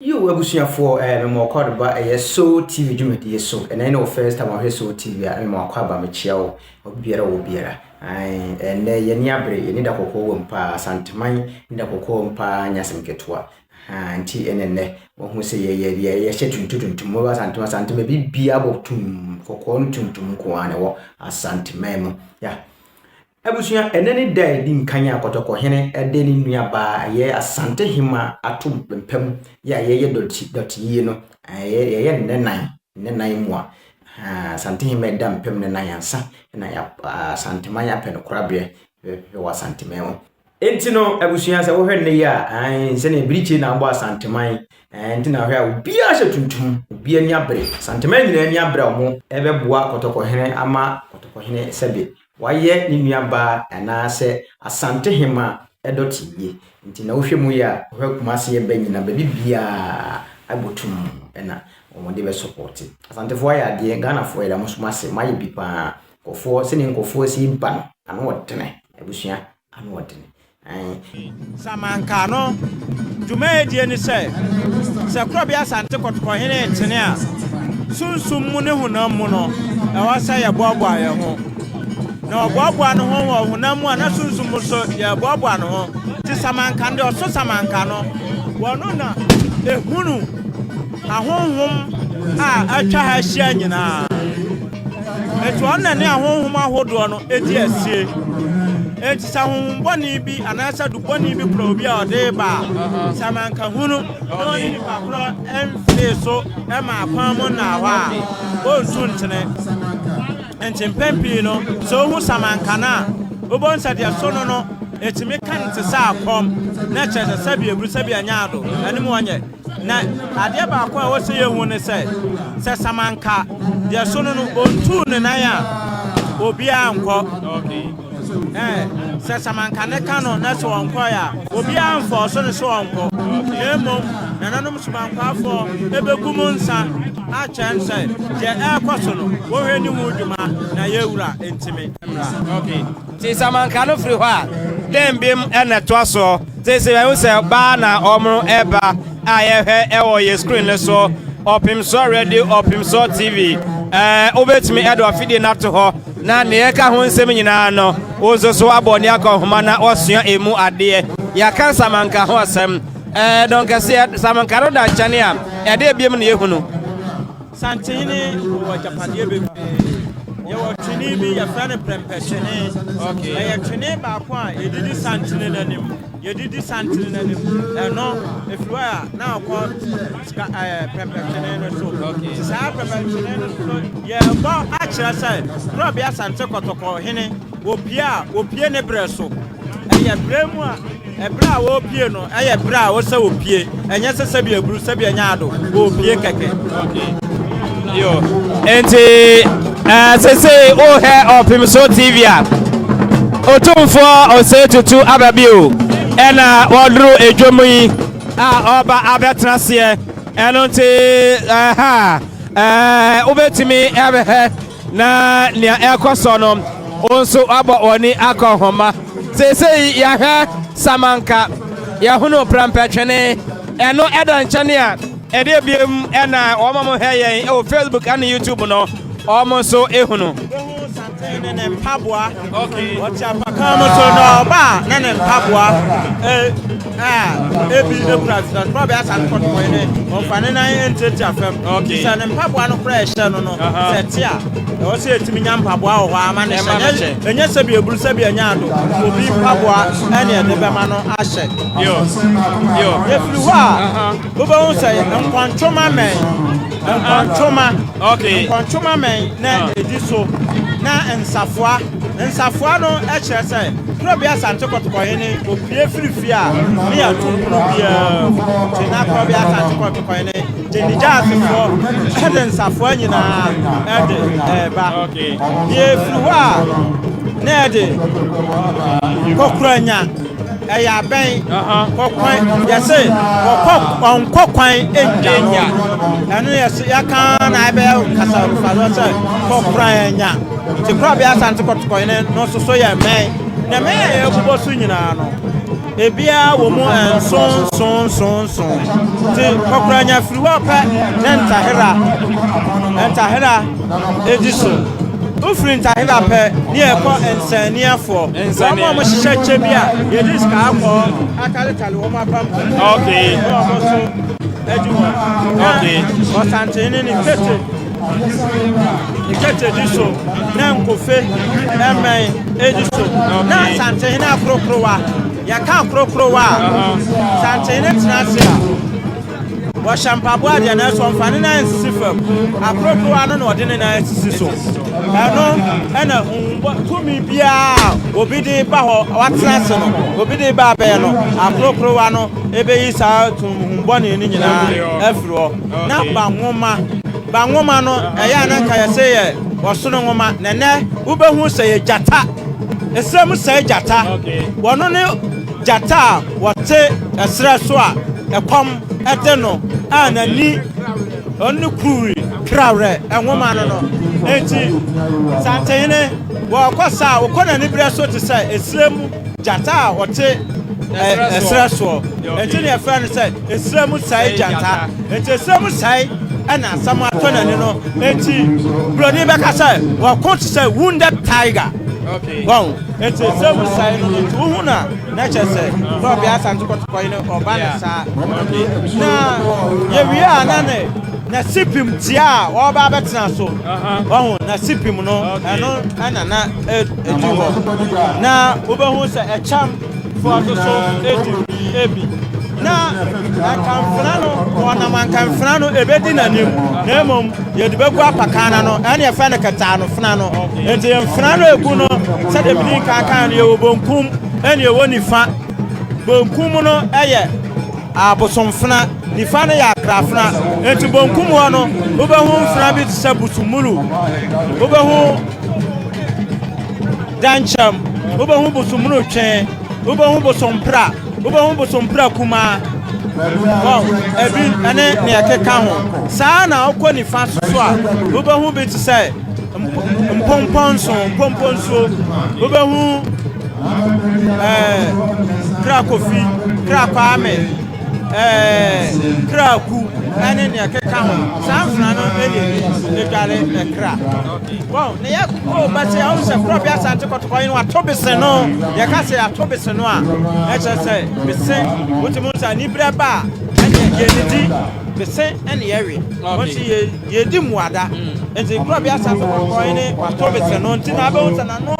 You abusia for me called ba so TV dwumadi so and I know first time I so TV a me akwa ba me chia obiara obiara and ye ni abre ye ni da kokko wo mpa santeman ni da kokko mpa nyasem ketoa anti enene wo hu se ye tuntum mo ba santema bibia botum kokko tuntum ko ane wo asanteman mu ya Abusia eneni dai di nkanya akotoko hene ede ni nuaba ye Asantehemaa atom pempem ya ye Dotiyie no ye nenan mu a Asantehemaa da mpem nenan ansa na ya Asantehemaa ya pen korabre wa Asantehemaa enti no abusia se wo hwe ne ya se ne brichi na agbo Asantehemaa enti na hwe a obi a hye tuntum obi ani abre Asantehemaa nyina ani abre omo ebeboa akotoko hene ama akotoko hene sebe waye ni nuaba anase Asantehemaa Dotiyie nti na wohwemu ya hwekumase ye banyina ba bibia abotum na omode be support asantefo ya de Ghana fo ya musumase maye bipa kofo sene nkofo si ban ano wotene abusua ano wotene samanka no dwumaedie ni se krobia Asante kotoko hene ntene a sunsum mu ne hunam mu no e wasa ye boabo aye ho na oboabo no ho wo hunam mu ana sunsum so ye boabo no ho ti samanka ndo so samanka no wono na ehunu ahonhom a atwa ha hia nyina etu onna ne ahonhom ahodo no edi asie eti sahun boni bi anasa du boni bi pro bi a de ba samanka hunu no ni pa pro emfe so e ma kwan mu na wa o suntene enti pempi no so hu samanka na obon sa dia so no etimi kan te sa akom na chese sabi ebru sabi anyado ani mu onye na ade ba ko a wo se yehu ne se samanka dia so no ontu ne na ya obi anko se samanka ne kano na so onko ya obi anfo so ne so onko emo nananum sumanko afo ebegum nsa a chense je ekoso no wo hwe ni mu dwuma na yewura entime okay ti samanka no free hwa dem bim ene toaso ti se we se ba na omru eba a ye hwe ewo ye screen le so opim so radio opim so TV obetimi edo afide na to ho na ne ka ho nsem nyina no ozo so aboni akohoma na osua emu ade ya kan samanka ho asem donc samanka ro da chane a ede biem na yehunu santini wo japade be ye wo twini bi ya fra ne prempechene okay ye twini ba ko a edidi santini nanim ye didi santini nanim no efluwa na ko prempechene no so okay sa prempechene no so ye bo a kira sai probia Asante kotoko hene opie ne breso eye bremu a ebra wo pie no eye bra wo se opie enye sese bi ebru se bi anyado wo opie keke okay yo enti sese o he opim so TV a otumfo o se tutu ababio ena wodru edwomu yi a oba abetrase eno nti obetimi ebe na nia ekoso no onso abo oni akohoma sese ya ha samanka ya hunu prampetwene eno edan chane a ede biem ena omomo heyen o Facebook and YouTube no omo so ehunu santene ne mpaboa okay what ya pakamo so no ba na ne mpaboa ebi ne president probably Asante kotoko ene on fane na entity afem okay sa ne mpaboa no fresh no setia o se etimi nya mpaboa ho ama ne se enye se bi eburu se bi anya ado obi mpaboa ene ede be ma no ahye yo efiri wa bobo hu se nkwanchoma men nkwanchoma okay nkwanchoma men na edi so na nsafua no e kire se probia Asante kotoko hene opie firifiri a ne ya tumpro bia tina probia Asante kotoko hene tinija afo ede nsafua nyina ede ba okay ye firwa na ede kokranya eya ben kokwan yese kokwan enjanya anu yese yaka na ebe kasa rufa so kokranya ti probia Asante kotoko hene no so ye men na me ye bubo su nyina no ebia wo mu son ti kokranya friwa pa ntahera ediso ufri ntahera pa ni eko ensaniafo wo mo hihye chebia ye dis ka akọ akale wo ma pam okay ejuwa okay Asantehene ni kete diso na nkofe emen ediso na Asantehene akrokrowa ya ka akrokrowa Asantehene tnasia wa shampabo ade na so mfane na nsifam akrokrowa no na odene na sisiso ena tumi bia obi de ba ho watrase no obi de ba be no akrokrowa no ebe yi sa tumbo ne ni nyina afiro na ba nwoma no eya na nka ya se ye wosono nwoma nene ubehu se ye jata esem se jata wono ne jata wote esre so a ekom edeno anani onu kuri krawre enwoma no enti Asantehene wo kosa wo kona ni bre so te se esrem jata wote esre so enti ne friend se esrem sai jata enti esrem sai ana sama tonani no enti broni be ka say wa coach say wounded tiger okay wow enti esrem sai no enti hu na che say no bia Asante kotoko ine oba na sa na ye wi anane na sipim tia wo ba betena so wo na sipim no eno anana eduho na obehu se echam for so ebi na akamfrano wana mankamfrano ebedi nanim na emom ye de begu apakana no ene ye fa ne kata no frano enti ye frano egu no se de bi kan ye obonkum ene ye woni fa bonkum no eye abosomfna nifa ne ya krafna enti bonkum ho no obehu mfra bi tse busumulu obehu dancham obehu busumulu twen obehu bosompra obehu bosompra kuma wow ebi ane ne akeka ho saa na okọ nifa so a obehu bi tse mponponso obehu krakofi krakwame kraku ane ne akeka ho sanfra no ene egale ekra wow ne ya ko bati a unse propia Asante kotoko yin atobese no ya ka se atobese no a e che se bese wotimu sa ni breba ane ye nidi bese ane yewe wonti ye di muada enti propia Asante kotoko yin atobese no nti na be unse na no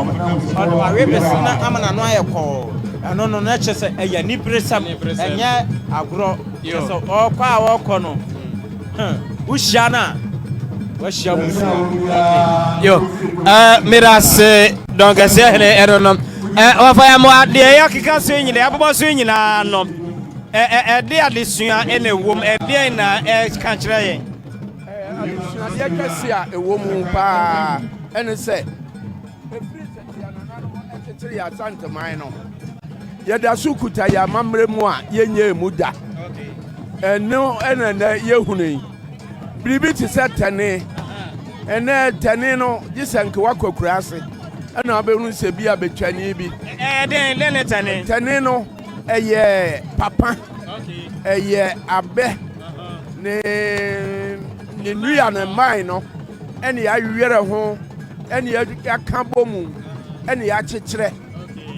odo awe bese na amana no ayeko no na che se eya ni bresam enye agro so okwa a woko no ushana washia musu yo mirase donc Asantehene eronom wa fa ya mo ade ya kika so nyina ya bobo so nyina no de adesua ene wom de na kan kire yen adesua de kase a ewom pa ene se ya Asantehemaa no yeda sukuta ya mamre mu a yenye muda eno enana yehunu bribi ti setane ene tane no gisanke wakokura ase ena abehunu se bia betwani bi den tane tane no eye papa eye abe ne nuya ne mai no ene ya wiere ho ene ya kabomu ene ya chekere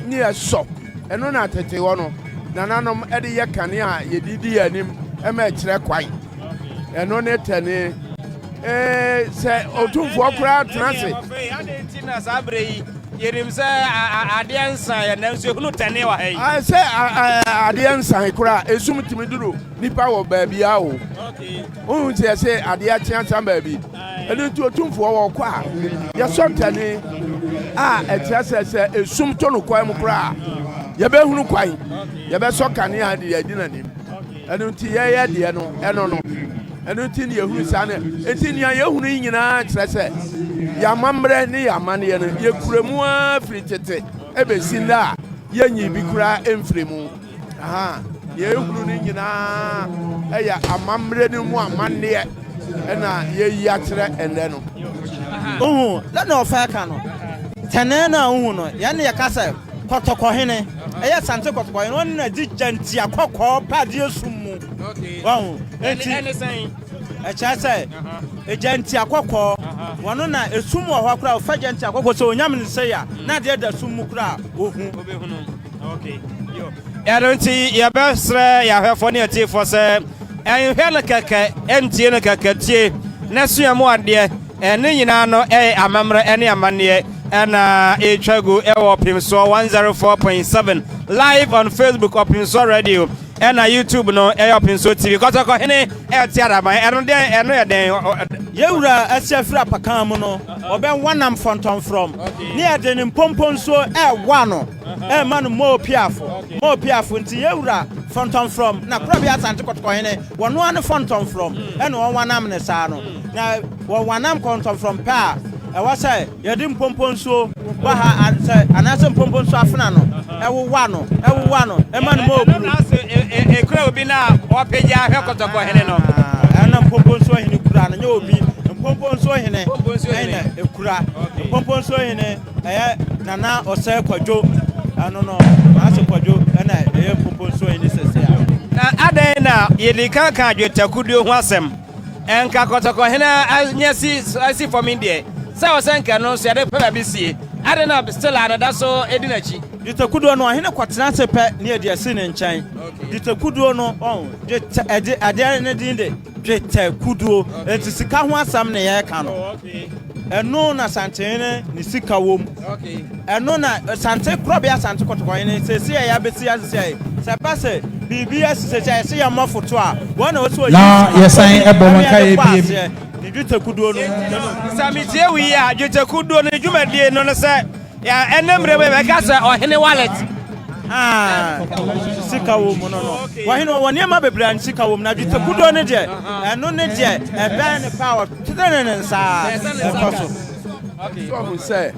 ni eso eno na tete wo no nananom ede ye kane a yedidi anim ema kire kwan eno ne tane se otumfo okura transe ade na sabre yi yerim se adiansa ya na nso hunu tane wa hai se adiansa kura esum timiduru nipa wo baabi a o okay ohun ti se adia chiancha baabi eno tu otumfo wo kwa ya so tane etiase se esum to no kwan mu kura ya be hunu kwan ya be so kane ade ya dinanim eno ti ye de no eno no eno ti ne yehunu sane enti ne yehunu nyina kyerese ya mamre ne ya mane no ye kuremu afiri tete ebe sinda yenyi bi kura emfremu ye yehunu ne nyina eya amamre ne mu amane ena ye yi akyere ende no la no fa ka no tene na hu no ya ne ya kasa Kotoko hene ɛyɛ sante kɔtɔkɔ no na di janti akɔkɔ pade sumu wɔn enti ɛkyɛ sɛ janti akɔkɔ wɔno na esum wɔ hɔ kora ofa janti akɔkɔ so onyam ne sɛ ya na de da sumu kora ohu okay yo ɛronti yɛbɛsrɛ yɛahwɛfo ne atiefo sɛ ɛnhwɛ no kɛkɛ ɛntie no kɛkɛ tie na sua mu adeɛ ɛne nyinaa no ɛyɛ amammerɛ ɛne amanneɛ ɛna ɛtwagu ɛwɔ Pimso 104.7 live on Facebook of Pimso Radio ɛna YouTube no ɛyɛ Pimso TV kɔtɔkɔ hene ɛte adaban ɛno deɛ ɛno yɛ den yɛwura asia fira pakan mu no ɔbɛn wanam fɔntɔn from ne yɛde ne mpompo nso ɛwa no ɛma no mo piafo nti yɛwura fɔntɔn from na kura bi Asante kɔtɔkɔ hene wɔno ane fɔntɔn from ɛna wɔn wanam ne saa no na wɔn wanam fɔntɔn from pɛ a ɛwɔ sɛ yɛde mpompo nso ba ha sɛ anaasɛ mpompo nso afena no ɛwowa no ɛma no mo buru ekura obi na ɔpɛgya ahwɛ kɔtɔkɔ hene no ɛna mpompo nso hene kura no nyɛ obi mpompo nso hene ɛna ekura mpompo nso hene ɛyɛ nana ɔsɛ kwadwo ano no maase kwadwo ɛna ɛyɛ mpompo nso hene sɛsɛ na adan na yɛde kankan adwetakuduo ho asɛm ɛnka kɔtɔkɔ hene anyɛ si fam deɛ sɛ ɔsɛ nka no so yɛde pɛ baabi sie adan na still anada so edi n'akyi ditakuduo no ahene kwatena se pɛ ne yɛde asi ne nkyɛn ditakuduo no adeɛ ne din de ditakuduo enti sika ho asɛm ne yɛka no ɛno na santene ne sika wom ɛno na sante kuro bi Asante kɔtɔkɔ hene sɛsi yɛ abɛsi asɛsɛ sɛ pɛ sɛ biribi asisɛ sɛ yɛsɛ yɛ mmɔ foto a wɔn na wɔsɔ na yɛsan ɛbɔ maka yɛ biem ne ditakuduo no samitie wi a ditakuduo no dwumadie no sɛ ya enemre we beka se ohene wallet sika wo mu no wahene woni ma bebre an sika wo mu na dwetakudo ne de eno ne de ebe ne power tene ne nsa ekoso so say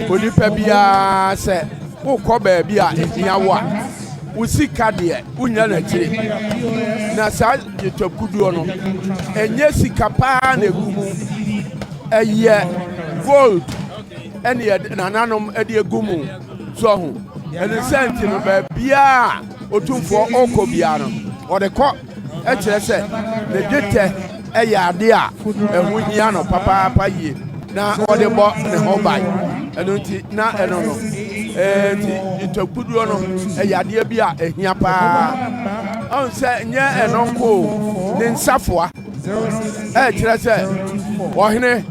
onipa bia say wo kɔ ba bia ehia wo a wo sika de unya na kire na sa dwetakudo no enye sika pa na egumu eye gold and yet nananom edi egumu so ho ene senti no ba bia otumfo okobia no ode kɔ e kire se ne dwetɛ ɛyɛ ade a ɛho hia no papa yie na ode bɔ ne ho ban eno nti na eno no nti ditakuduo no ɛyɛ ade bia ehia pa on se nye eno ko ne nsafoa kire se ohene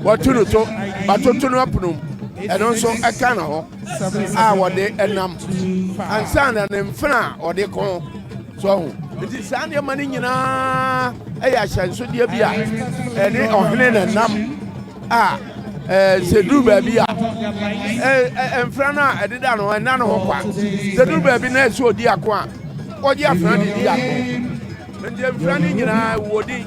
watuno to batoto no apunom eno nso eka na ho a wode enam ansa na ne mfna wode kon so ho nti saa ne mani nyina eya hyanso de bia ene ohene na nam a sedu ba bia mfna na ededa no ena no ho kwa sedu ba bi na so di akwa oji afna de di akwa nti mfna ni nyina wodi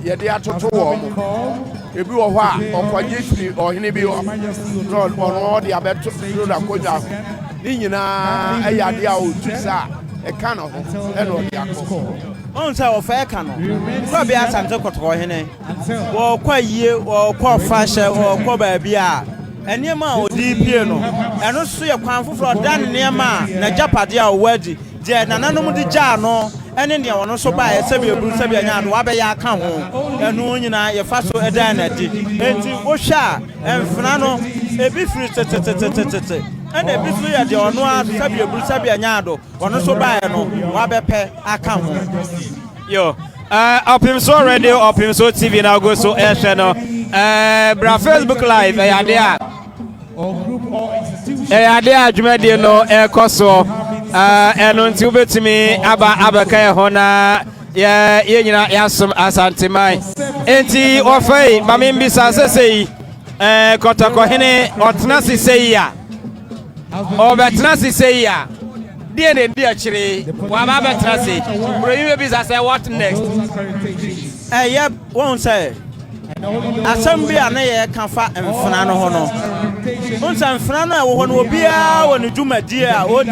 yɛde atoto wɔ mo ebi wɔ hɔ a ɔkɔgye firi ɔhene bi ɔno ɔde abɛto na kɔnya ne nyinaa ɛyɛ ade a ɔtu sa ɛka no ho ɛna ɔde akɔ on sɛ ɔfa ɛka no kɔ bi Asante kɔtɔkɔ hene wɔkɔ yie wɔkɔ fahyɛ wɔkɔ baabi a nneɛma a ɔde pie no ɛno so yɛ kwan foforɔ da ne nneɛma a na japade a ɔwɔ adi deɛ nananom de gyaa no ɛne deɛ wɔno so baa ɛsɛ bɛburu sɛ bɛnya ado wabɛyɛ aka ho ɛno nyinaa yɛfa so ɛdan na di enti wohwɛ a mfena no ebi firi tetetetetete ɛna ebi so yɛ deɛ ɔno a sɛ bɛburu sɛ bɛnya ado wɔno so baa no wabɛpɛ aka ho yo Pimso Radio or Pimso TV na go so ɛhwɛ no bra Facebook live ɛyade a dwumadie no ɛkɔ so ɛno nti wobɛtumi abɛka ho na yɛ nyina yɛasom Asanteman enti ɔfai ma membisa sɛ sɛyi kɔtɔkɔ hene ɔtena se sɛyi a ɔbɛtena se sɛyi a deɛ ne di akyire waba bɛtena se broyi bɛbisa sɛ what next ɛyɛ wɔn sɛ asɛm bi a ne yɛ ka fa mfena no ho no unsa mfena no ɛwɔ hɔ no obiara wɔ ne dwumadie a odi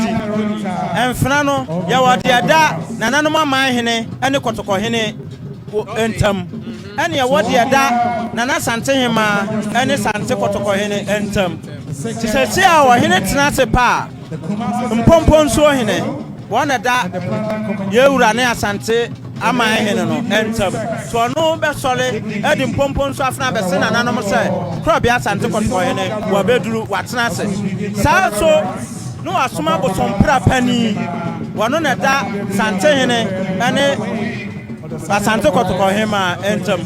mfena no yɛwɔ de ada nananom aman hene ɛne kɔtɔkɔ hene ntam ɛne yɛwɔ de ada nana Asantehemaa ɛne Sante kɔtɔkɔ hene ntam tisɛsi a wɔ hene tena se pa Mpompon so hene wana da yewura ne Asante ama hene no entam so no be sole e di Mpompon so afna be se na nanom se kro bia Asante kotko hene wa beduru watena ase sa so no asoma bosompra pani wano na da Sante hene ene Asante kotko hema entam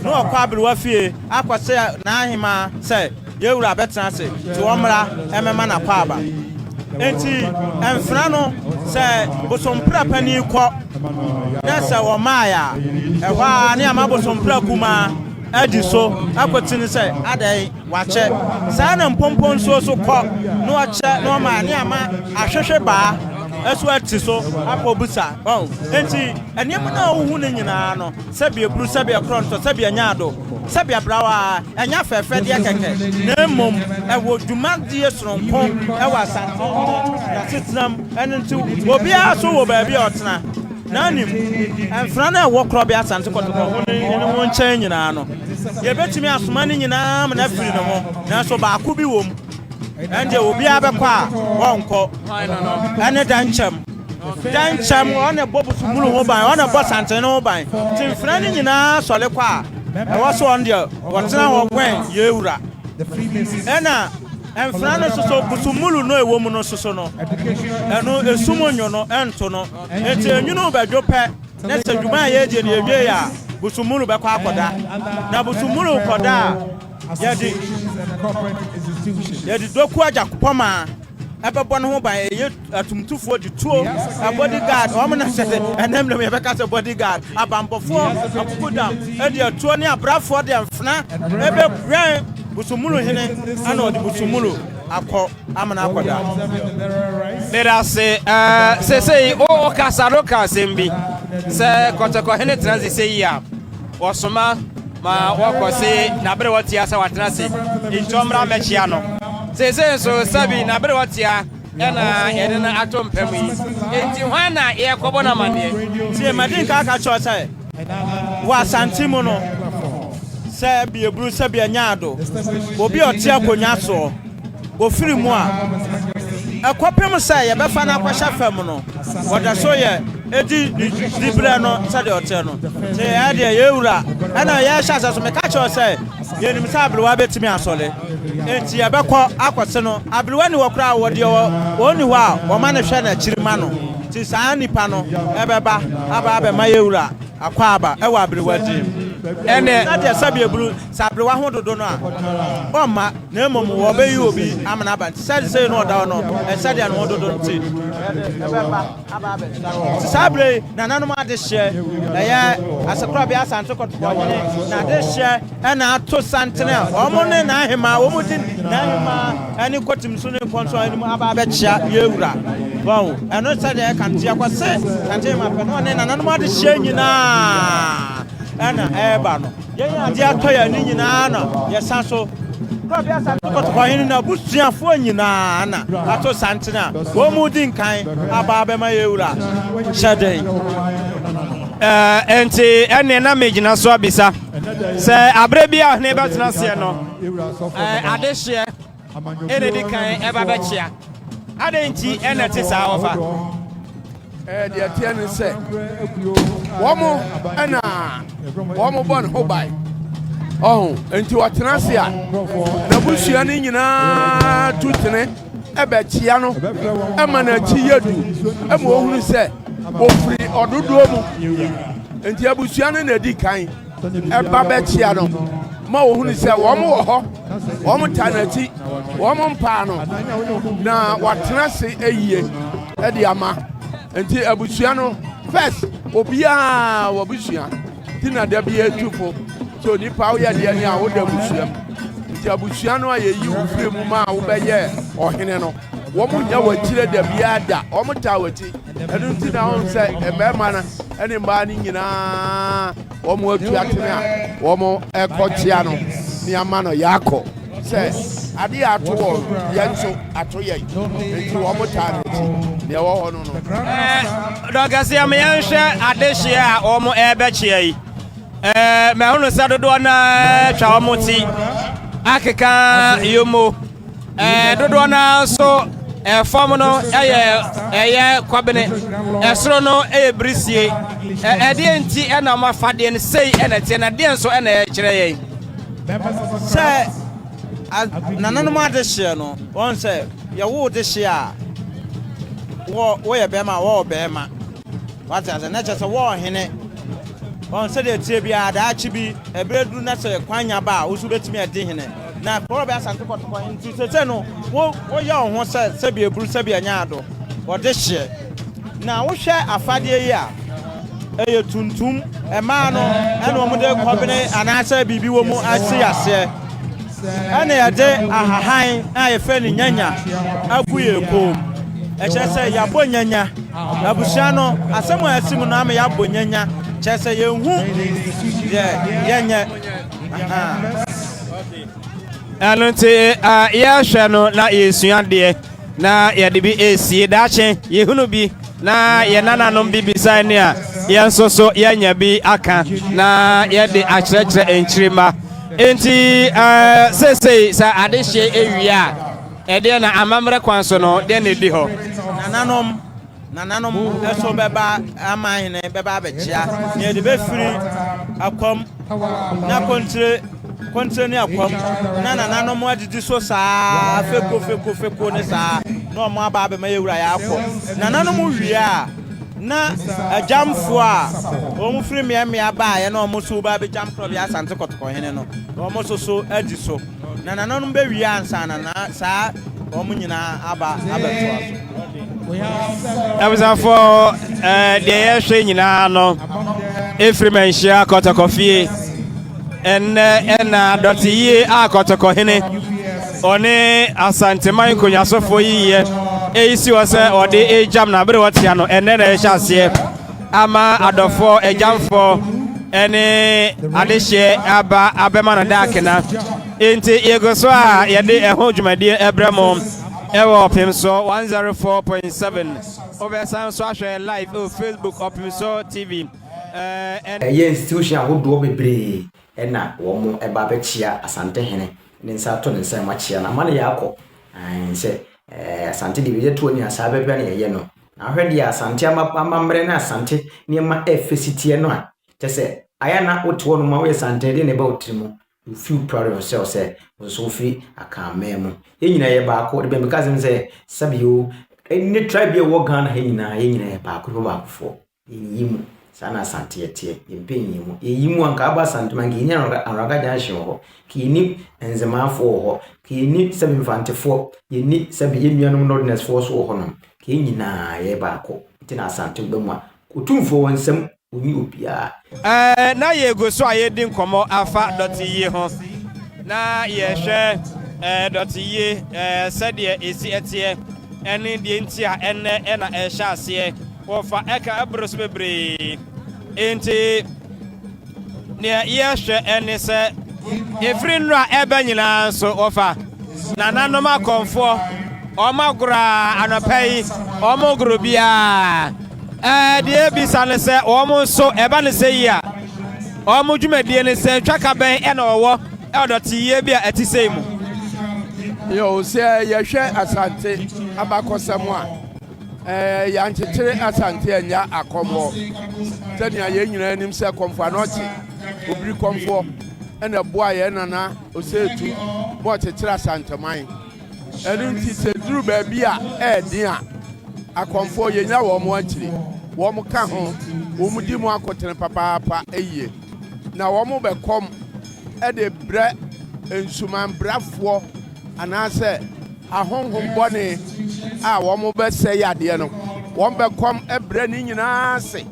no akwa abrewa fie akwase na ahema se yewura betena ase ti womra emema na kwaba enti enfra no se bosompra pani kɔ na se wo maaya ehwa ne ama bosompra kuma adi so akwatini se adai wache saa na Mpompon so kɔ no ache no ma ne ama ahwehwe baa esu ati so akobusa enti eniem na ohu ne nyina no se bia bru se bia kronto se bia nyaado se bia brawa enya fefe de keke na mom ewo dwumadie soronko ewa Asante na titram enenti obi aso wo ba bia otena na nim enfra na ewo kro bia Asante kotoko ho ne mo nchen nyina no ye betimi asoma ne nyina ma na firi no ho na so ba ko bi wom ende obi abekwa wonko ene danchem one bobu sumulu ho ban one bo Asante no ban timfra ni nyina sole kwa e wo so on de wotena ho gwen yewura ena enfra no so busumulu no ewo mu no so no eno esumonyo no ento no eti enwunu badwo pe na se dwuma ye je ne ewie ya busumulu bekwa akoda na busumulu koda yadi doku ajakopoma ebebo no ho ban ye atumtufo di tuo bodyguard o mena sese enem le be ka se bodyguard abambofo akukudam e di atuo ne abrafo de mfna ebe brand busumulu hene ana odi busumulu akọ amana akoda Lera se o kasaro ka sembi se kotoko hene transi se ya osoma ma wako se na bere watia sa watena se intomra mechia no se so sabi na bere watia ena yede na atompam yi enti hwana ye kobo na mane tie madin ka aka cho sai wa Asante mu no se bie bru se bie nyaado obi otia akonya so ofiri mu a ekopem sai ye befa na akwasha fam no woda so ye edi dibre no sade hotel no te ya de yewura ana ya sha so me ka cho say ye nim sa abrewa betimi asole enti ya bekọ akwose no abrewa ni wokra wode woni ho a wo ma ne hwe na chirima no ti saa nipa no ebeba aba ma yewura akwa aba e wa abrewa di ene sade sabe bru sabrewa ho dodo no a o ma na emom wo be yi obi amana ba sade say no da no e sade no dodo ti ebeba aba sabre na nanom ade hye na ya asakra bia Asante kotoko hene na ade hye e na ato santene omo ne na ahema omo din na ahema ani kotim so ne konso ani aba chia yewura wow eno sade e kan tia kwase kante ma pe no ne na nanom ade hye nyina ana eba no yen ade atoya ni nyina no ye sanso Probably Asante kotoko hene na busuafo nyina na ato santena wo mu din kan aba ma yewura shadai enti ene na mejina so abisa se abre bia ne betena se no ade hye ene di kan eba bechia ade enti ene te sa ofa de tie ne se womo ana womo bon hobai enti watena se a na busua ne nyina tutene ebechia no ema na chi yedu ema ohunu se ofri ododo mu enti abusua ne na di kan eba bechia no ma ohunu se womo wo ho womo tanati womo mpa no na watena se eyie e di ama enti abusua no first obia wo busua ti na da bia tufo so nipa wo ya de ni a wo da busua enti abusua no aye yi wo fire mu ma wo beye ohene no wo mu nya wa kire da bia da wo mu ta wati enu ti na on se emema na eni mba ni nyina wo mu atu atene a wo mu ekochia no ni ama no yakọ se ade ato wo yenso ato ye enti wo mu ta ne wo ho no dogasi am yenhwe ade hye a wo mu ebe chia yi me hunu sa dodo na twa wo mu ti akeka yomo dodo na so form no eye kwabene esoro no brisie de enti na ma fade ne sei na tie na de nso na kire yen say nananom ade hye no won say ye wo de hye a wo ye bema wo bema what as na chese wo hene won say de tie bia da achi bi ebredu na say kwanya ba wo su betimi ade hene na probe asante kotoko nti se no wo ye ho se bia ebru se bia nya ado wo de hye na wo hwe afade yi a eye tuntum ema no ene wo de kobene anasa bibi wo mu asiase ene ya de ahahan a ye fe ni nyanya aguye kom eche se ya bo nyanya abusia no asemu asimu no am ya bo nyanya che se ye hu yenye Alunti ya hwe no na yesuade na ye de bi esie dache ye hunu bi na ye nananom bi bisai ne a ye nsoso ye nya bi aka na ye de akyerɛkyerɛ enkyirima enti sesei sa adehye ewia ede na amamre kwanso no de na di ho nananom eso beba amahene beba abechia ne de be firi akom na kontre ni akom na nananom adidi so saa feko ne saa no mo aba be mayewura ya akọ nananom wia na ajamfo a omu firi miamia ba ye na omu so ba be jamfo bi asante kotoko hene no omu so adi so na nananom be wia ansa na saa omu nyina aba abeto Abza for the yehwe nyina no efrimenhia kotokofie en Dotiyie akotoko hene one Asantehemaa konyasofo yiye eisi wo se ode ejam na bere wotia no ene na ehase ama adofo ejamfo ene adehye aba abema na dakena enti yego so a yede eho dwumadie ebremo ewo Pimso 104.7 obesan so ahwe live on Facebook Pimso TV institution ahodo bebre ena wo mo eba bechia Asantehene ne nsa to ne nsa machia na mane yakọ se Asante de bi to ni asa bebia na ye no ahwe dia Asante amamre na Asante ne ma efesitie no a tese aya na oto no ma we Asante de ne ba otrimo you feel proud of yourself say so free akamemu enyina ye ba ko de be because say sabio any tribe ye wo Ghana enyina ye ba ko ba fo yimu sana Asante etie yempenyi mu eyimu anka aba Asante mangi nya anraga janhye ho kini enzemafo ho kini 754 yeni sabi yenuanom nordness force ho no kenyina ye ba ko tina Asante gbemu a kutumfo wonsem oni obia na yego so ayedi nkomo afa Dotiyie ho na ye hwe Dotiyie sede esi etie ene de ntia ene na ehya ase wofa eka abros bebre enti ne ye hwe ene se efri nra ebe nyina so wofa na nanom akonfo omagura anopai omogro bia de bisa ne se omo so eba ne se ya omo dwumadie ne se twaka ben e na owo Dotiyie bia etisei mu yo se ye hwe Asante abakosam a ya nchetere Asante anya akomo tania ye nyina nim se komfo na oche obiri komfo ena boa ye nana osetu mo chetere Asantehemaa enu nti se duru ba bia edin a akomfo ye nya wo mo akiri wo mo ka ho wo mo di mo akotene papa eye na wo mo be kom e de bre ensuman brafo anase ahonhom bone a wo mo be se yade no wo be kom e bre ni nyina se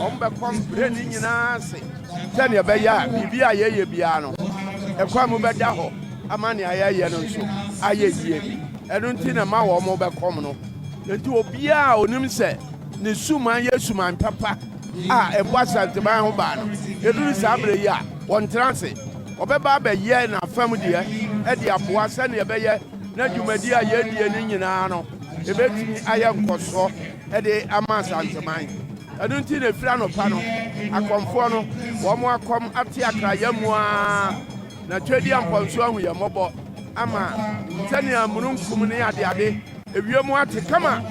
wo be kom bre ni nyina se tani e be ya bibia ye bia no e kwa mo be da ho amane ayeye no nso ayeye enu nti na ma wo mo be kom no enti obia onim se ne suman yesuman papa a ebo Asantehemaa ho ba no eduru sabre yi a won transe obeba ba ye na fam de e de aboa se ne be ye na dwumadi a ye die ni nyina no ebetimi aye nkoso e de ama Asantehemaa enu nti na fira no pa no akomfo no wo mo akom ate akra yamua na twedi amponso ahu ye mobo ama tani amununkum ne ade ewiem ate kama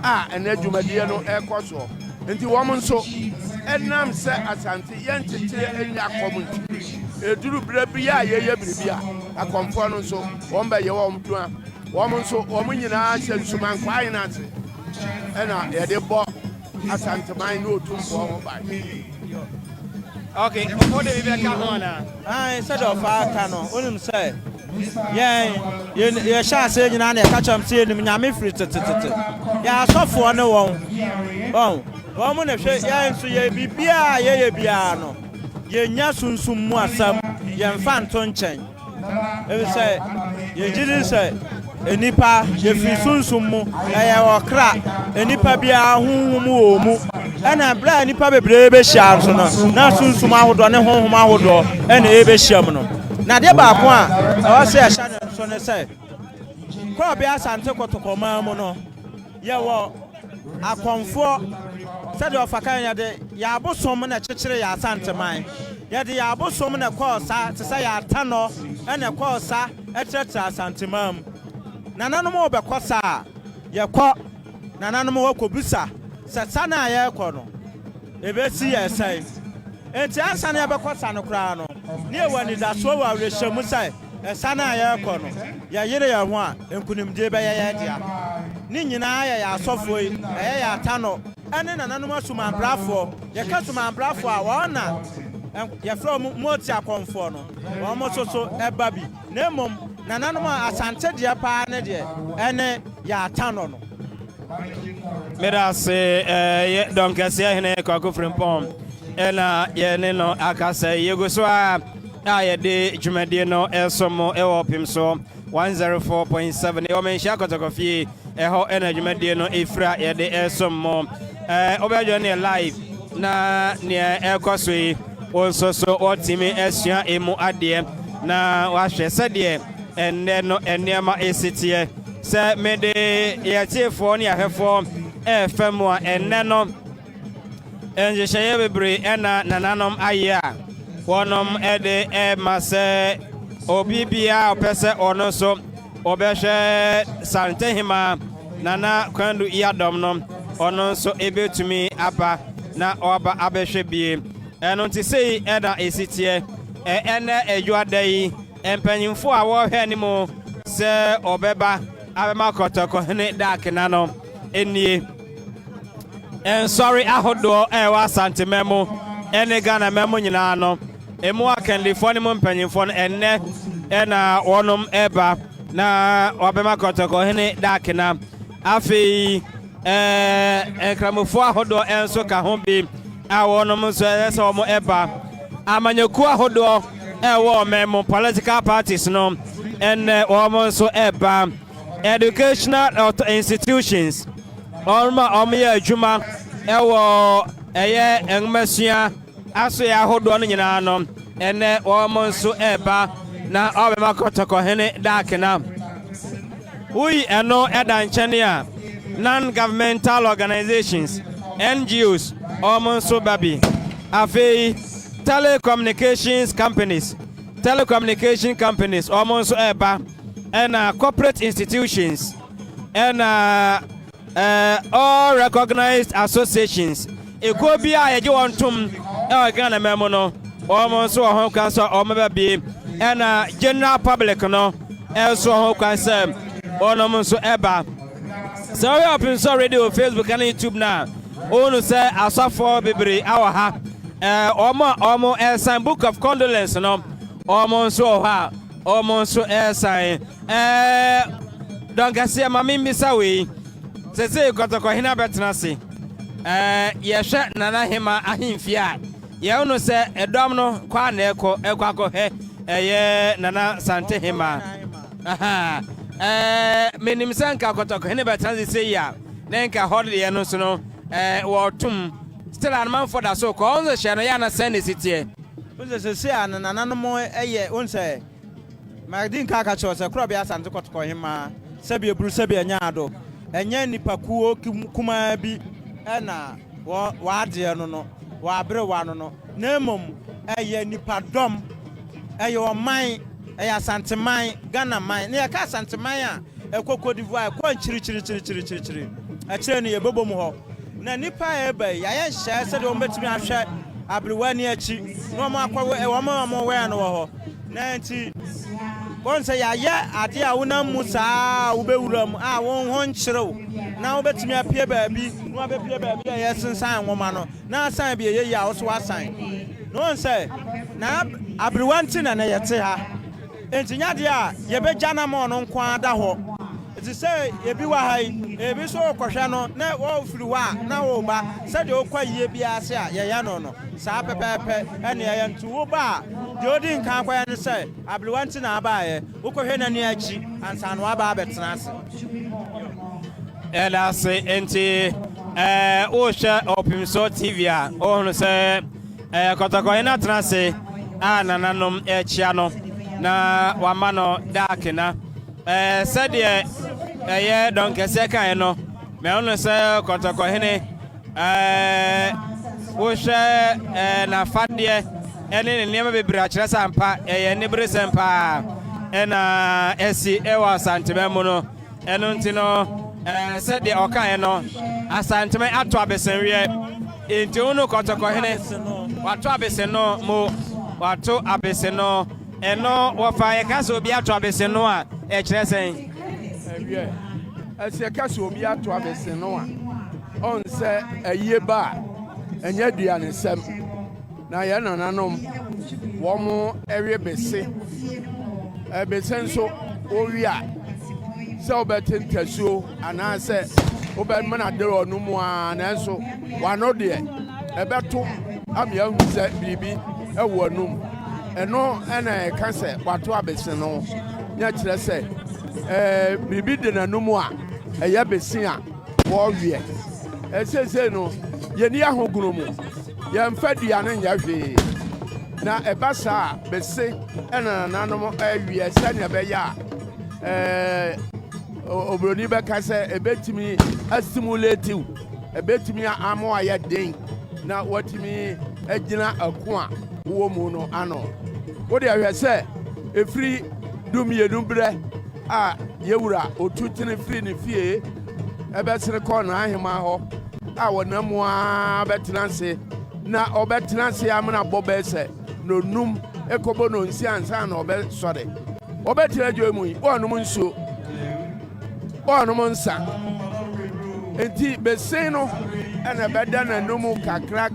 a ene dwumadie no ekɔ so nti wɔn nso enam sɛ asante yɛn tete enya kɔm nti eduru bere bi a yɛyɛ biribi a akɔmfo no nso wɔn bɛyɛ wɔn dua wɔn nso wɔn nyinaa hyɛ nsuman kwaa nyinaa ate ɛna yɛde bɔ asanteman no otumfo ho ba. Okay, what do you be ka na? Said of aka no onim say ye ase nyina na ka cham se enim nyame firi tetetete ya asofo ne won mo na hwe ya nso ye bibia ye bia no ye nya sunsum mu asam ye mfa nto nchen e say ye jiri say enipa ye firi sunsum mu ye okra enipa bia honhom wo mu ana bra enipa bebre be hia so no na sunsum ahodo ne honhom ahodo ena e be hia mu no na de ba ko a o se hia ne so ne say ko bia Asante kotokoma mu no ye wo akonfo said of Akanya de Yabosom na Chichere ya Asanteman. Yet the Yabosom na Kosa to say Tano and a Kosa et cetera Asantemam. Nanamo Becosa, Yako, Nanamo Kobusa, Satsana Yakono. Ebesi ya say. Enti Asana Becosa no crano. Near one is a so wa Reshamusai, a Sana Yakono. Yayere ya one, and Kunim Deba Yadia. Nina ya sofoi, ya Tano. Ane na nanuma suma brafo ye ka suma brafo a wona ye from moti akonfo no wo mo so eba bi na mom na nanuma Asante de pa ne de ene ya atano no mera se ye donc se hene ko ko frimpom ela ye ne no akasa ye go so a ye de dwumade no esomo e wopim so 104.7 e o men sha kotokofie e ho ena dwumade no efra ye de esomo obejo ne live na ne ekosoi onsoso otimi esua emu ade na wahwe sede enne no enema esitie se mede yetiefo ne ahefo efemu a enne no enjehye bebre ena nananom aya wonom ede mase obibia opese ono so obehwe Asantehemaa nana kwandu iyadom no ono so ebetumi aba na oba abehwe bie eno nti sei eda esitie ene ejuadai empanyimfo a wo hwe ni mo se obeba abema kotoko hene dak na no enie en sorry ahodo wa Asantememo ene Ghana memo nyina no emu akanlifo ni mo mpanyimfo no enne ena wonom eba na obema kotoko hene dak na afei enkramofo ahodo enso ka ho bi a wonom so ese omo eba amanyaku ahodo wo memo political parties no enne womo so eba educational institutions omo ya adwuma wo eye enmasua aso ya ahodo no nyina no enne womo so eba na obema kotoko hene dakena ui eno eda nchene a non-governmental organizations, NGOs, almost baby. Afei, telecommunication companies, almost eba, and corporate institutions, and all recognized associations. It could be a Joantum, Ghana Memono, almost a home council or maybe, and general public, no, also home council, almost eba. So we up in radio, Facebook and YouTube now. Onu say asafo bebre awaha. Omo sign book of condolence no. Omo so ha. Omo so sign. Don't say mami misa we. Say kotoko hina betena se. Ye hwe Nanahema ahimfia. Ye onu say edom no kwa na ekwa he. Eye Nana Asantehemaa. Aha. Menim sanka kotoko hene betanzi say ya nenka holiday no so no wotum still an man for that so ko onze hye no ya na send sitie unse se an nananom eye unse magdin kaka cho se kro bia Asante kotoko hema sabi ebru sabi anya ado enya nipakuo kuma bi na wa de no wa abre wa no na emom eye nipadom eye o man Asanteman Ghana man na ka Asanteman ekoko divoire ko nchiri akire ne yebobom ho na nipa eba ya ye hye se de o betumi ahwe abrewani achi no ma akwa e wo ma we no ho na nti bonse ya ye ade a wona mu saa wo bewuram a won ho nchirew na wo betumi apie baabi no abepie baabi a ye sensan nwoma no na asan bi ye ya wo so asan no nse na abrewanti na na yete ha enti nyade a ye begya na mo no nkwa da ho enti se ebi wa hai ebi so kwohwe no na wo firi wa na wo ba se de okwa yie bia ase a ye ya no no saa pepepe ene ye ntu wo ba de odi nkan kwa ne se abrewanti na aba ye wo kwohwe na ni achi ansa no aba abetena ase ela se enti o hwe Opimso TV a o hunu se kotoko ina trase a nananom echia no na wamano dakena said ye don kese kan no me onu se kotoko hene wo hwe na fade ene ne bebre akire sampa ye ne bre sampa ena esi ewa Asantehemaa mu no eno ntino said ye okan no Asantehemaa ato abesenwie enti unu kotoko hene wato abeseno mo wato abeseno eno wofa ye kaso obi ato abeseno a kire sen ewie ese kaso obi ato abeseno a on se aye ba enye duane sem na ye nananom wo mo ewie bese ebese nso owi a se obetentasuo ana se obemana dero no mu a na nso wano de ebeto amia hu se bibi ewo num eno ena ka se wato abese no nya kire se bibi de nanum a eye bese a wo wie esese no ye ni ahogunu mu ye mfa duane nya hwe na ebasa bese ena nanom awie se nya be ya obroni be ka se ebetimi astimulate ebetimi amo aye den na watimi agina ako a wo mu no ano wo de ahwe se efri dumyedum bre a yewura otutini fri ne fie ebesere ko na ahema ho a wonamu a betenanse na obetenanse amna bobese no num ekobo no nsi ansa na obe sore obetira jomu yi onum nso onum nsa enti bese no ena beda na num kakra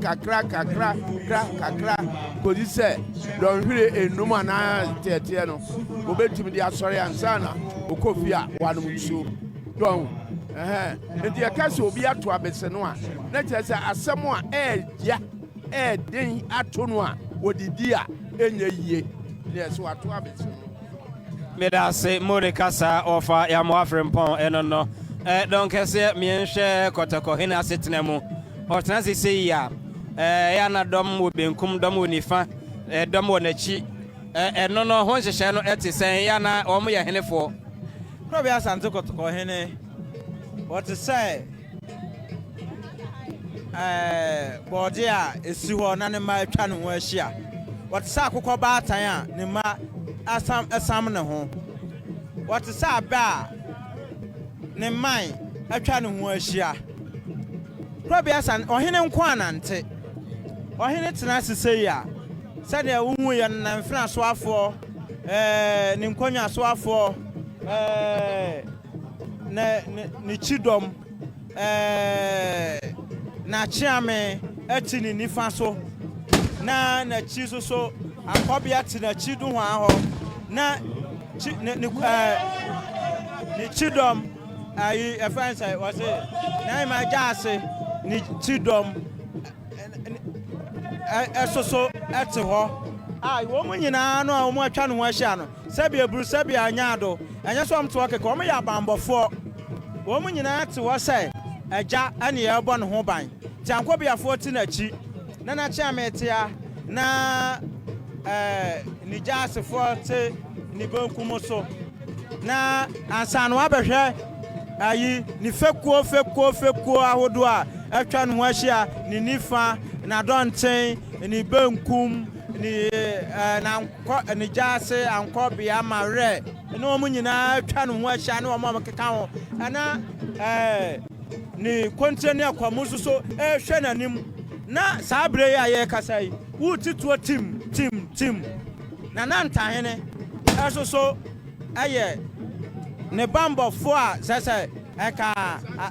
kodi se don hwire enum ana tete no obetumi di asore ansa na okofia wanum nso don enti yakase obi ato abese no a na kyerese asem a eja den ato no a wodidi a enye yie ne so ato abese no medase morekasa ofa ya mo afrimpon enono don kese mienhwe kotoko hina setena mu otena sese ya ya na dom wo benkum dom wo nifa dom wo nachi enono ho nhyehyɛ no etisen ya na omo ye henefo Probably Asante kotoko hene what to say body a esi ho na ne ma atwa ne ho ahia what say akokɔ baatan a ne ma asam ne ho what say ba ne man atwa ne ho ahia Probably Asante ohene nko anante ohene tena sese ya sɛde wohu ye na mfina so afo ne nkonya so afo ne chidom na chiame eti ni nifa so na chi so akobia ti na chidu ho aho na ni chidom ayi efansa was na ma jase ni chidom so eti ho wo mu nyina no a wo mu atwa no ho ahia no sabi eburu sabi anyado anya so mto okeke wo mu ya bambofo wo mu nyina ati wo sai agya ane ye bo no ho ban ti ankobiafo ti na chi na chi ametia na ni jasefo te ni bonkum so na ansano abehwe ayi ni fekuo ahodo a atwa no ho ahia ni nifa na donten ni benkum ni jase anko bia mare no mu nyina twa no ho ahia ne omo keka ho ana ni kontrene akwamu so hwe nanim na sabre ya ye kasai wutituo tim na nantahene eso so aye ne bambo fo a sese eka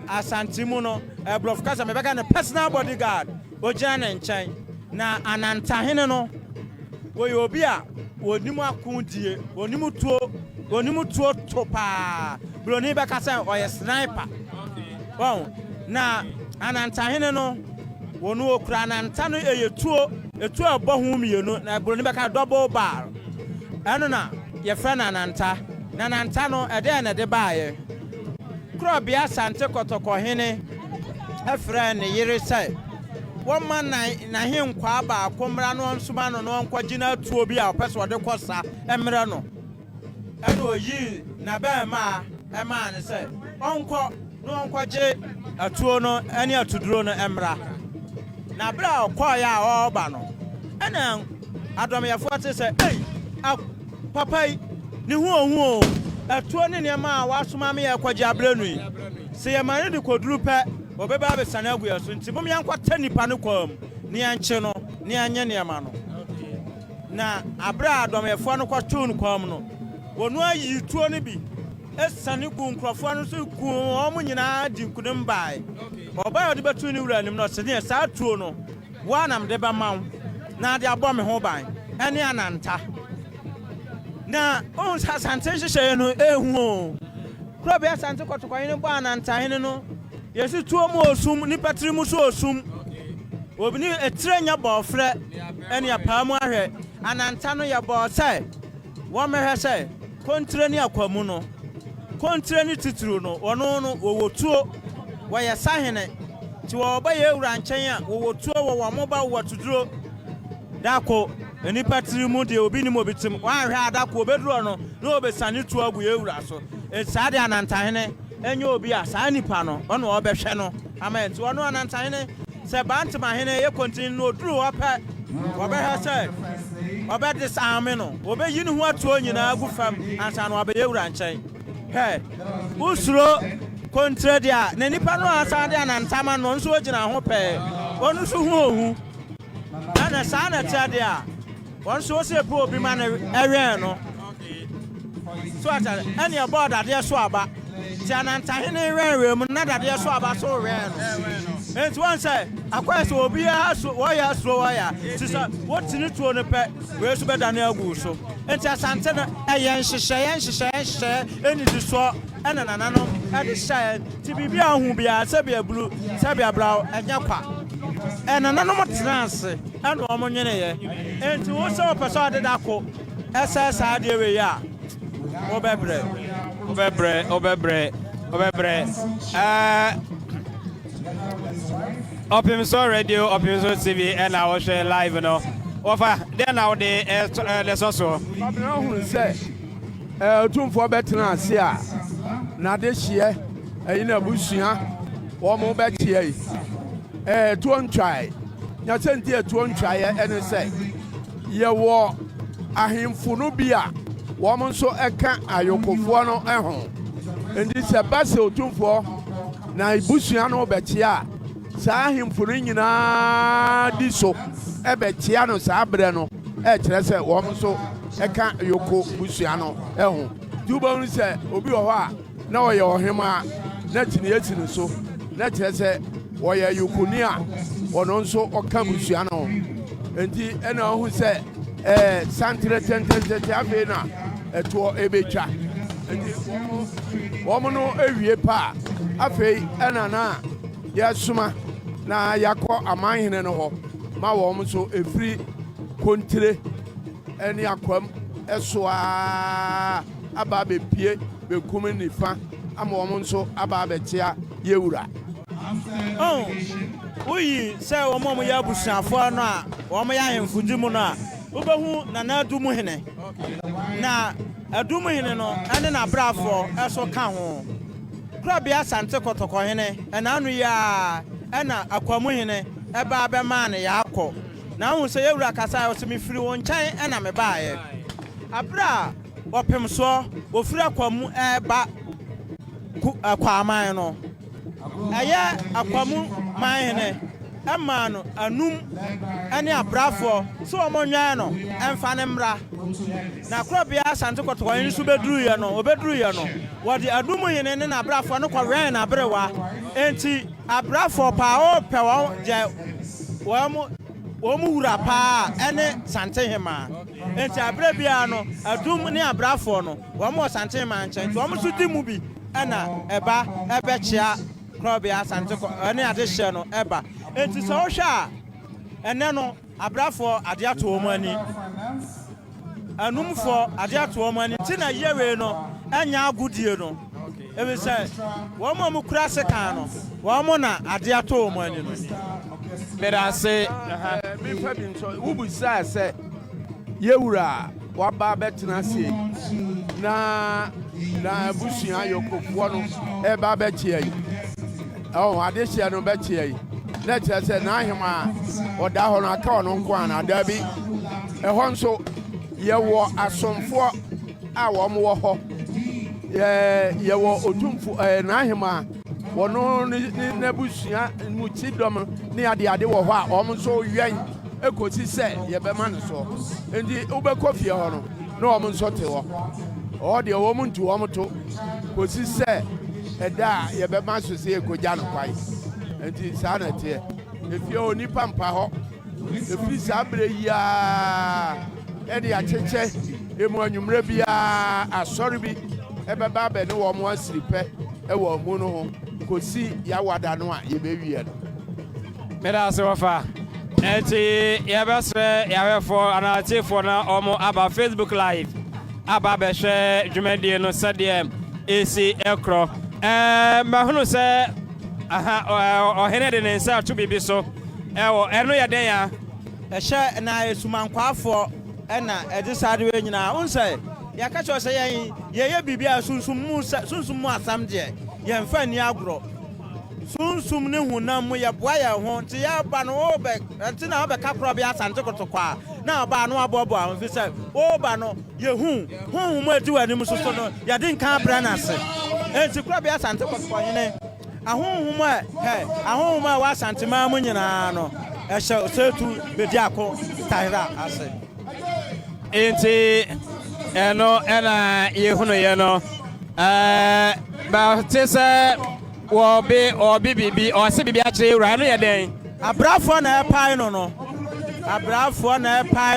asantimu no bluff kasa me beka ne personal bodyguard ogina ne nchen na anantahene no wo obi a wonimu akundie wonimu tuo topa broni beka say oye sniper wow na anantahene no wonu okura ananta no eyetuo abo hu mienu na broni beka double bar eno na ye friend ananta na ananta no ede na de baaye kro bia sante kotoko hene efre ne yire sai wọ́n na hinkwa ba akomra no nsuma no no nkogina tuo bi a opese wode kosa emre no eno oyi na ba ma ema ne se onko no nkoje atuo no eni atuduro no emra na bra okoya a oba no ena adomyefo ate se papai ni hu atuo ne ne ma wasoma me yakoje abranu yi se yemane de koduru pe obeba be sanagu yaso nti mum yankwa tanipa ne kwam ne yanche no ne anye ne ma no na abra adomyefo no kwato no kwam no wonu ayi tuo ne bi esane gu nkrofo no so ku omu nyina di nkudum bai oba yodi betu ni wura nim no se ne sa tuo no wanam de ba maw na de abọ me ho ban ene ananta na on sa sante hye no ehu kro be sante kotokwan ne bo ananta hene no yesi tuo mu osum ni patri mu so osum obi ni etrenya bo frɛ ene apa mu ahwɛ ananta no ya bo sai wo mehwɛ sai kontre ni akwamu no kontre ni tituru no ono no wowotuo wo yɛ sahene ti wo ba ye wura nkyɛn a wowotuo wo mo ba wo tuduro dako eni patri mu de obi ni mo bitim wa ahwɛ adako obeduro no na obesane tuo agu ye wura so sa de ananta hene enye obi a saa nipa no ono obehwe no amen ti ono ananta hene se bantima hene ye continue no duru opa obehwe se obedi saame no obeyi ne ho atuo nyina agu fam ansa no obeye wura nkyɛn he usuro kontre dia na nipa no asa de ananta ma no nso ogina ho pɛ onu so hu ohu ana saa na tia dia onso se po obi ma na ewe no so ata any about that there so aba ti ananta hene rewe mu na that there so aba so rewe no enti won say akwa so obi a so wo ya so wo ya ti so what ni tuo ne pe we so be da na agu so enti asante no eyen hyehyɛ eni di so ena nana no e di hyɛ ti bibia hu bia se bia blu se bia braw enya kwa ena nana mo trance ena o mo nwene ye enti wo so person de da ko esa sa de we ya obebre Opimso Radio, Opimso TV, and I was live no. Ofa then now the so Pablo hu say tumfo betena ase a na de hye ina busua wo mo betie yi tuo ntwae nya senti tuo ntwae ene say ye wo ahemfo no bi a wo mo nso eka ayokofo no eho endi se base otumfo na ibusua no betie a saa ahemfo no nyina di so ebetia no saa bre no kire se wo mo so eka yoko busua no eho duba nu se obi wo a na wo ye ohema na tini yetini so na kire se wo ye yokoni a wono nso oka busua no enti ena ohu se santre tentente abe na eto ebetwa enti wo mo no ewie pa afei ena na yesuma na yakọ amanhene no ho ma wo mo so efiri kontre eni akwam esoa aba bepie bekum nifa ama wo mo nso aba betia yewura uyi se wo mo ya busuafo no a wo mo ya hemfudi mu no a obehu na na adumu hene na adumu hene no ene na brafo eso ka ho krabia sante kotoko hene ena anu ya ena akwamu hene eba be ma ne yakọ na hu se yewura kasa o se me firi won nkyɛn ɛna me baaye abra opem so ofiri akwamu ba akwaman no ɛyɛ akwamu man ne ɛma no anum ɛne abrafo so ɔmonwan no ɛmfa ne mmra na krobia Asante Kotoko yin so beduru ye no wɔde anum yene ne na abrafo no kɔwɛn na abrewa enti abrafo pa o pɛ wɔn gye wɔn wura pa ɛne Asantehemaa enti abre bia no adum ne abrafo no wɔn Asantehemaa nkyɛn nti wɔn so di mu bi ɛna ɛba ɛbɛkyia krobia Asante ɛne ade hyɛ no ɛba enti sɛ wohwɛ a ɛnɛ no abrafo ade ato wɔn ani anumfo ade ato wɔn ani ti na yewe no ɛnya agudie no ebi sɛ wɔn mu kura sekan no wɔn na ade ato wɔn ani no bɛda se me fa bi nso wubu sa sɛ yewura waba bɛtena se na busua yokofoɔ no ɛba bɛkyia yi ade hyia no bɛkyia yi na kyerɛ sɛ n'ahema ɔda hɔ no aka ɔno nko ana da bi ɛhɔ nso yɛwɔ asomfoɔ a wɔn wɔ hɔ yɛwɔ otumfo n'ahema wɔno ne busua mu ti dɔm ne ade wɔ hɔ a wɔn nso wɛn ekosi sɛ yɛbɛma ne so nti wobɛkɔ fie hɔ no na wɔn nso te hɔ deɛ wɔn ntu wɔn to kosi sɛ ɛda a yɛbɛma so sɛ ekogya no kwae nti saa na teɛ efie onipa mpa hɔ efiri saa bere yia ɛde akyekyɛ emu anwummerɛ biara asɔre bi ɛbɛba abɛne wɔn asiri pɛ ɛwɔ mu no ho kosi yawada no a yɛbɛwie no mɛda se wɔfa enti yɛbɛsrɛ yɛhwɛfoɔ anaatefoɔ na ɔmo aba Facebook live aba bɛhwɛ dwumadie no sɛdeɛ esi ɛkorɔ mahunu sɛ ɔhene de ne nsa ato biribi so ɛwɔ ɛno yɛ den a ɛhyɛ na esumankwafoɔ ɛna ɛde saa de we nyinaa unsɛ yɛka kyerɛ sɛ yɛyɛ biribi a sunsum mu asam deɛ yɛmfa ni agorɔ sunsum ne hunam mu yɛboa yɛn ho nti yɛba no nti na wobɛka korɔ bi Asante Kotoko a na ɔbaa no abɔbɔ a mfi sɛ woba no yɛhu honhom mu adi w'anim soso no yɛde nka abrɛ no ase enti korɔ bi Asante Kotoko hene ahonhom a wɔ Asantemaa mu nyinaa no ɛhyɛ osetu bedi ako tahira ase enti ɛno ɛna yɛhunu yɛ no ba te sɛ wɔbi bibi ɔse bibi akyerɛ wura no yɛ den abrafoɔ na ɛpae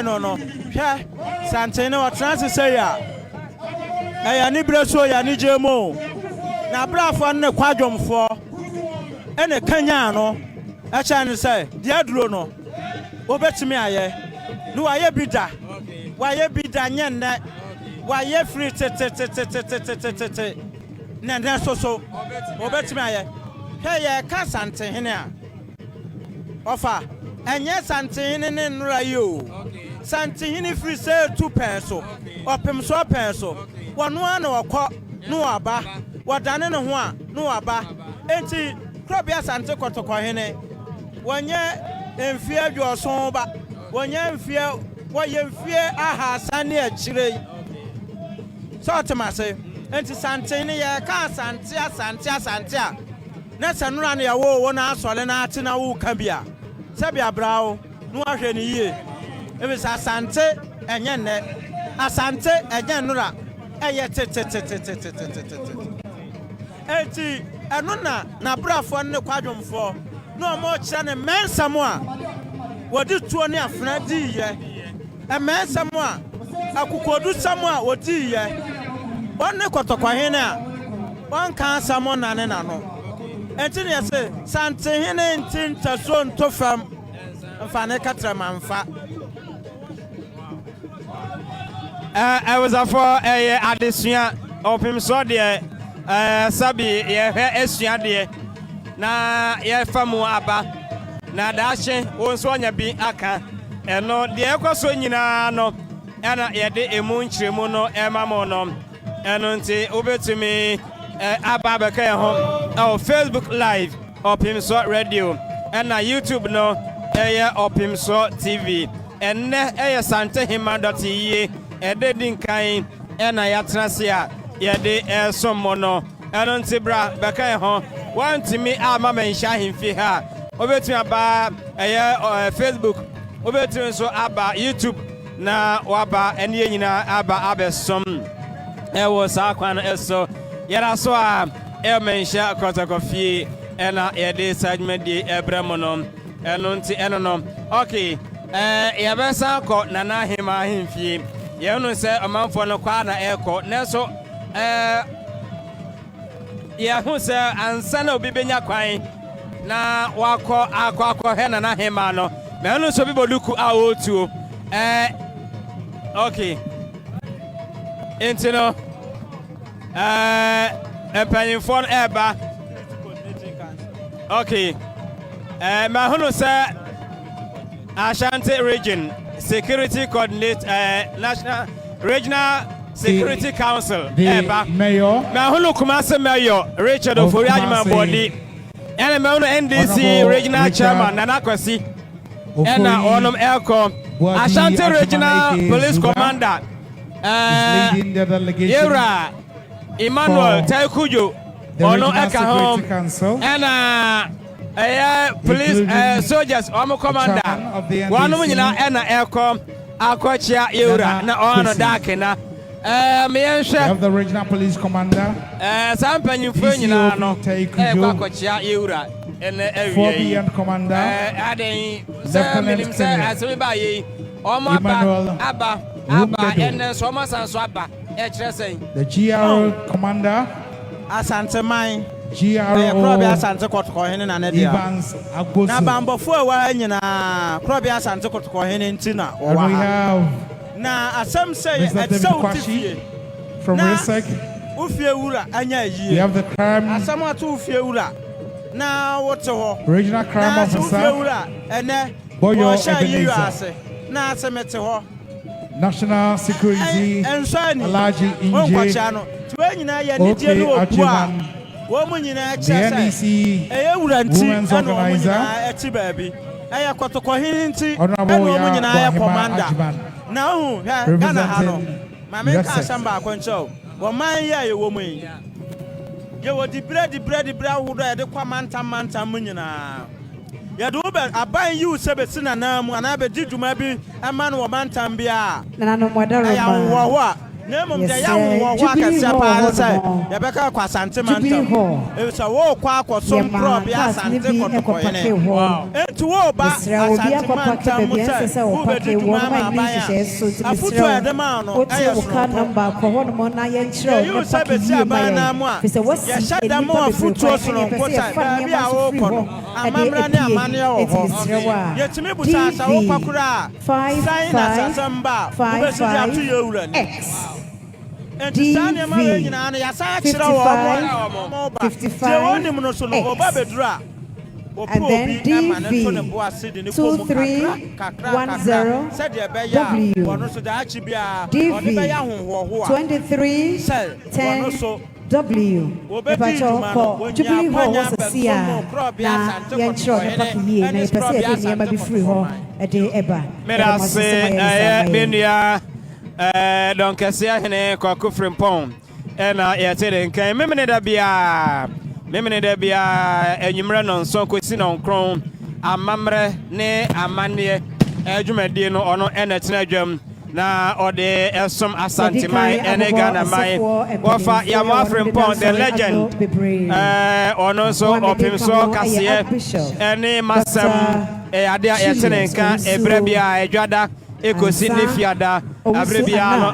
no no hwɛ Santene wɔtena se sɛ a ɛyɛ ne berɛ so yɛ ne gye mu na abrafoɔ no ne kwadwomfoɔ ɛne kanyaa no ɛkyɛ ne sɛ deɛ aduro no wobɛtumi ayɛ ne wayɛ bi da nyɛ nnɛ wayɛ firi tete nɛnɛ so wobɛtumi ayɛ hwɛ yɛka Santehene a ɔfa ɛnyɛ Santehene ne nnora yi o Santehene firi sɛ etu pɛn so ɔpem so pɛn so wɔno a na wɔkɔ ne wɔaba wɔdane ne ho a ne wɔaba enti krɔbea Asante Kotoko hene wɔnyɛ mfie adwoɔso ba wɔyɛ mfie ahasa ne akyire sɛ ɔtem ase enti Santene yɛka Asante a na sɛ nora ne yɛwɔ na asɔle na ate na wo ka bia sɛ bia brao no ahwɛ ne yie ebi sɛ Asante ɛnyɛ nnɛ Asante ɛnyɛ nora ɛyɛ tete enti ɛno na brafoɔ ne kwadwomfoɔ na ɔmo kyerɛ ne mɛnsɛm a wɔde tuo ne afena di yɛ mɛnsɛm a akokodu sɛm a wɔdi yɛ wɔn ne Kotoko a wɔn ka asɛm nane nano enti ne yɛsɛ Santehene nti ntaso nto fam mfa ne katrama mfa ɛwosafo ɛyɛ adesua ɔpem so deɛ sabi yɛhwɛ asua deɛ na yɛfa mu aba na daahye wo nso ɔnya bi aka ɛno deɛ ɛkɔ so nyinaa no ɛna yɛde emu nkyerɛmu no ɛma mo no ɛno nti wobɛtumi aba bɛka yɛn ho ɛwɔ Facebook live ɔpem so radio ɛna YouTube no ɛyɛ Opimso TV ɛnɛ ɛyɛ Asantehemaa Dotiyie ɛde dinkan ɛna yɛatena se a yɛde ɛsom mo no ɛno nti bra bɛka ho wantumi ama menhyia ahemfie ha obetumi aba ɛyɛ Facebook obetumi nso aba YouTube na waba ɛne nyina aba abesom ɛwɔ saa kwan no ɛso yɛra so a menhyia kɔtɔkɔfie ɛna yɛde sajmedi ɛbrɛ mo no ɛno nti ɛno no okay yɛbɛsa kɔ Nana Ahemmaa ahemfie yɛno sɛ ɔmanfoɔ no kwa na ɛkɔ nanso yɛho sɛ ansa na obi benya kwan na wakɔ hɛ Nana Ahemmaa no mɛno nso bi bɔduku a wɔtuo okay nti no mpanyinfoɔ no ɛba okay mahono sɛ Ashanti region security coordinate national regional security council ɛba mahono Kumasi mayor Richard Ofori Ajima Body ɛna mahono NDC regional chairman Nana Kwasi ɛna ɔnom ɛkɔ Ashanti regional police commander Yera Emmanuel Taikujo ɔno ɛka ho ɛna police soldiers ɔmo commander wɔnom nyina ɛna ɛkɔ akɔkyia Yera na ɔno dakena have the regional police commander saa mpanyimfoɔ nyinaa no ɛkɔ akɔkyia Yera ɛna awie commander aden sɛ minim sɛ asɛm ba yi ɔmo aba ɛnɛ so ɔmo san so aba ɛkyerɛ sɛn the GRO commander Asanteman GRO Asante Kotoko na ne dia na bambofo a wa nyina Krobi Asante Kotoko hene nti na we have na asem say utifie from Resek ufie wura anya yie we have the crime asem ato ufie wura na wote ho regional crime officer ufie wura ene Boyo Ebenezer na asemete ho national security Alaji Inje tuwe nyina ya ne die no obua wo mu nyina kyerɛ ɛyɛ wuranti ɛna wo nyina ɛti baabi ɛyɛ kɔtɔkɔ hin nti ɛna wo nyina ɛyɛ commander na hu hɛ Ghana ha no ma me ka asɛm ba akɔnkyɛw wo man yɛ yɛ wo mu yi yɛ wo di bread ahodo yɛde kwa mantam mu nyina yɛde wo bɛ aban yi usebesi na nan mu ana bɛ di dwuma bi ɛma no wo mantam bia na no modern ɛyɛ wo ho Nemum de ya wo akase pa say ye beka kwa Asante mantam e so wo kwa akosom pro bi Asante kotoko ene enti wo ba Asante mantam mu say wo be di dwuma ma ba ya afutu edema no aye so ka number ko ho no na ye nkyerɛ wo pa ki ba na mu a ye hyada mo afutu so no ko say bi a wo ko no amamra ne amane wo ho ye timi buta sa wo kwakura sai na sasamba wo be si atu ye wura ni DV 55X and then DV 2310W DV 2310W Epacho ko Jubilee Hall was a sia na yenchro ne pakiye na epese e de niam bi free ho e de eba medase benua don kɛseɛ hene Kwaku Frimpong ɛna yɛte nkan memene da bia enyimre no nso kosi no nkron amamre ne amanneɛ adwumadie no ɔno ɛna tena adwam na ɔde ɛsom Asanteman ɛne Ghana man wɔfa Yamo Frimpong the legend ɔno nso Opimso kaseɛ ɛne masɛm ade a yɛte nkan ebrɛ bia adwada ekosi ne fiada abrebia no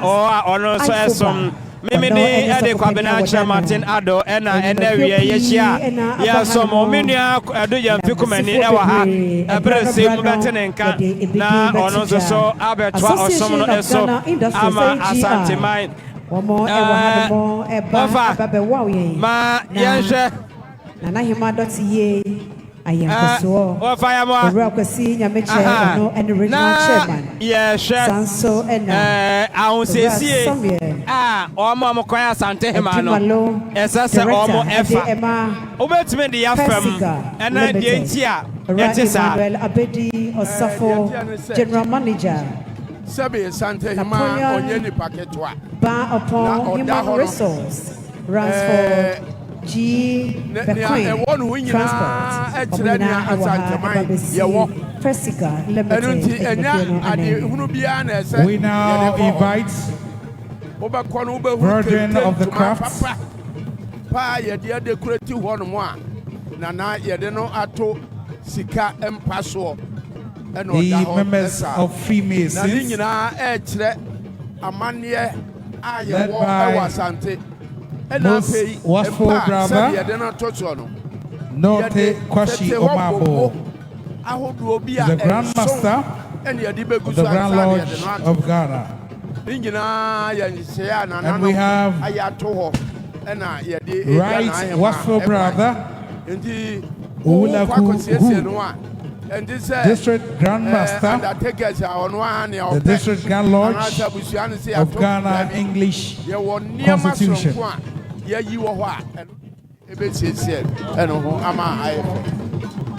ono so esom memedi ede kwabena cha Martin Ado ena enawie yehia ya somo menua ado yamfi kumani ewa ha abrese mu betenenka na ono so abetwa osom no eso ama Asanteman womo ewa hadmo eba babewa yen ma yenhwe Nana Ahemmaa Dotiyie ayemkoso fire mo owura kwasi nyameche no and regional chairman sanso ena ahunsesie omo kwan Asantehemaa no esase omo efa obetime de yafam ena de nti a etisa Abedi Osafo general manager Sabi Asantehemaa onye ni paketwa ba upon human resource runs for G Becoin Transport Persica Limited. We now invite Virgin of the Crafts the members of Freemasons led by most watchful brother Note Kwashi Omabo, the Grand Master of the Grand Lodge of Ghana. And we have right watchful brother Ulaku, District Grand Master, the District Grand Lodge of Ghana English Constitution.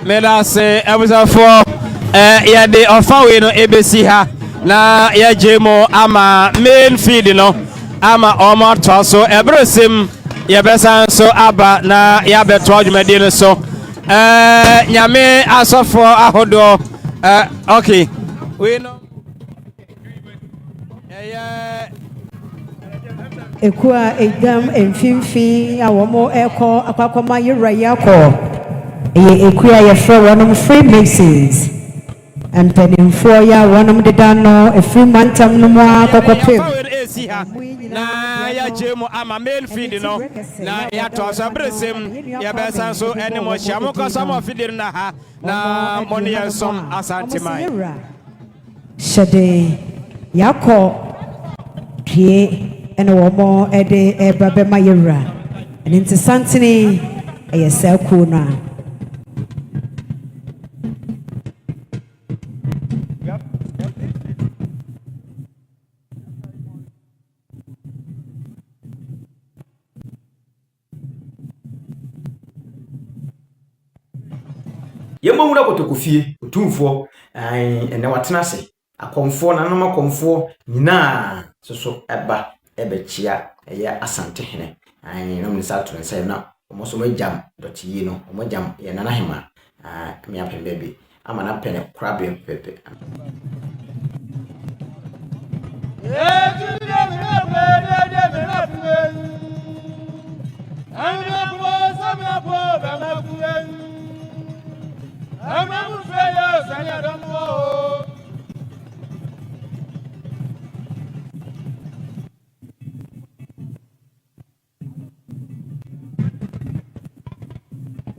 Meda se ebusafo ya de ofawe no ebesi ha na ya jemo ama main feed no ama omo to so ebresim ya besan so aba na ya beto adwumadi no so nyame asofo ahodo okay we know Ekua egam emfimfi awomo eko akwakoma yura yako ekua yefro wonom Freemasons and penimfo ya wonom dedano efri mantam no mo akokopem na ya jemu ama main feed no na ya to so bresem ya besan so ene mo chiamo ko so mo feed na ha na money en som Asantehemaa shade yako tie ene womo ede ebrabe mayera and into santini eyesel kuna Yemawura kotokofie otumfo ene watena se akomfo na nama komfo nyina soso eba ebechia eye Asantehene no mnisa to nsa na omoso majam Dotiyie no omajam ye Nanahema me apembe bi ama na pene krabe pepe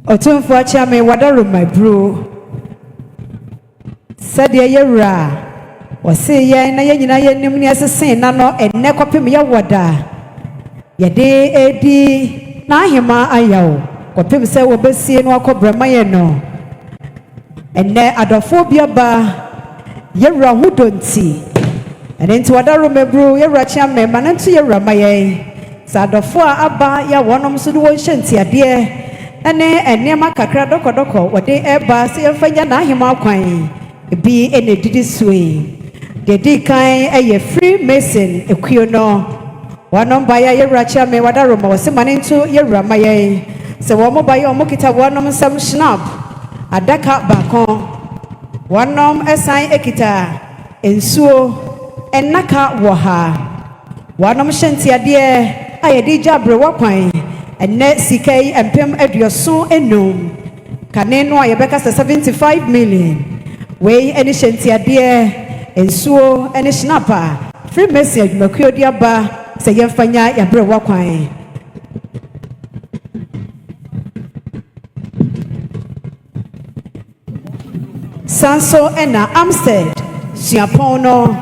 Otumfo achame wadaro my bro said yewra wose ye na ye nyina ye nim ne asesen na no enne kopem ye woda ye de edi na ahema ayawo kopem se wo besie no akobrama ye no enne adofo biaba yewra hudonti ene nti wadaro my bro yewra chame manantu yewra maye sa adofo aba ya wonom so de won hyanti ade ene enema kakra doko wode eba se yefanya na ahema kwan bi ene didi suwe dedi kan eye Freemason ekuyo no wanom baya yewra chame wadaro ma wose manentu yewra maye se wo mo baya omo kita wonom sam snap adaka bakon wonom esan ekita ensuo enaka wo ha wonom hyanti ade ayedi jabre wakwan enne sikai empem aduoso enum kane no ayebeka 75 million we eni hyanti ade ensuo eni snapper Freemason adwumakuo di aba se yemfanya yabre wakwan sanso ena Amstead siapono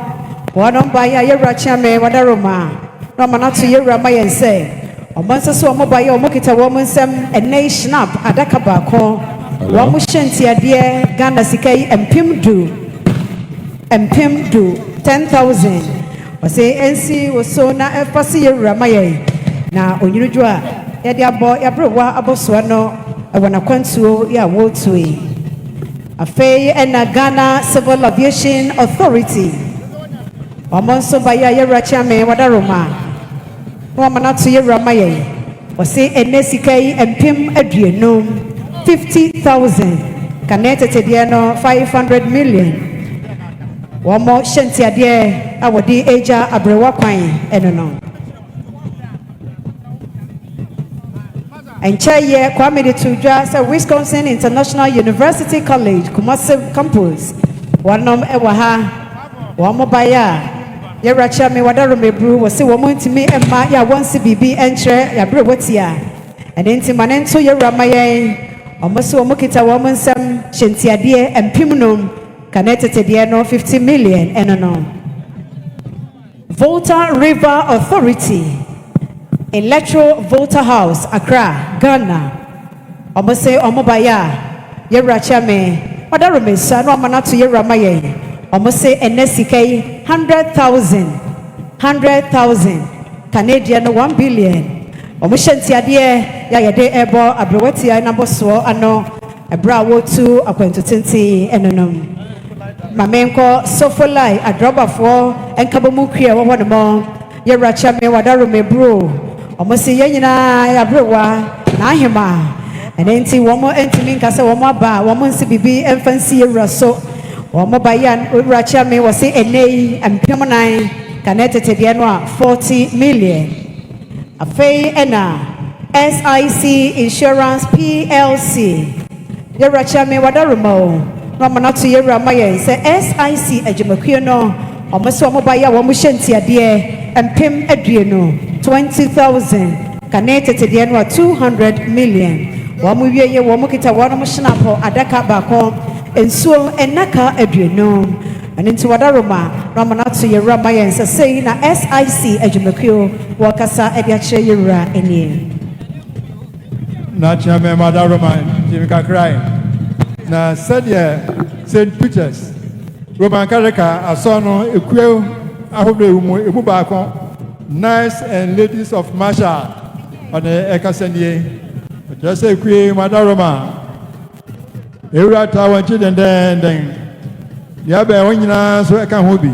wonom baya yewra chame wadaroma no manatu yewra mayense omansa so omobaye omokita wo monsem ene snap adaka baako wɔn mo hyɛ ntiadeɛ Ghana sika yi mpem du 10,000 ɔsɛ ɛnsi woso na ɛfa se yɛwura ma yɛn na onyinudwo a yɛde abɔ yɛaberewa abɔsoa no ɛwɔ n'akwantuo yɛ a wɔretu yi afei ɛna Ghana Civil Aviation Authority wɔn nso ba yɛ a yɛwura kyame wadaroma na wɔn anato yɛwura ma yɛn ɔsɛ ɛnɛ sika yi mpem 50,000 kane tetedeɛ no 500 million wɔn mo hyɛ ntiadeɛ a wɔde agya aberewa kwan ɛno no Encheye Kwame de Tuja sɛ Wisconsin International University College Kumasi campus wɔnom ɛwɔ ha wɔn mo ba yɛ a yɛwura kyerɛ wadaromebru wɔ sɛ wɔn mo ntumi mma yɛ a wɔn si biribi nkyerɛ yɛabere wɔtia ɛne nti ma ne nto yɛwura ma yɛn wɔn so wɔn kita wɔn nsɛm hyɛ ntiadeɛ mpem nom kane tetedeɛ no 50 million ɛno no Volta River Authority Electro Volta House, Accra, Ghana. Omo say omo baya. Yewura chame. Wada remesa no amana to yewura maye. Omo say enesika 100,000 Canadian 1 billion. Omo shantiade ya yede ebo abrewati ya naboso ano ebra wotu akwanto tenti enonom. Mamenko sofolai adrobafo enkabomu kria wo hono mo. Yewura chame wada remebro. Almost a yena abrewa na hima and enti womo entimi nkasa womo aba womo nsi bibi emfansi ewura so womo bayan ewura me was say enei ampem 9 connected de no 40 million afei ena SIC Insurance PLC yewura me wadarumo no mo na to yewura maye say SIC ajumakuo no almost womo baya womo hyentia mpem aduenu 20,000 connected to the annual 200 million. Wamu ye wamu kita wano mshinapo adaka bako ensuo enaka aduenu and into wadaroma ramanatu ye rama yensa say na SIC ejumekio wakasa ediache yura enye na chame madaroma jimika cry na said St. Peter's Roman Catholic asono ekuo ahobe umu ebu baako Knights and Ladies of Marshall on the Ekasenie. Just a queen, Madaroma. Ewura Tower children then. Yabe Wina so I can hobby.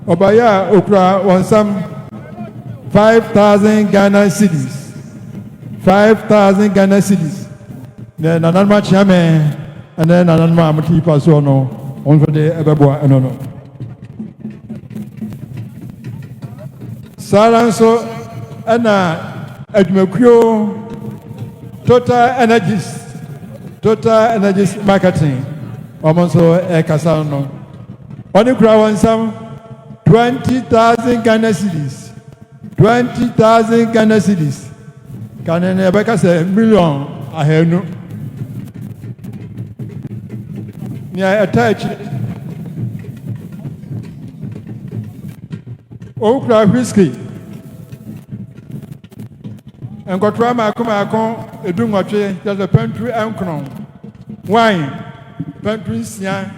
Obaya Okra on some 5,000 Ghana cities. 5,000 Ghana cities. Then another much and then another Mamati Pasono on for the Ebebo and no. Saranso ana adwumakuo Total Energies Marketing omonso ekasa no oni kura won sam 20,000 Ghana cedis 20,000 Ghana cedis kanene ebeka se million ahenu ni attach okra whiskey enkotra maako edunwatwe just pantry enkron wine pantry sia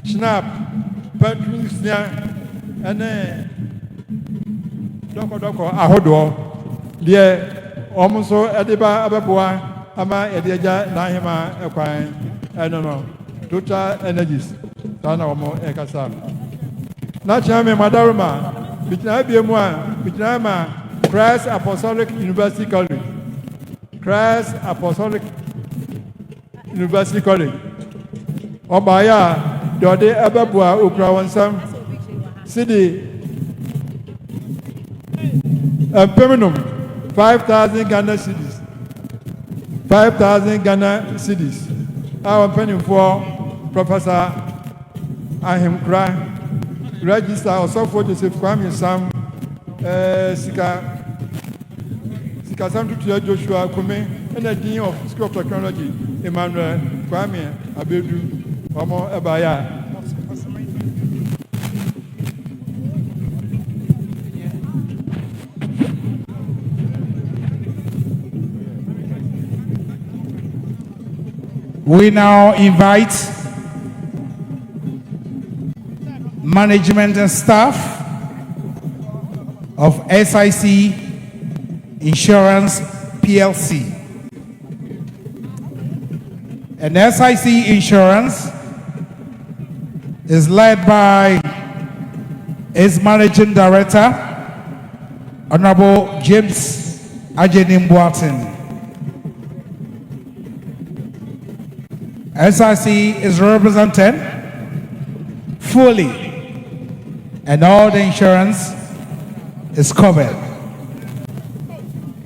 snap pantry sia ene doko ahodo de omonso edeba abeboa ama edeja na hema ekwan eno no Total Energies tana omo ekasa na chame madaruma bitna biemu a bitna ma Christ Apostolic University College. Christ Apostolic University College. Obaya, Dode Ababua, Ukrawansam, City, Permanum, 5,000 Ghana cities. 5,000 Ghana cities. Our penny for Professor Ahim Kra, Register also for Joseph Kwame Sam, Sika Sam to Joshua Kume, and the Dean of School of Technology, Emmanuel Kwame Abedu, Omo Ebaya. We now invite management and staff of SIC Insurance PLC. And SIC Insurance is led by its managing director, Honorable James Ajenim-Boatin. SIC is represented fully, and all the insurance is covered.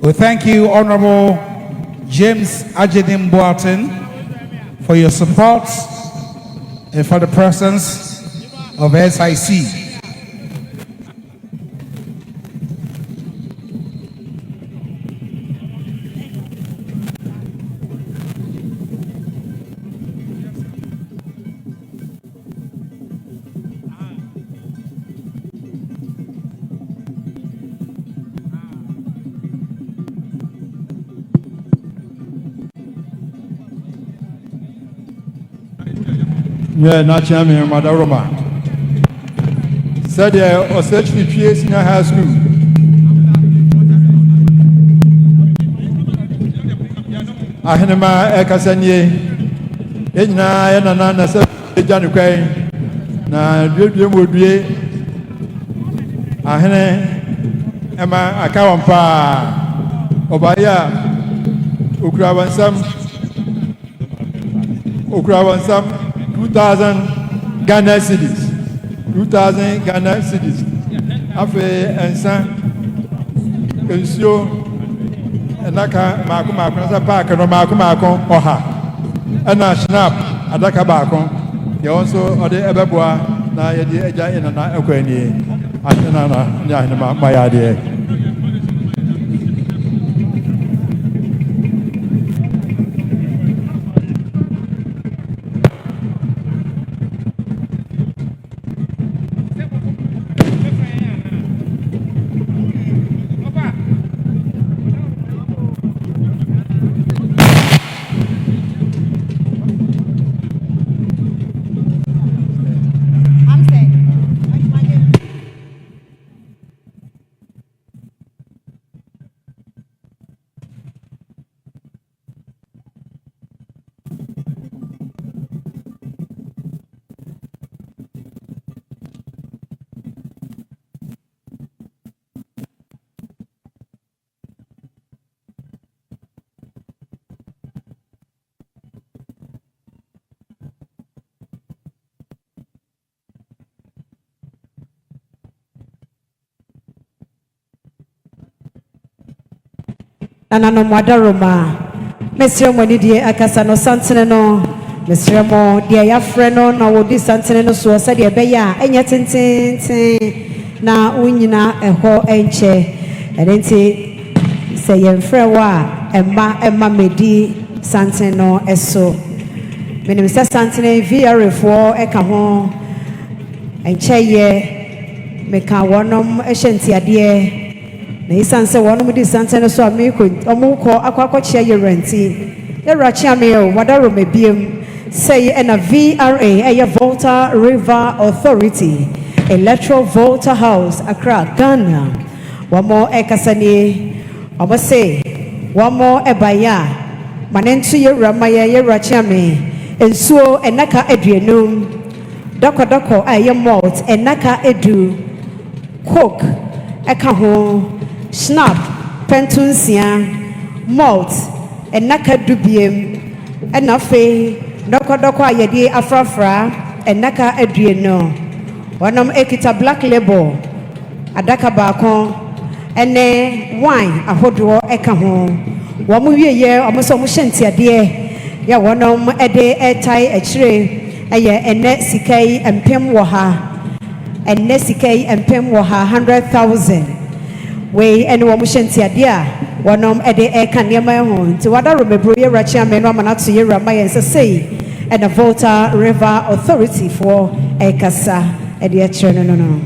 We thank you, Honorable James Ajenim-Boatin, for your support and for the presence of SIC. Yeah, not chairman, Madam Roma. Said there was such a senior high school. Asantehemaa Ekasanye, Ejna, Nana, Janukai, Na Dudie, Ahene, Emma Akawampa, Obaya, Ukrawansam, 2,000 Ghana cedis. 2,000 Ghana cedis. Afe ensa ensio enaka maako na park no maako oha. Ena snap adaka baako. Ye also ode ebeboa na ye de eja ina na ekwani. Atena na nya hina mayade. Nana Mwadaroma, Mr. Monidi Akasano Santino, Mr. Mo, dear Freno, now would this Santino so said, Beya, and yet na Unina, a ho enche, and then say, Frewa, and Ma Medi Santino, eso. When Mr. Santino, VR4, Ekahon, and Chaye, Meka Wanum, Eshentia dear. Na isanse wonu mu di santene so amiko omuko akwakwache ye renti ye rachia me o wadaro mebiem say na VRA eye Volta River Authority Electoral Volta House Accra Ghana wamo ekasani omo say wamo ebaya manentu ye ramaya ye rachia me ensuo enaka aduenum doko aye malt enaka edu coke eka ho snap pentunsia malt enaka dubiem enafe doko ayede afrafra enaka adueno wanam ekita black label adaka baako ene wine ahodo eka ho wamu wieye omoso mo hyentiade ya wanam ede etai ekire eye ene sikai empem wo ha ene sikai empem wo ha 100,000 we ene wo mo hyentiade a wanam ede eka niema ho nti wadaro mebro ye rachia me no amanato ye rama ye nsesei ene Volta River Authority for ekasa ede ekire no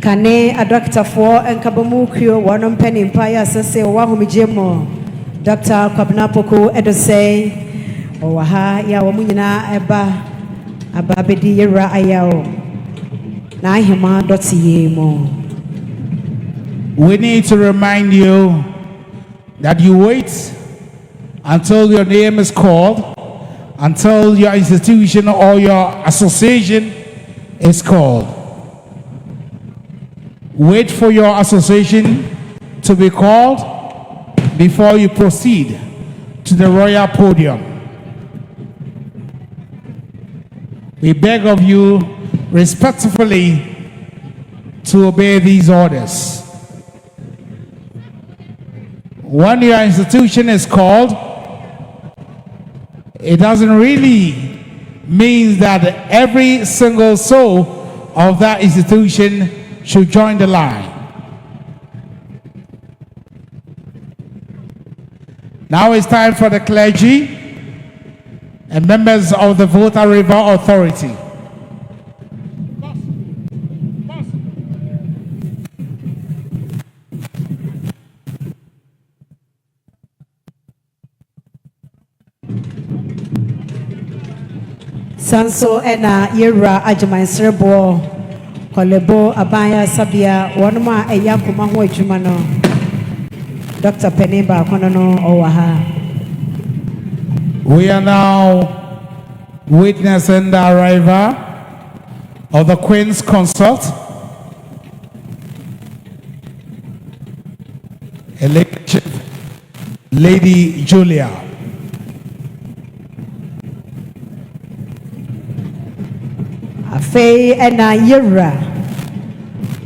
Kane a doctor for Enkabamu Kyo, one on penny empire, Sase, Wahumi Jemo, Dr. Kwabnapoko, Edose, Owaha, Yawamuna, Eba, Ababedi Yera Ayao, Asantehemaa Dotiyie mo. We need to remind you that you wait until your name is called, until your institution or your association is called. Wait for your association to be called before you proceed to the royal podium. We beg of you respectfully to obey these orders. When your institution is called, it doesn't really mean that every single soul of that institution should join the line. Now it's time for the clergy and members of the Volta River Authority. Sanso ena yera ajaman serbo kolebo abaya sabia wonuma eya kuma ho adwuma no Dr. Penimba kono owaha. We are now witnessing the arrival of the Queen's Consort, Lady Julia. Afei ena yera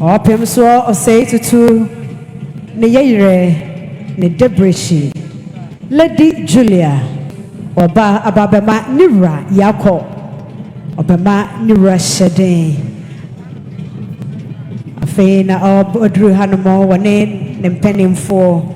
opem so osei tutu ne yere ne debreshi Lady Julia oba ababema nira yako obema nira shedin afei na odru hanomo wane ne mpanimfo.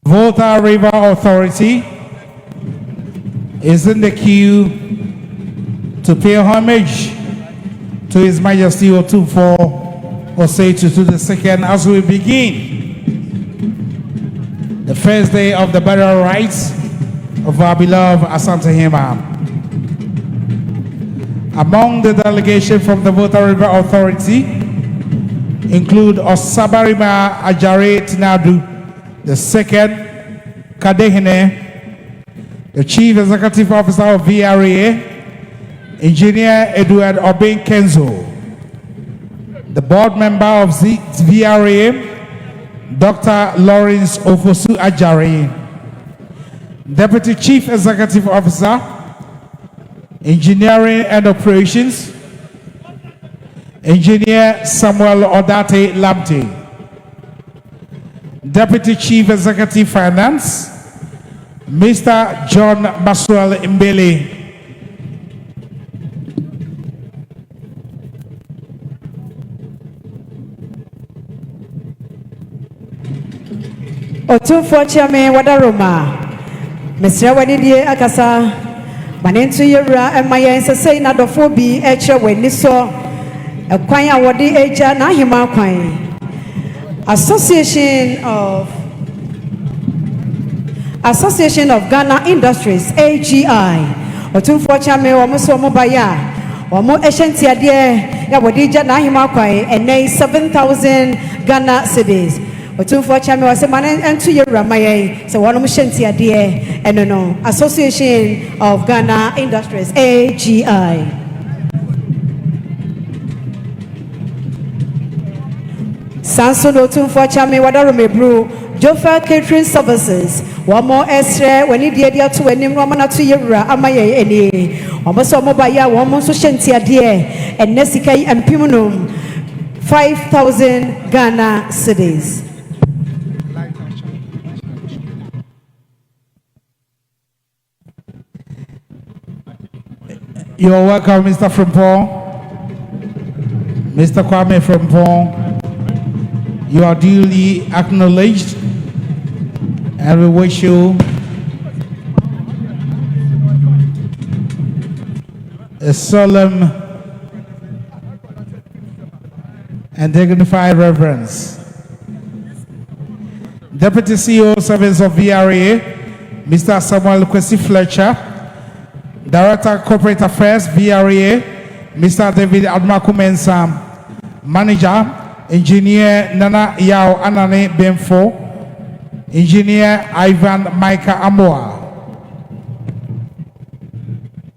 Volta River Authority is in the queue to pay homage to His Majesty Otufo Osei Tutu II as we begin the first day of the burial rites of our beloved Asantehemaa. Among the delegation from the Volta River Authority include Osabarima Ajare Tinadu the second, Kadehine, the Chief Executive Officer of VRA, Engineer Edward Obin Kenzo, the Board Member of VRA, Dr. Lawrence Ofosu Ajare, Deputy Chief Executive Officer, Engineering and Operations, Engineer Samuel Odate Lamte, Deputy Chief Executive Finance, Mr. John Baswell Mbele. Otufo Chairman Wadaroma, Mr. Wadidie Akasa, Manento Yura and my ancestor in Adofobi, Echa, when you saw a choir, what the Echa, Nahima Quine. Association of Ghana Industries, AGI. Otumfochame Wamuso Mobaya, Wamu Eshentia dear, Yawadija Nahima Quine, and nay 7,000 Ghana cedis. Otumfochame was a man and 2 year Ramaye, so one of Shentia dear, and no, Association of Ghana Industries, AGI. Sanson Otumfochame Wadarome Brew, Jofa Catering Services, one more Estre, when he did to a name Romana to Yura, Amaye, any, almost Mobaya, one more Shentia dear, and Nesica and Pimunum, 5,000 Ghana cedis. You're welcome, Mr. Frimpong. Mr. Kwame Frimpong. You are duly acknowledged, and we wish you a solemn and dignified reverence. Deputy CEO Service of VRA, Mr. Samuel Kwesi Fletcher. Director Corporate Affairs, VRA, Mr. David Admakumensam. Manager, Engineer Nana Yao Anane Benfo. Engineer Ivan Micah Amoa.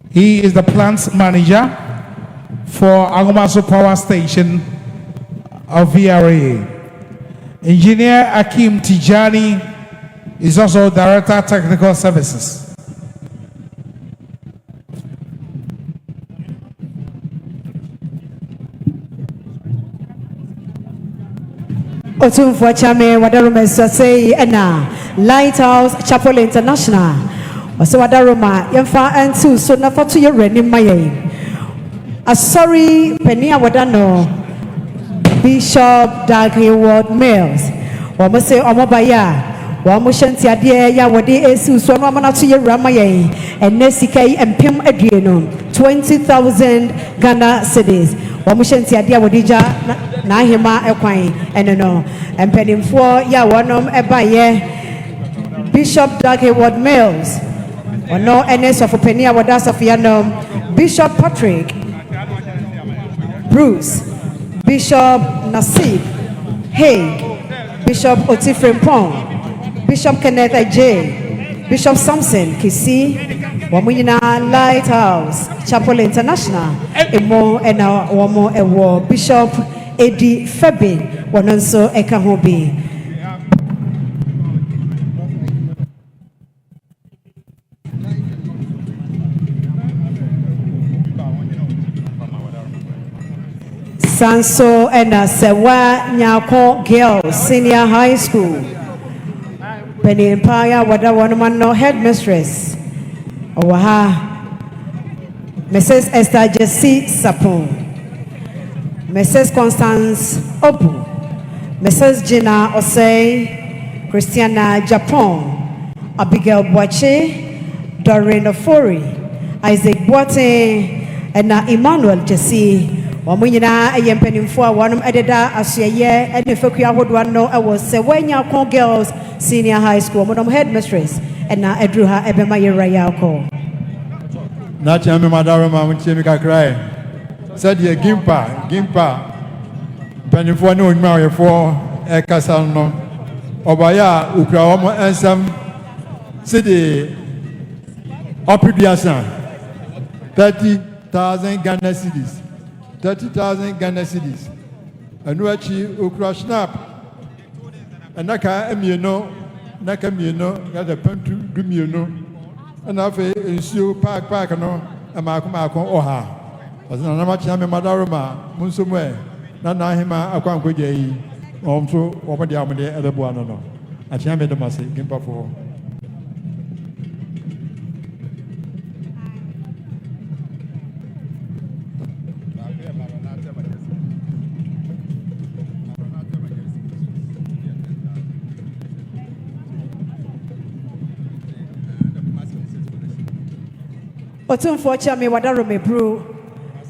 He is the plant manager for Agomaso Power Station of VRA. Engineer Akim Tijani is also Director Technical Services. Otumfochame Wadaruma say Ena Lighthouse Chapel International. Also Wadaruma Yemfa and two so nafa to your renim maye. Sorry Penia Wadano Bishop Dag Hayward Mills. Wamose Omobaya. Wamushantia dear Yawadi Esu so no mana to your ramaye and Nesika and Pim Adriano 20,000 Ghana cedis. Wamushantia dear Wadija Nahima Equine and no and penning for ya one ebaye Bishop Dag Hayward Mills or no NS of Penia Wadas of Yanum Bishop Patrick Bruce Bishop Nasib Haig Bishop Otifrimpong Bishop Kenneth J Bishop Samson Kisi Wamuyina Lighthouse Chapel International Emo and Wamo Ewo Bishop Eddie Febin Wanonso Ekahobi Sanso and Sewa Nyako Girls Senior High School Penny Empire Wada Wanamano Headmistress Owaha Mrs. Esther Jessie Sapon Mrs. Constance Obu, Mrs. Gina Osei, Christiana Japon, Abigail Boache, Doreen Ofori, Isaac Boate, and Emmanuel Jesse. Wamuyina Ayempenimfua, one edida Asiaye, and if you would one know, I was Sewenya Con Girls Senior High School, Madam Headmistress, and now Edruha Ebemaya Rayako. Nachame Madaroma, when Chimika cry. Said ye Gimpa, Pennyfo no marry for a casano. Obaya, Ukraomo and some city Opidiasan 30,000 Ghana cedis. 30,000 Ghana cedis. And Nuachi Ukra Snap. And Naka Emino, Naka Mino, got a pen to do Mino. And I've a shoe park, no, and Marco Oha. As an Amachame Madaroma, Munsumwe, Nanahima, Aquanque, Omso, over the Amade, at the Buano. I champion the Massey, Gimpa for. Otumfo Chame Wadaro me bro.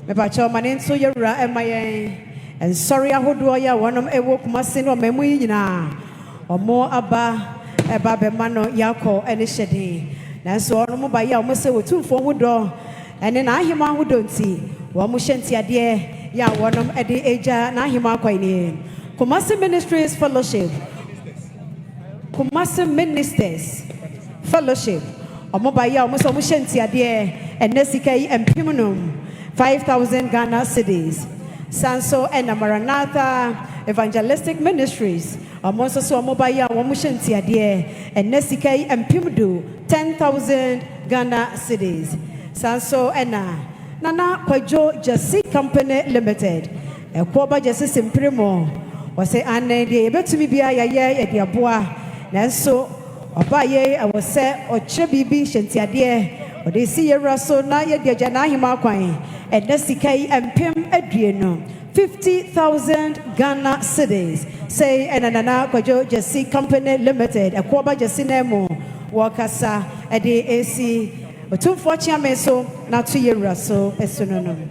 Me bacho manin so yura emayen. And sorry ahodo ya wonom ewo kumase no memu nyina. Omo aba eba be mano yako ene hyeden. Nanso ono mo ba ya omo se otumfo hodo. Ene na ahema hodo nti. Wo mo hyenti ade ya wonom ede eja na ahema akwani. Kumase Ministries Fellowship. Kumase Ministers Fellowship. Omobaya almost omushanti ade enesika yi empimnum 5,000 Ghana cedis. Sanso and Maranatha Evangelistic Ministries. Almost so omobaya omushanti ade enesika yi empimdu 10,000 Ghana cedis. Sanso ena Nana Kwajo Jesse Company Limited. Ekwoba Jesse Simprimo. Wase ane de ebetumi bia ya de aboa. Nanso Obaye, I was say, or Chebibi, Shantiade, or they see a rasso, na ye de Janahima Quine, and Nessica and Pim Adriano, 50,000 Ghana cedis. Say, and Anana Kwajo Jesse Company Limited, a Quaba Jacinemo, Wakasa, a de AC, or 240 meso, not 2 year rasso, a synonym.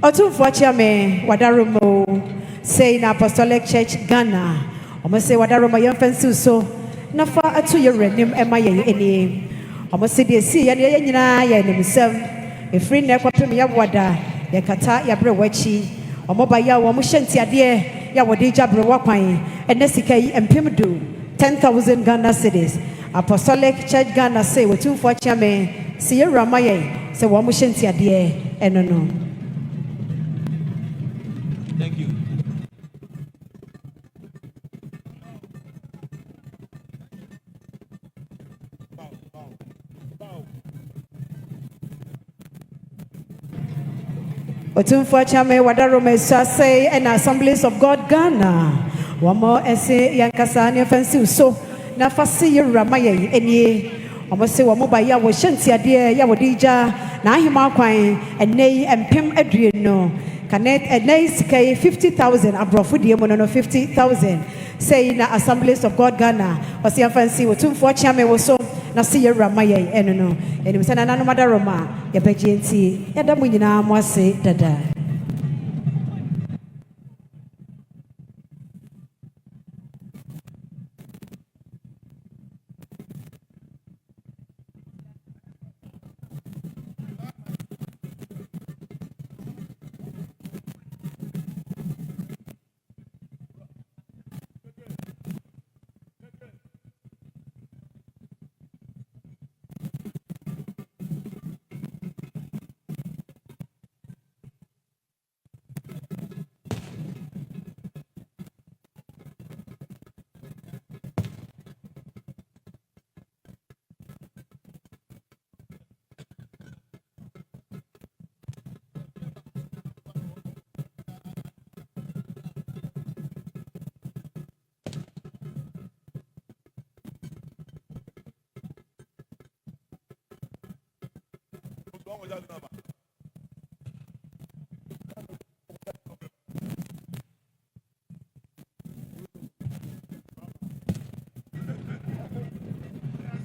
Or 240 me, Wadarumo, say in Apostolic Church Ghana, or must say Wadaruma Yanfansu so. Nafa atu ye renim ema ye eni omo se de si ye ne nyina ye nimsem efri ne kwapem ya wada ye kata ya bre wachi omo ba ya wo mo hyanti ade ya wode jabre wakwan ene sika yi empem do 10,000 Ghana cedis. Apostolic Church Ghana say wetumfo chiame si ye rama ye se wo mo hyanti ade eno no. Thank you. Otumfo Chame Wadarome say and Assemblies of God Ghana. One more essay Yankasani offensive so Nafasi Ramaye any almost say Wamoba Yawo Shantia dear Yawadija Nahima Quine and Nay and Pim Adriano. Canet and Nay 50,000 Abrofudia Mono 50,000. Say in Assemblies of God Ghana was the fancy Otumfo Chame was so. Nasi Ramaye eno eni msana nanu madaroma ya bejenti ya damu nyina mwase dada.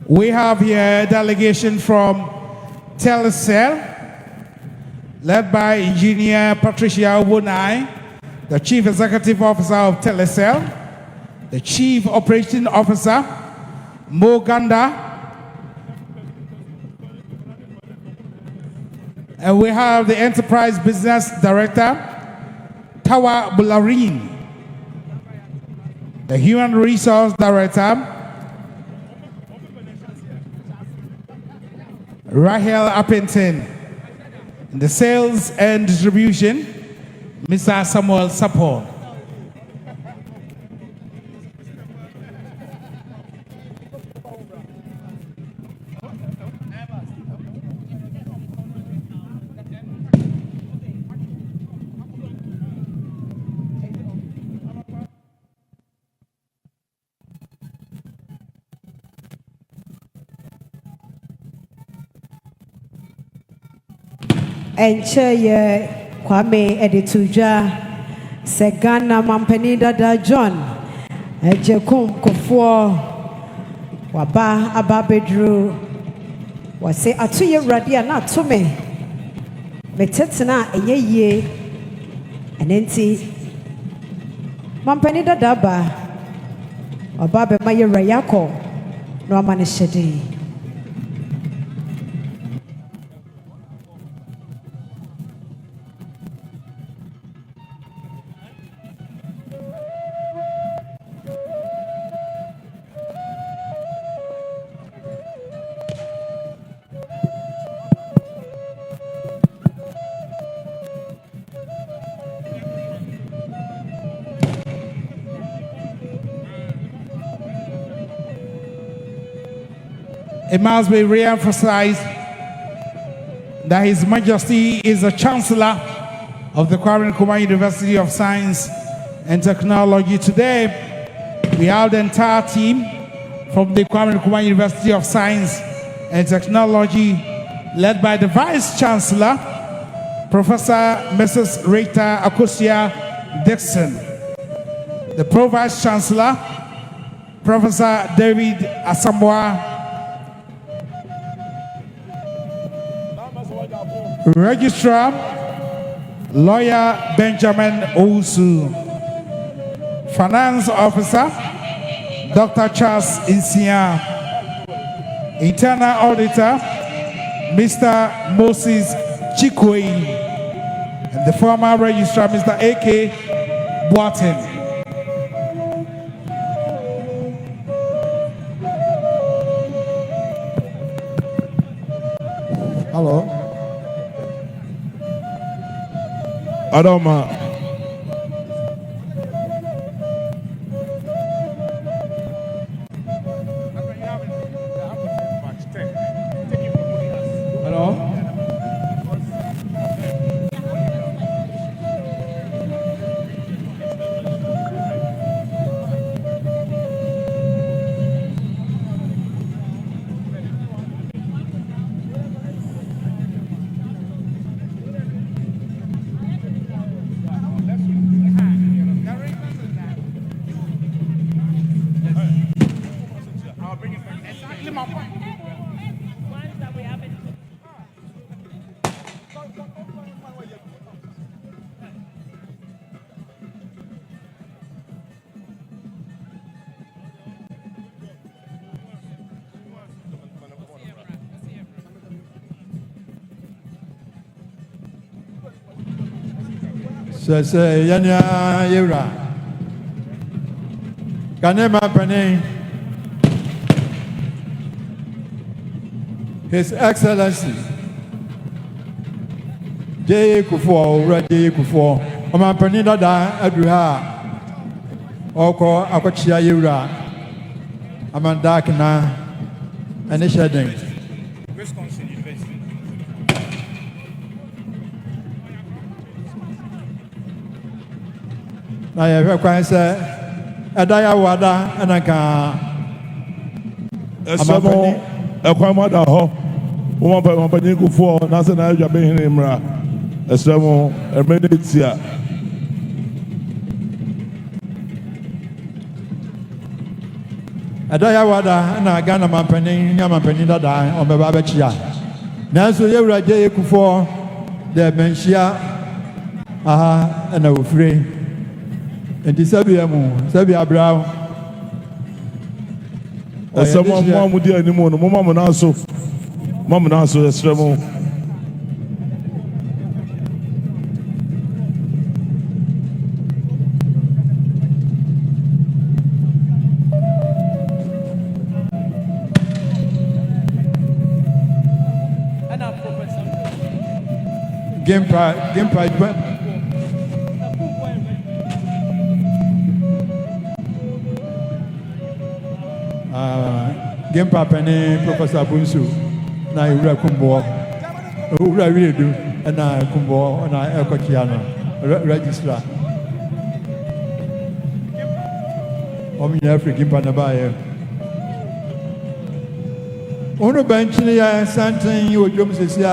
We have here a delegation from Telecel, led by Engineer Patricia Obunai, the Chief Executive Officer of Telecel, the Chief Operating Officer, Mo Ganda, and we have the Enterprise Business Director, Tawa Bularin, the Human Resource Director, Rahel Appington, in the Sales and Distribution, Mr. Samuel Sapor. Enche ye Kwame Edituja Segana Mampeni Dada John Ejekum Kofo Waba Ababedru wɔse ato yɛ awurade a na ato me metetena a ɛyɛ yie ɛno nti mampani dada ba ɔba bɛma yɛ awurade akɔ na ɔma no hyɛ den. It must be re-emphasized that His Majesty is the Chancellor of the Kwame Nkrumah University of Science and Technology. Today, we have the entire team from the Kwame Nkrumah University of Science and Technology, led by the Vice Chancellor, Professor Mrs. Rita Akosia Dixon, the Pro-Vice Chancellor, Professor David Asamoah, Registrar, Lawyer Benjamin Owusu, Finance Officer, Dr. Charles Insia, Internal Auditor, Mr. Moses Chikwe, and the former Registrar, Mr. A.K. Boatin. Hello. Adama. Hello. Say, Yanya Yura. Kanema Pane, His Excellency J. Kufo, J. Kufo, Oma Panida da Adria, Oko Akochia Yura, Amandakina, and the shedding. I have a say, Adaya Wada, and I can. A Kwamada Ho, one by one Panico for National Jabin Imra, a sermon, a minute here. Adaya Wada, and I got a mampani, Yamapanida die on the Babachia. Nanso Yura J. Kufo, the Menshia, aha, and I will free. And the Sabia Brown. Someone Mamma dear anymore, Mamma Naso, Mamma Naso, the sermon. Game prize. Game Penny, Professor Bunsu, na Ura Kumbo, Ura really do, and I Kumbo, and I Ekochiano, registrar. Omi African Panabaya. Ono benchia something you would say,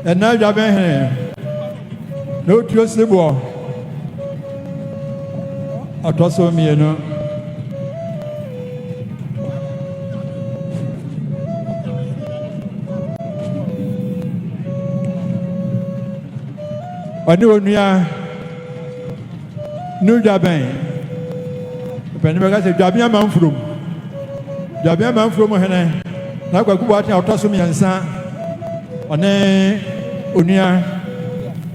and now Japan. No trust the war. I told me, you know. ɔne onua nu dwabɛn ɔpɛni bɛka sɛ dwabɛn amanfurom hene na Kwaku Boateng a ɔtɔ so mmiɛnsa ɔne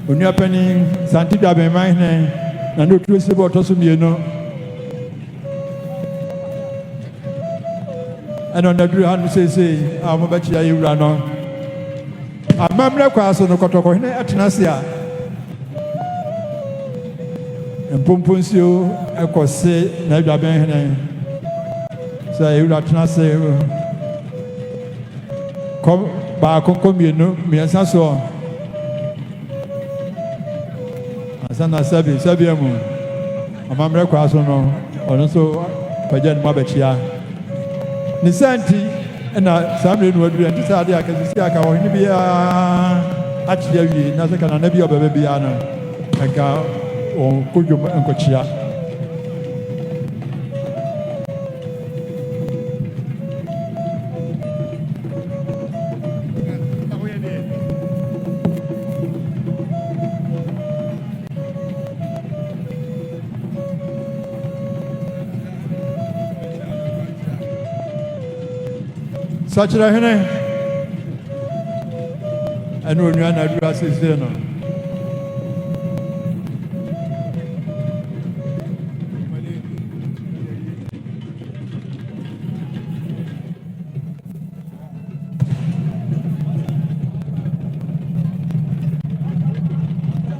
onua panin Asante dwabɛn man hene na ne otuo si bɛ ɔtɔ so mmienu ɛna ɔnaduru ha no seesei a wɔbɛkyia yɛ wura no amammerɛ kɔ so no kɔtɔkɔhene ɛtena ase a mpompo nsuo ɛkɔ se na adwabɛn hene sɛ ewura tena ase kɔ baako kɔ mmiɛnsa soɔ ansa na sɛbi mu amammerɛ kɔ so no ɔno nso pagya ne mu abɛkyia ne sɛ nti ɛna saa mmerɛ no waduru nti sɛ adeɛ akasisi aka ɔhene biara akyerɛ awie na sɛ ka nana bi a ɔbɛbɛ biara no ɛnka wɔn kodwom nkɔkyia Sakyerɛhene ɛne onua na aduru asiesie no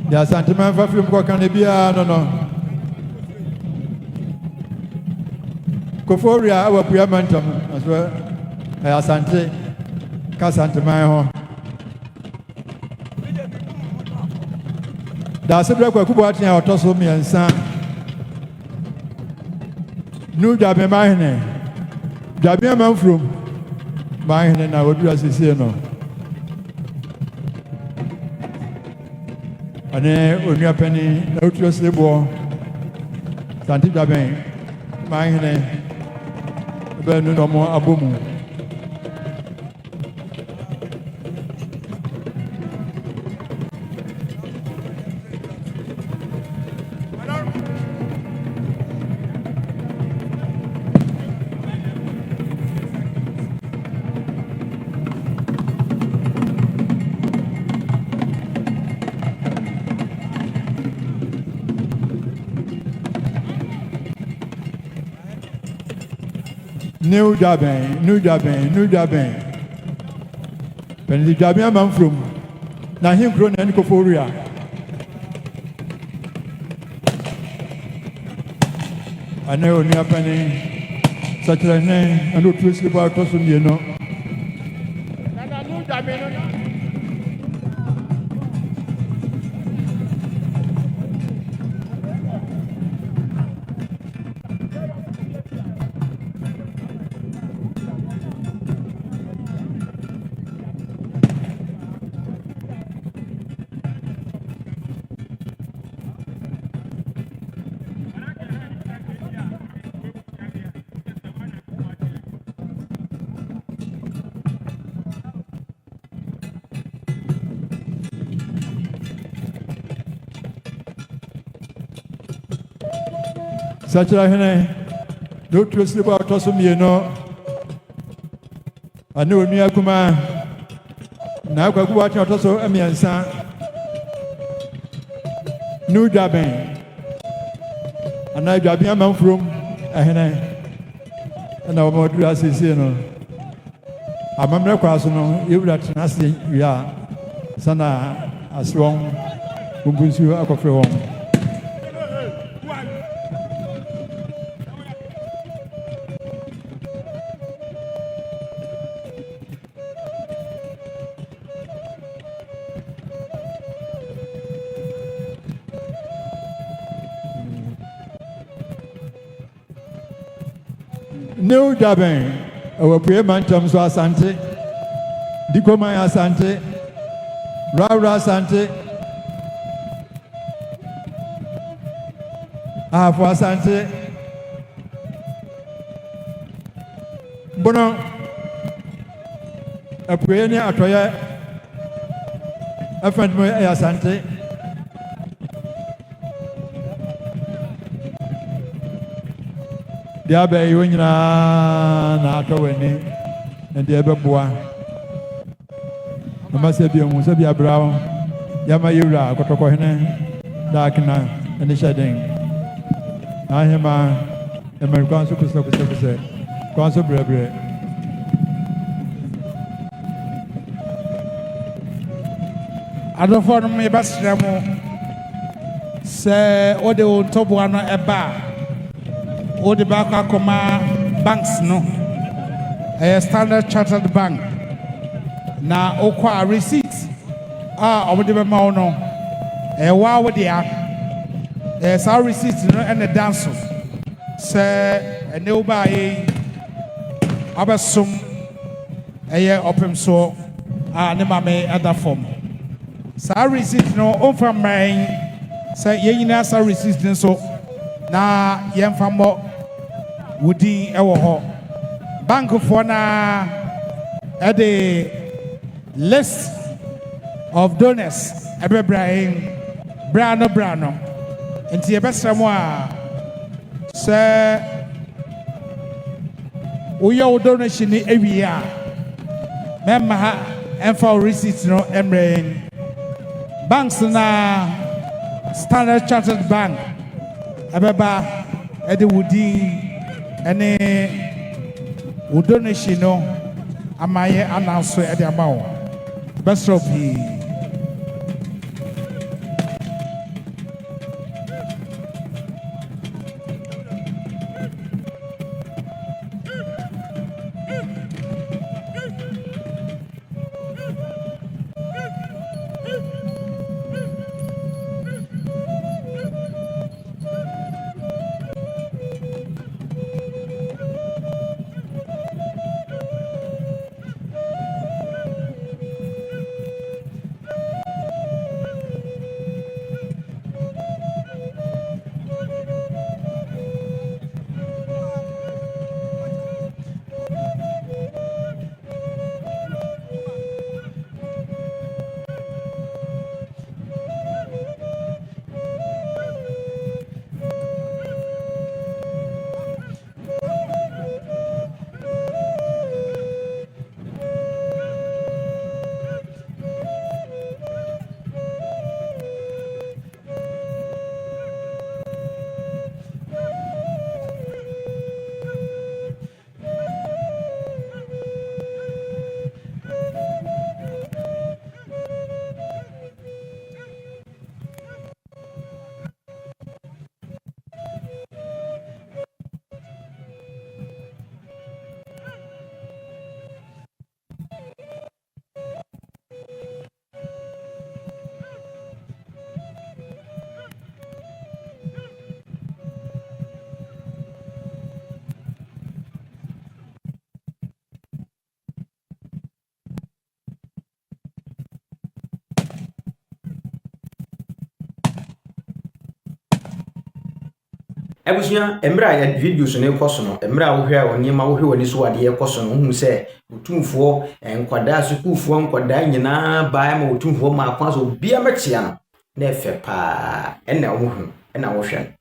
deɛ Asantemaa mfa firim kɔka ne biara no Kofo Owura awɔ apua mantam naso Asante ka Asantemaa ho daase brɛ Kwaku Boateng a ɔtɔ so mmiɛnsa nu dwabɛn mahene dwabɛn amanfurom mahene na wɔduru asiesie no ɔne onua panin na otuo seboɔ Asante dwabɛn mahene ɛbɛnu na ɔmo abɔ mu New Dwabɛn. Pɛnti Dwabɛn amanfurom na ahenkuro na ɛne Kofo Owura. Ane onua panin Sakyerɛhene ɛne otuo si bɔ ɔtɔ so mmienu. Sakyerɛhene na otuo si bɔ ɔtɔ so mmienu ane onua kumaa na Kwaku Boateng ɔtɔ so mmiɛnsa New Dwabɛn anaa Dwabɛn amanfurom ɛhene ɛna wɔn aduru asiesie no amammerɛ kɔ so no yɛwura tena ase wie a sana ase wɔn bumbu nsuo akɔfrɛ wɔn. New Dwabɛn ɛwɔ pue mantam so Asante Dikoman Asante Rawura Asante Ahafo Asante Bono apue ne atɔyɛ ɛfɛn mu ɛyɛ Asante Dia be yo nyina na atowani and dia be boa. Mama se bi mu se bi abrawo. Ya ma yura kotoko hene dakna ene shaden. Ahema American so kusa kwanso brebre. Adofo no me basra mo se ode o tobo ano eba ode ba kwa koma banks no Standard Chartered Bank na okwa receipt omode be ma no wa wo dia sa receipt no ene dance se ene oba yi abesom opem so ne mame ada form sa receipt no on from mine say yenyina sa receipt so na yemfa mo wudi ewo ho bank for na the list of donors ebebrahim brano enti ebesra mo a say uyo donation ni ewie a memma ha emfa receipt no emre banks na Standard Chartered Bank abeba ede wudi ene donation no amaye announce ede amawo best of Ebusua emra ya videos ne koso no emra wo hwe onima wo hwe woni so ade ye koso no hu se otumfo enkwada sukuufo enkwada nyina baa ma otumfo ma akwa so bia mechia no na efe pa ena wo hu ena wo hwe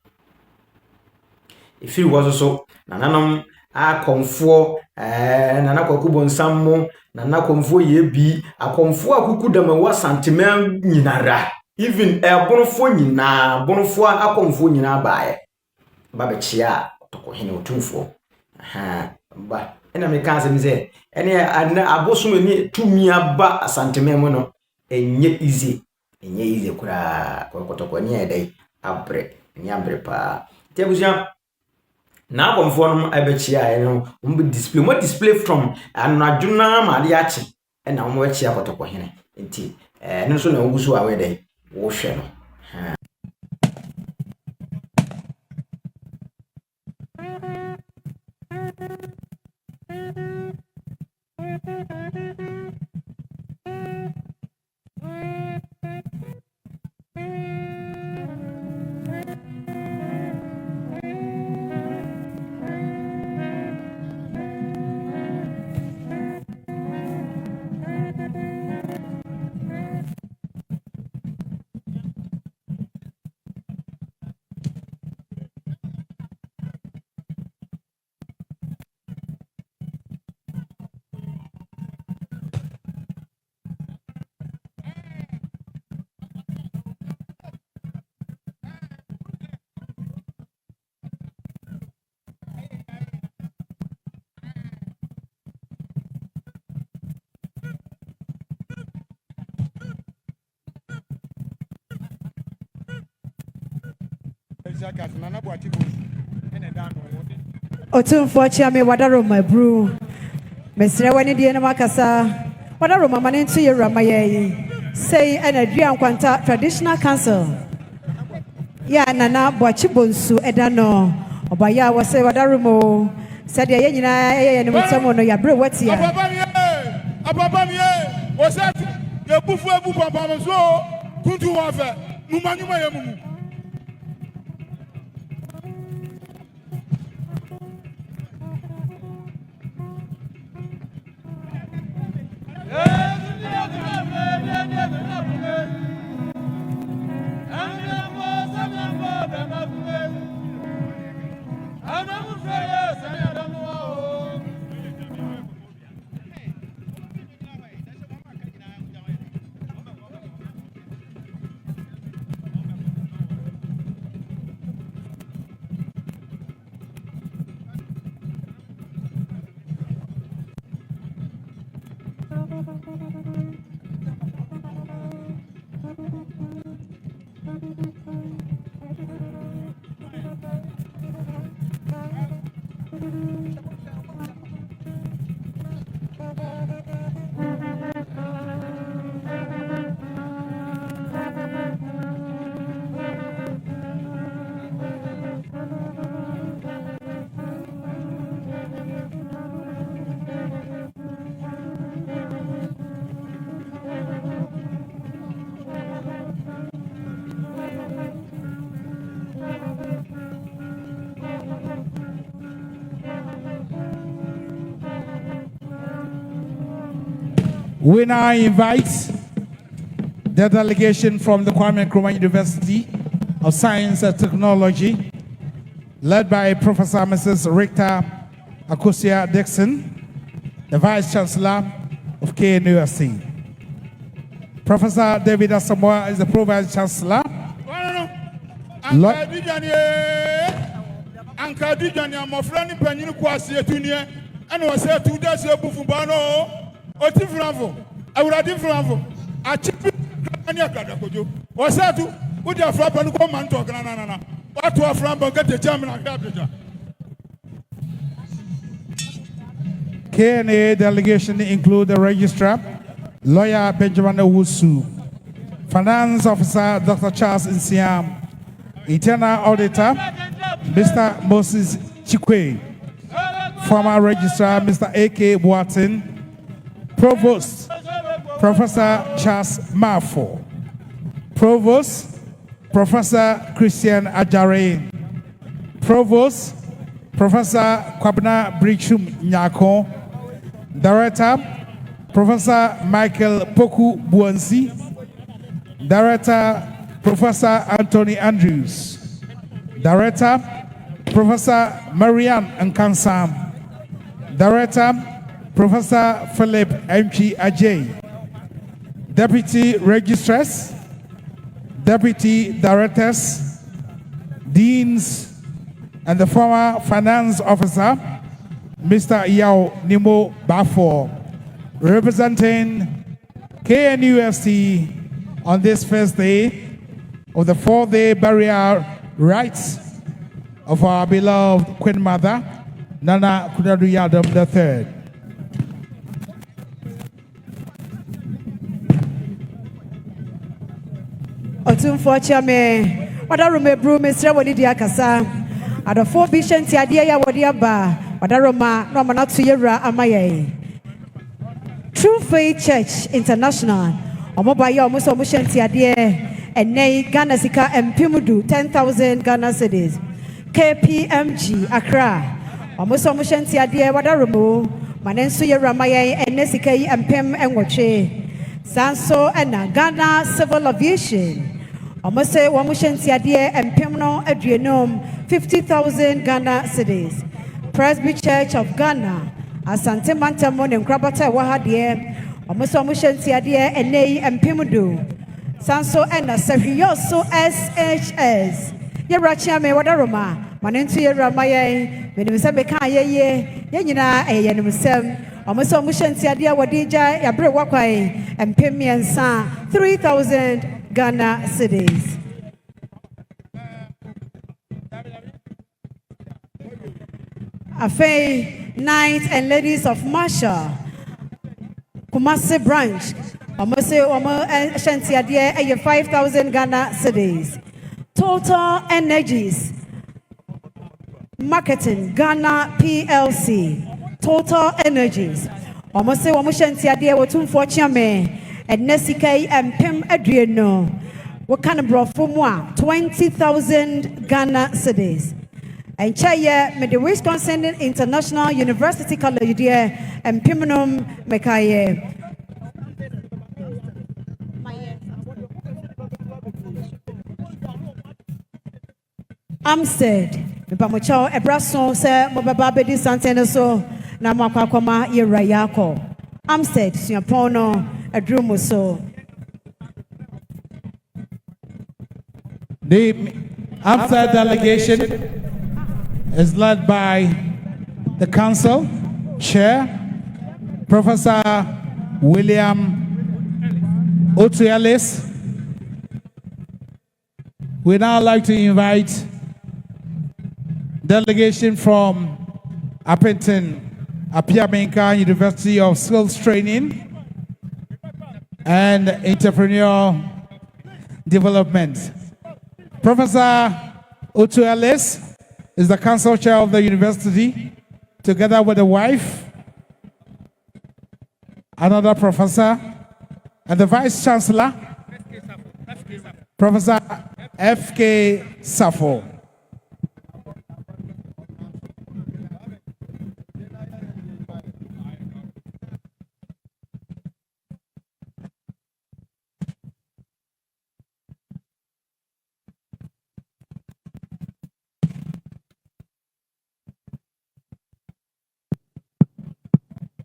ifiri wo so nananom akomfo nana kwakubo nsammo nana komfo ye bi akomfo akuku dama wa Asantehemaa nyinara even bonofo nyina bonofo akomfo nyina baaye baba chia toko hene otumfo ba ena me kan se mize ene abosom ni tumi aba Asantehemaa mu no enye easy kura kotoko ni edai abre ni abre pa tiabusia na akomfo no abechia eno display from anadwuna ma de achi ena mo achia kotoko hene enti no so na ogusu awe dai wo hwe no Otumfo chiame wadaro mabru. Mesre wani die na makasa. Wadaro mama ntu ye ramaye. Say an Adrian Kwanta Traditional Council. Ya nana bwachibonsu edano. Obaya wase wadaro mo. Said ye nyina ye ne mutamo no ya bre watia. Ababamie wase ye bufu ebu papa so kuntu wafe numanyuma ye mumu. We now invite the delegation from the Kwame Nkrumah University of Science and Technology, led by Professor Mrs. Rita Akosia Dixon, the Vice Chancellor of KNUST. Professor David Asamoah is the Pro-Vice Chancellor. Anka Dijani, my friend, Penny Kwasi, and was said 2 days before. Otifravo, I would have different. I chip it. Was that to put your flap and come and talk? What to a flambo get the German and KNA delegation include the registrar, lawyer Benjamin Owusu, finance officer Dr. Charles Insiam, internal auditor Mr. Moses Chikwe, former registrar Mr. A.K. Boatin, Provost, Professor Charles Marfo. Provost, Professor Christian Ajare. Provost, Professor Kwabna Brichum Nyako. Director, Professor Michael Poku Buansi. Director, Professor Anthony Andrews. Director, Professor Marianne Nkansam. Director, Professor Philip M.G. Ajay, Deputy Registrars, Deputy Directors, Deans, and the former Finance Officer, Mr. Yao Nimo Bafo, representing KNUST on this first day of the 4-day burial rites of our beloved Queen Mother, Nana Kudadu Yadam III. Otumfo chiame wadaro mebru mesre woni dia kasa adofo bi hwenti ade ya wodi aba wadaro ma no ma natu yewra amaye True Faith Church International omoba ya omuso omu hwenti ade enei Ghana sika empimudu 10,000 Ghana cedis KPMG Accra omuso omu hwenti ade wadaro mo manenso yewra amaye enne sika yi empem enwoche Sanso ena Ghana Civil Aviation. Almost say one mushentia dear and Pimno Adrianum 50,000 Ghana cedis. Presby Church of Ghana. Asantehemaa Dotiyie and Krabata Wahadie. Almost one mushentia dear and Nay and Pimudu. Sanso ena Serioso SHS. Yerachia me wadaroma. Manentu Yeramaye. When you say Beka ye, Yenina a Yenumusem. Almost a mushentia dear Wadija Yabre Wakwai and Pimian San 3,000 Ghana cedis. Afei, Knights and Ladies of Marshall, Kumasi branch. Almost say Shanti Adie 5,000 Ghana cedis. Total Energies Marketing Ghana PLC. Total Energies. Almost say Shanti Adie wotum for chairman and Nesika and Pim Adriano. What kind of brought for moi 20,000 Ghana cedis. And Chaya me the Wisconsin International University College there and Pimenum Mekaye. Amstead, Pamucho, a brasso, sir, Mobabadi Santana so, Namakwakoma, Yerayako. Amstead, Siapono, a drumoso. The Amstead delegation is led by the council chair, Professor William Otualis. We now like to invite delegation from Appleton, Apiamenka University of Skills Training and Entrepreneurial Development. Professor Otualis is the council chair of the university, together with the wife, another professor, and the vice chancellor, Professor F.K. Safo.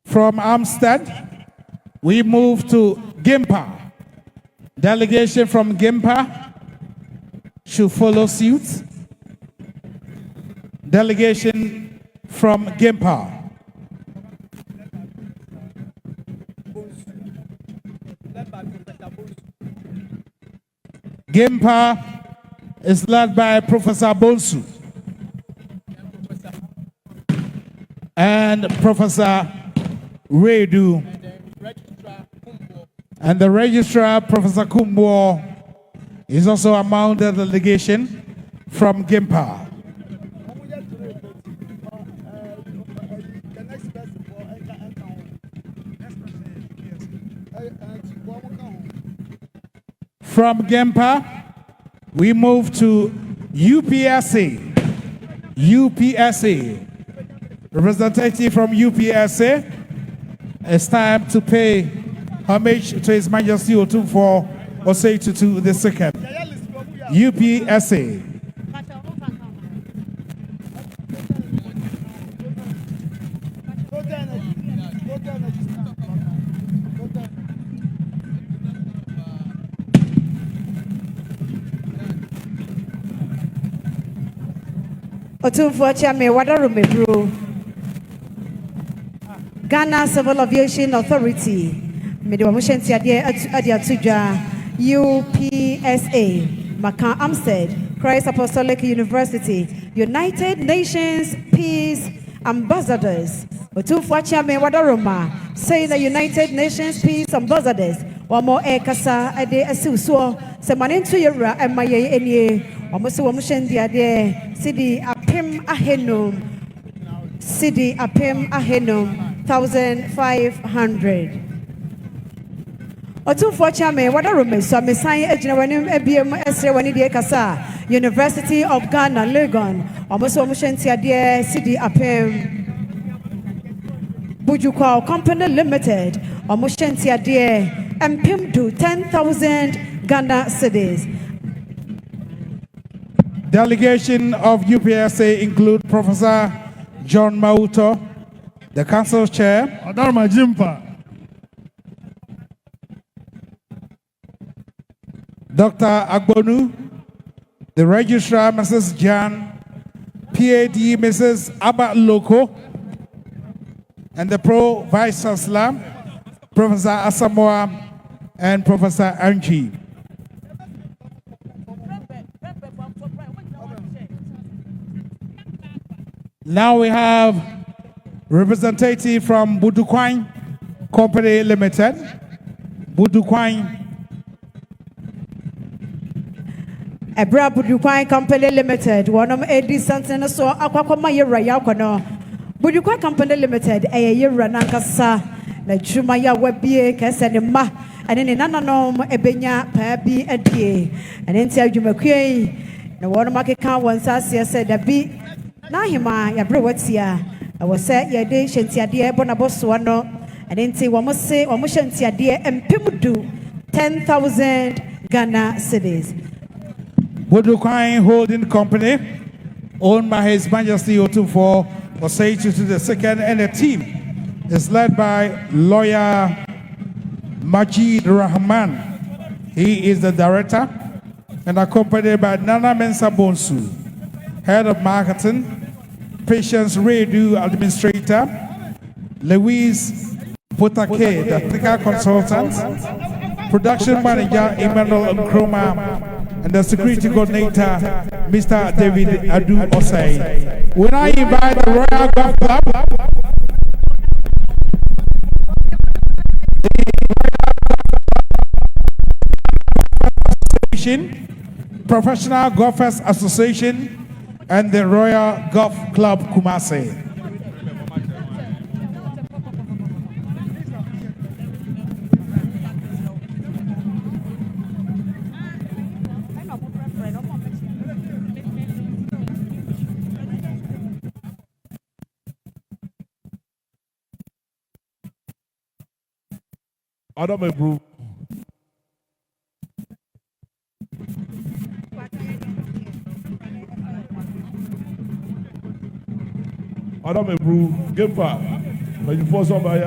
From Amstead, we move to Gimpa. Delegation from Gimpa should follow suit. Delegation from Gimpa. Gimpa is led by Professor Bonsu and Professor Redu, and the registrar, Professor Kumbo, is also among the delegation from Gimpa. From Gimpa, we move to UPSA. UPSA. Representative from UPSA. It's time to pay homage to His Majesty Otumfuo Osei Tutu II. UPSA. Otumfuo Chame Wadarumebro. Ghana Civil Aviation Authority, UPSA, Macan Amstead, Christ Apostolic University, United Nations Peace Ambassadors. Otumfuo Chame Wadaruma, say the United Nations Peace Ambassadors, one more Ekasa, Ade Asuso, Semanintu Yura, and Maye Enye, almost Wamushen Diade, Sidi Apim Ahenum, Sidi Apim Ahenum. 1,500. Otumfuo Chame Wadaruma so mesan agina wanim ebiem esre wani de kasa University of Ghana Legon almost omuhwentiade Sidi Apem Bujukwa Company Limited omuhwentiade empim do 10,000 Ghana cedis. Delegation of UPSA include Professor John Mauto, the council chair, Adarma Jimpa, Dr. Agbonu, the registrar, Mrs. Jan, PAD, Mrs. Abba Loko, and the pro vice chancellor, Professor Asamoah and Professor Anchi. Now we have representative from Budukwan Company Limited. Budukwan. Ebra Budukwan Company Limited. One of Eddie Santin so Aquakoma Yera Yakono. Budukwan Company Limited. Yera Nankasa. Na Jumaya Webie Kasanima. And in Nananom Ebenya Pabi Edie. And in Tia Jumakwe. Na one market count once I said that be Nahima Yabrewatia. I was set your day Shentia dear Bonaboswano. And in Tia Wamose or Mushentia dear and Pimudu 10,000 Ghana cedis. Budukwan Holding Company, owned by His Majesty Otumfuo Osei-Tutu II, and the team is led by lawyer Majid Rahman. He is the director, and accompanied by Nana Mensa Bonsu, head of marketing, Patience Redu, administrator, Louise Potake, the technical consultant, production manager Emmanuel Nkrumah, and the security coordinator, Mr. David Adu Osei. When I invite the Royal Golf Club, Professional Golfers Association, and the Royal Golf Club Kumasi. Adam Ebru. Adam Ebru, Gempa, when you force somebody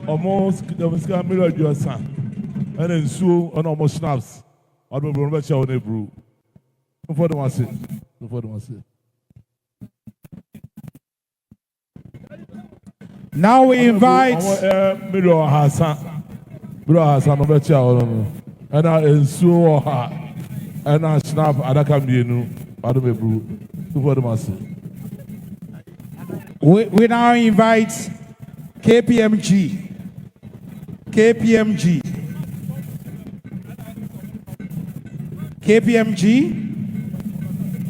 almost the Muslim mirror your son, and then so on almost snaps. Adam Ebru, let's show Ebru. Before the one say, before the one say. Now we invite Mirror Hassan. Mirror Hassan, I'm bet you and I ensure her and I snap Adaka Mienu, Adam Ebru, before the one say. We now invite KPMG,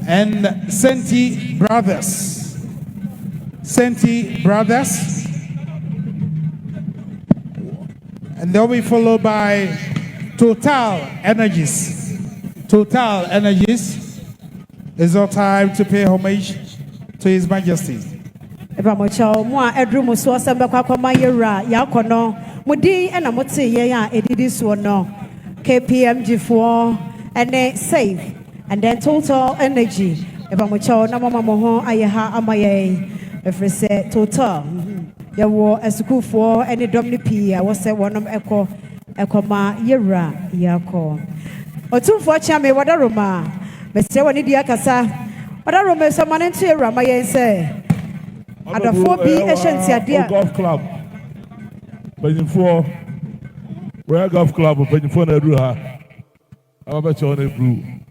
and Senti Brothers, and they'll be followed by Total Energies. It's our time to pay homage to His Majesty. Ebamocha mo edru mo so asamba kwakoma yera yakono mudi ena mote ye ya edidi so no KPMG for and save and then Total Energy ebamocha na mama mo ho ayeha amaye efrese Total ya wo esukuu for any domni p wo se wonom ekoma yera yako otumfo cha me wadaroma mese woni dia kasa wadaroma so manentu yera maye se Adafo bi Asantehemaa Golf Club. Before Royal Golf Club, before na ru ha. Aba bet you on Ebru.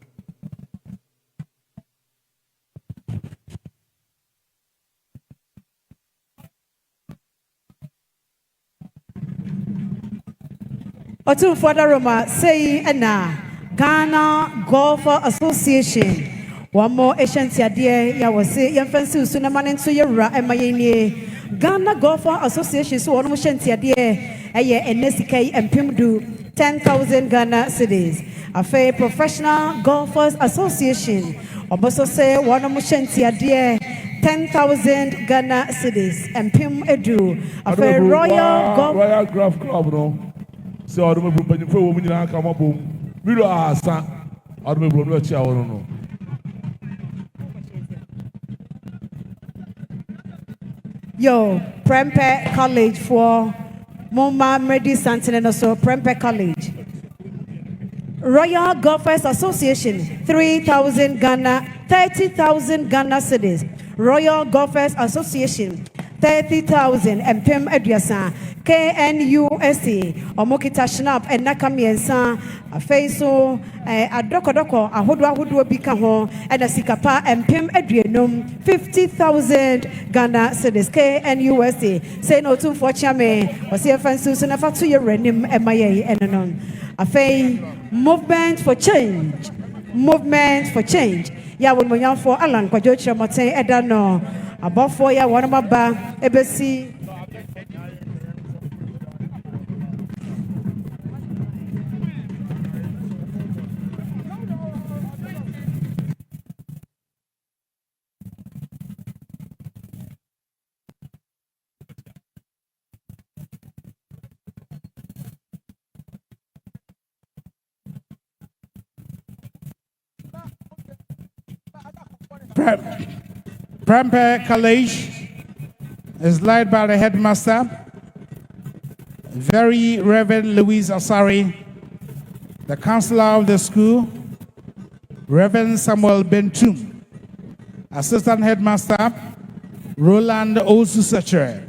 Otumfo Adaroma say na Ghana Golfer Association. One more Asantehemaa ya wase yemfansi usuna manenso yera emayenie Ghana Golfer Association so one more Asantehemaa eye enesikai empimdu 10,000 Ghana cedis. Afe Professional Golfers Association oboso say one more Asantehemaa 10,000 Ghana cedis empim edu. Afe Royal Golf Club no. Se orume bu panifo wo nyina aka mabom. Miro asa orume bu no chia wono no. Yo, Prempeh College for Moma Mredi Santin so Prempeh College. Royal Golfers Association 3,000 Ghana, 30,000 Ghana cedis. Royal Golfers Association 30,000 mpem aduasa. KNUSC omokita shnap enaka miensa afeiso adoko ahodo bi ka ho ena sikapa mpem aduenum 50,000 Ghana cedis. KNUSC say no too for chame osie fansu so na fatu ye renim emaye enonon afei movement for change ya won monyan for alan kwajo chiramoten eda no abofo ya won maba ebesi Prempeh College is led by the headmaster, Very Reverend Louise Asari, the counselor of the school, Reverend Samuel Bentum, assistant headmaster, Roland Osusache,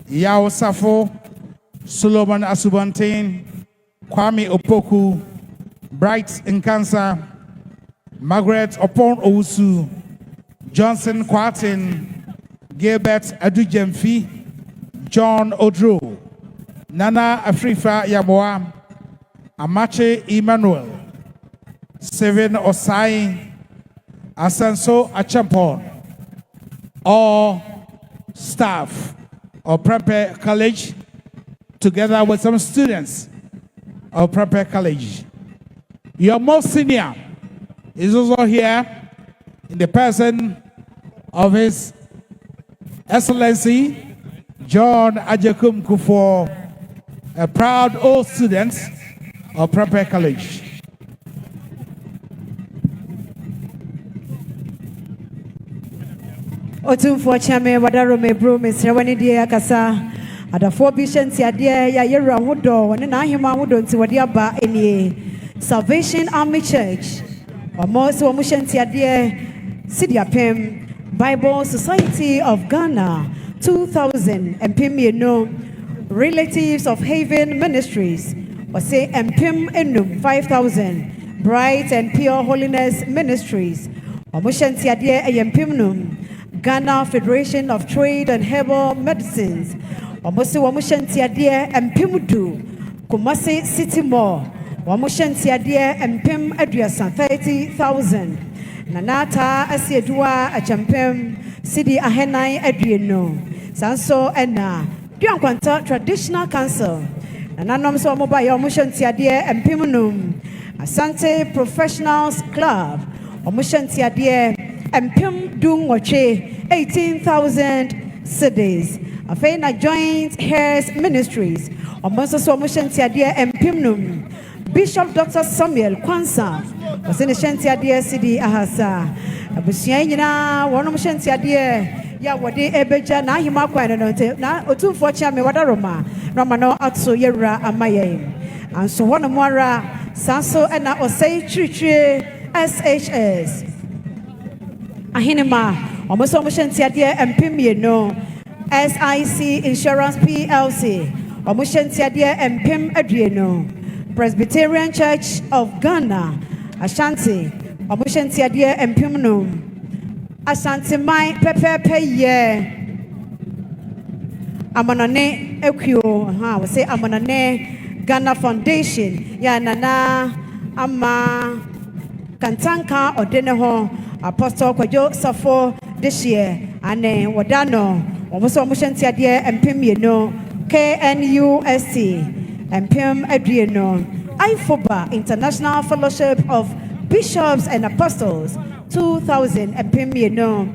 Yao Safo, Solomon Asubantin, Kwame Opoku, Bright Nkansa, Margaret Opon Owusu, Johnson Kwatin, Gilbert Adujemfi, John Odro, Nana Afrifa Yamoa, Amache Emmanuel, Seven Osai, Asanso Achampon, all staff of Prempeh College, together with some students of Prempeh College. Your most senior is also here in the person of His Excellency John Ajekum Kufuor, a proud old student of Prempeh College. Otumfo chame wadaro mebro mesrewani die akasa adafo bi hyentia die ya yera hodo woni na ahema hodo nti wode aba enie Salvation Army Church omo so omo hyentia die Sidiapem Bible Society of Ghana 2000 mpem Relatives of Haven Ministries or say mpem enum 5,000 Bright and Pure Holiness Ministries omo hyentia die mpem num Ghana Federation of Trade and Herbal Medicines omosi wamushantia die empimudu Kumasi City Mall wamushantia die empim aduasa 30,000 nanata asiedua achampem sidi ahenai adueno sanso ena duankwanta Traditional Council nananom so omoba ya wamushantia die empimunum Asante Professionals Club wamushantia die empim dungoche 18,000 cedis. Afena Joint Hairs Ministries. Omonso so mushentia dia empimnum. Bishop Dr. Samuel Kwansa. Wasene shentia dia sidi ahasa. Abusia nyina wono mushentia dia ya wode ebeja na ahima kwa no na otumfo chia me wada roma. Roma no atso yewra amaye. Anso wono mwara sanso ena osei chirichire SHS. Ahinema omoso mushentia dia empimie no SIC Insurance PLC omushentia dia empim adueno Presbyterian Church of Ghana Ashanti omushentia dia empim no Ashanti mai pepepe ye amanane ekuo ha we say amanane Ghana Foundation ya nana ama kantanka odene ho Apostle Kwajo Safo this year ane wadano omoso omushentia die empim no KNUSC empim adueno Ifoba International Fellowship of Bishops and Apostles 2000 empim no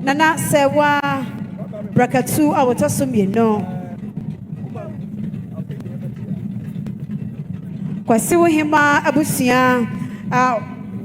nana sewa brakatu awotosum no kwasiwo hima abusia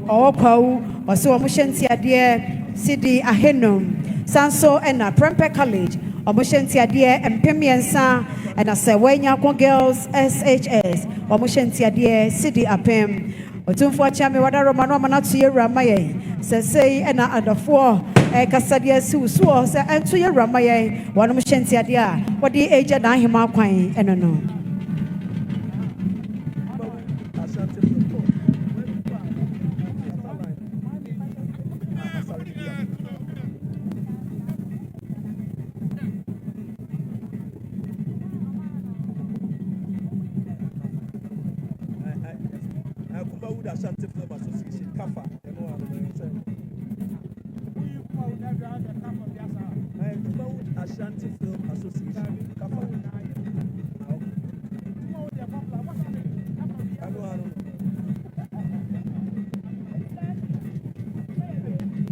okwau oso omushentia die sidi ahenum sanso ena Prempeh College omushentia die empemiensa ena sewenya kwa girls SHS omushentia die sidi apem otumfo achame wada romano manatu yewra maye say ɛna adɔfoɔ kasadeɛ si usuo sɛ ɛnto yɛ wurama yɛn wɔnom hyɛntiadeɛ a wɔde agya n'ahema kwan ɛno no.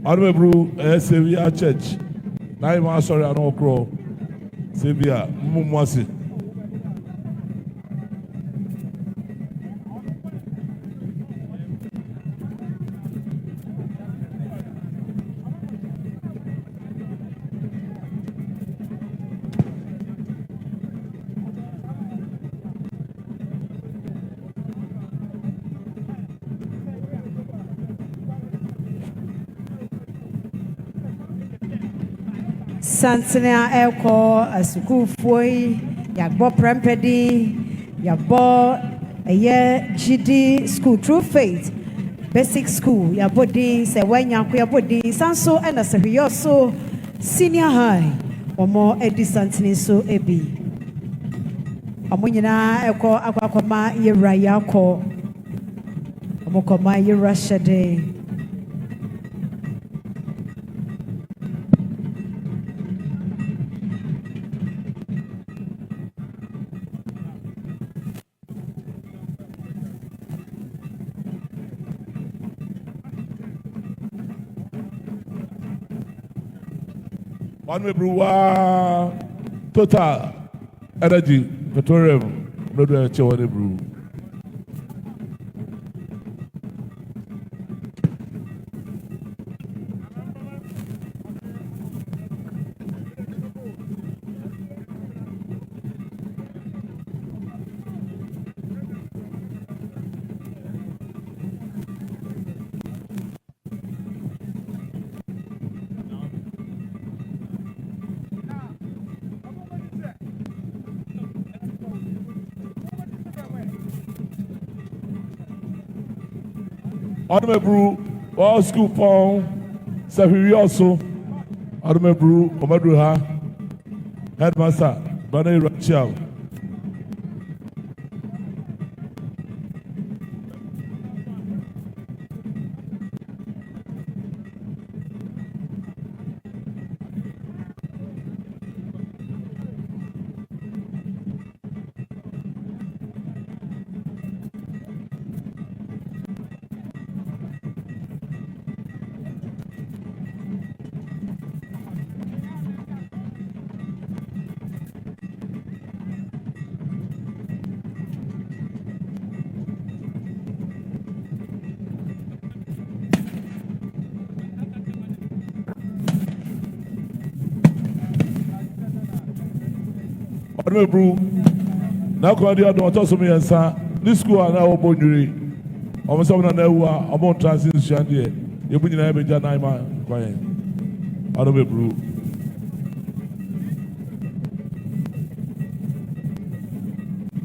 Honorable Sevilla Church. Now I'm sorry, I don't crow. Sevilla, Mumwasi. Santana Elko, a school foy, Yagbo Prempedi, Yabo, a year GD school, True Faith, Basic School, Yabodi, Sewanya, Yabodi, Sanso, and a Serioso, Senior High, or more Eddie Santini so Ebi. Amunina Elko, Aquakoma, Yerayako, Amokoma, Yerashade. One way brew total energy petroleum no do chew one brew. Honorable all school phone, Serioso, Honorable Omaduha, Headmaster, Bane Rachel. Honorable, now come the other one to me and say, this school are now open jury. I'm someone who are about transition here. You put in a bit of time, quiet. Honorable.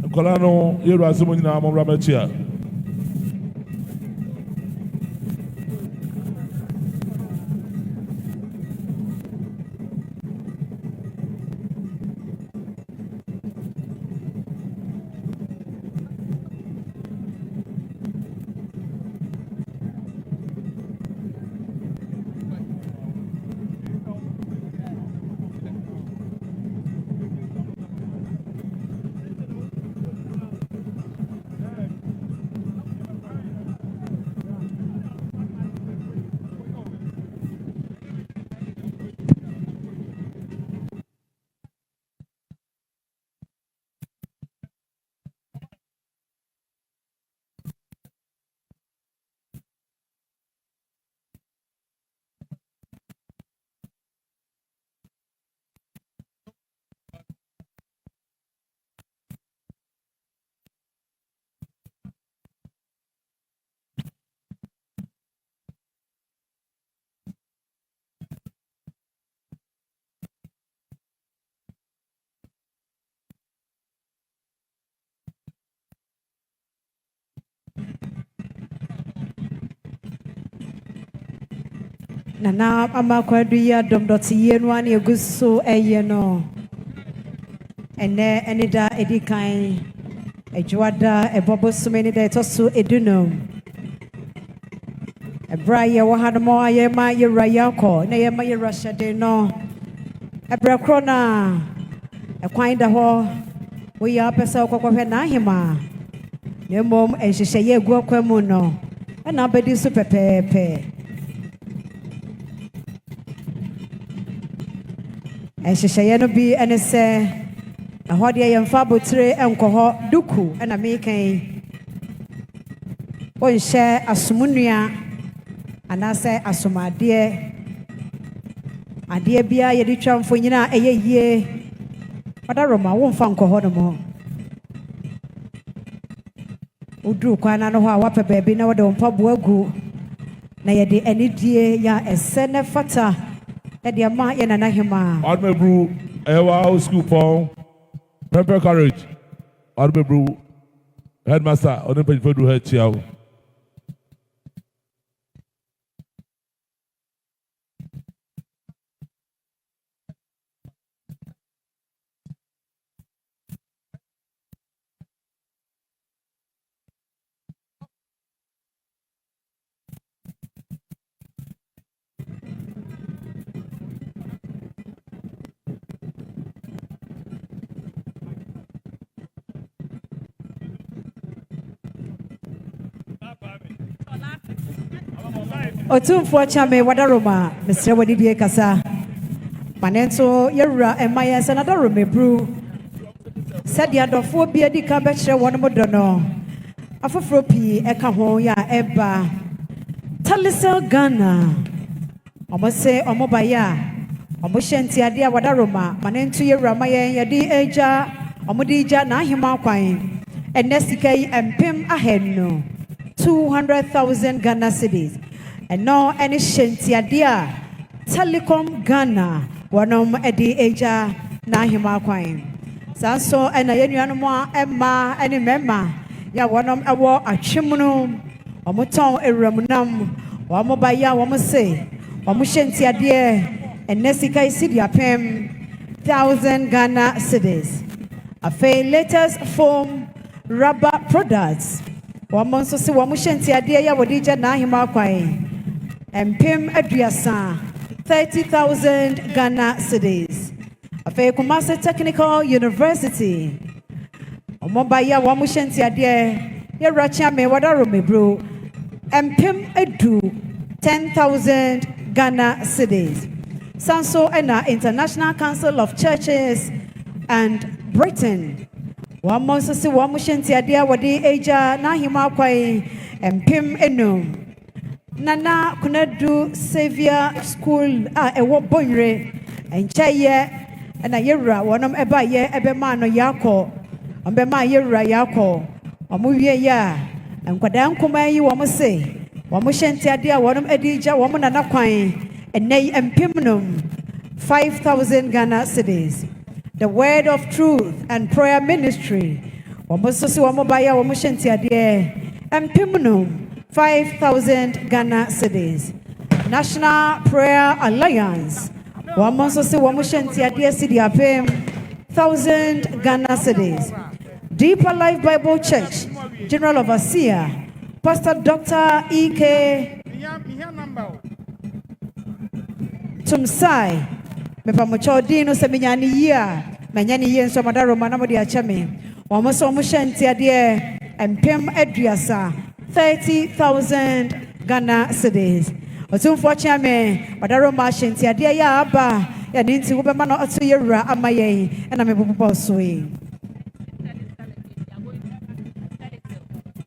Colano, you are someone in our Ramachia. Nana Amakwadu Dom Dotiyie no ani eguso eye no. Ene enida edikan ejuada ebobo sumeni da etoso eduno. Ebra ye wo hadmo aye ma ye rayako na ye ma ye rashade no. Ebra krona ekwan da ho we ya pesa okokwe na ahema. Ne mom enhyehyɛ ye egu akwamu no. Na abedi so pepepe. Enhyehyɛ no bi ene se ahode ye mfa botre enkoho duku na mekan. Onhye asomunua anase asomade ade bia ye di twamfo nyina eye yie. Oda Roma wo mfa nkoho no mo. Udru kwana no ho a wape baabi na wode mpa boagu na ye de anidie ya esene fata e de ma ye nana hema Odmebru ewa school phone pepper courage Odmebru headmaster Odmebru fedu head chiao Otumfo chame wadaroma Mr. Wadidie kasa manento yewura emaye senadaro mebru said ya dofo bia di ka be kire won mo dono afoforo pi eka ho ya eba Talisel Ghana omose omobaya omohyenti ade a wadaroma manento yewura maye yedi eja omodi ja na ahema kwan enesika yi empem ahenno 200,000 Ghana cedis. And no any shentiadia Telecom Ghana wanom edi eja na hima kwan. Sanso ena yenuanmo emma eni memma ya wanom ewo atwemunu omoton ewuramunam wamobaya wamose wamushentiade enesika isidia pem 1,000 Ghana cedis. Afe latest foam rubber products wamonso se wamushentiade ya wodija na hima kwan. Empim aduasa 30,000 Ghana cedis. Afe Kumasi Technical University. Omobaya wamushenti ade ye racha me wadaro mebro. Empim edu 10,000 Ghana cedis. Sanso ena International Council of Churches and Britain. Wamonso se wamushenti ade wadi eja na hima kwai empim enum. Nana Kunadu Savior School ewo bonre enchaye na yewura wonom eba ye ebema no yako ombema yewura yako omuwie ya enkwada nkoma yi wo mse wo hyenti ade a wonom edija wo nana kwan enai empimnum 5,000 Ghana cedis. The Word of Truth and Prayer Ministry wo msosi wo mobaya wo hyenti ade empimnum 5,000 Ghana cedis. National Prayer Alliance wamonso se wamushenti ade cedi apem 1,000 Ghana cedis. Deeper Life Bible Church General Overseer Pastor Dr. E.K. Tumsai mepamocho dino seminyani yia menyani yenso madaro manamodi achame wamonso wamushenti ade empem aduasa 30,000 Ghana cedis. Otumfo chame badaro machine ade ya aba ya ninti wo be ma no ato yewura amaye na me popo so yi.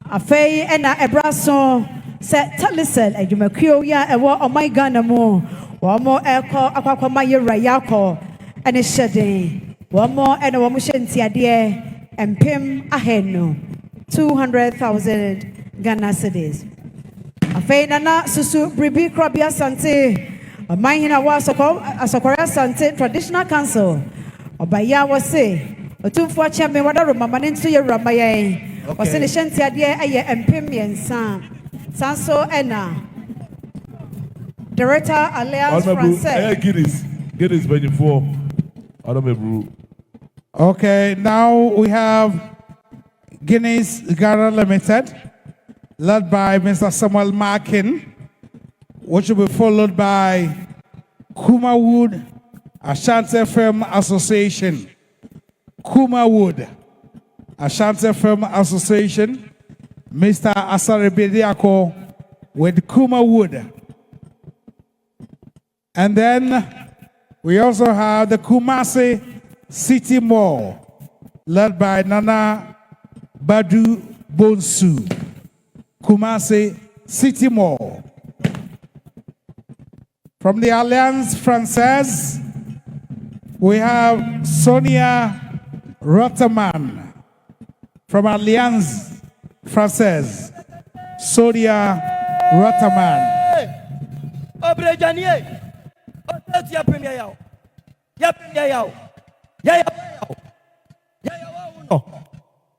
Afei ena ebraso se Talisel adwumakuo ya ewo omai Ghana mo wo mo eko akwakoma yewura yakọ ene hyeden wo mo ena wo mo hyenti ade empem ahenno 200,000 Ghana cedis. Afei nana susu bribi krabia Asante omahina wa asokora Asante Traditional Council obaya wose otumfo achame wadaro mama nento ye ramaye wose ne hyenti ade eye empem yensa sanso ena Director Alliance Française. Guinness before. Okay, now we have Guinness Ghana Limited, led by Mr. Samuel Markin, which will be followed by Kuma Wood Ashanti Firm Association. Kuma Wood Ashanti Firm Association, Mr. Asare with Kuma Wood. And then we also have the Kumasi City Mall, led by Nana Badu Bonsu. Kumasi City Mall. From the Alliance Française, we have Sonia Rotterman. From Alliance Française, Sonia Rotterman.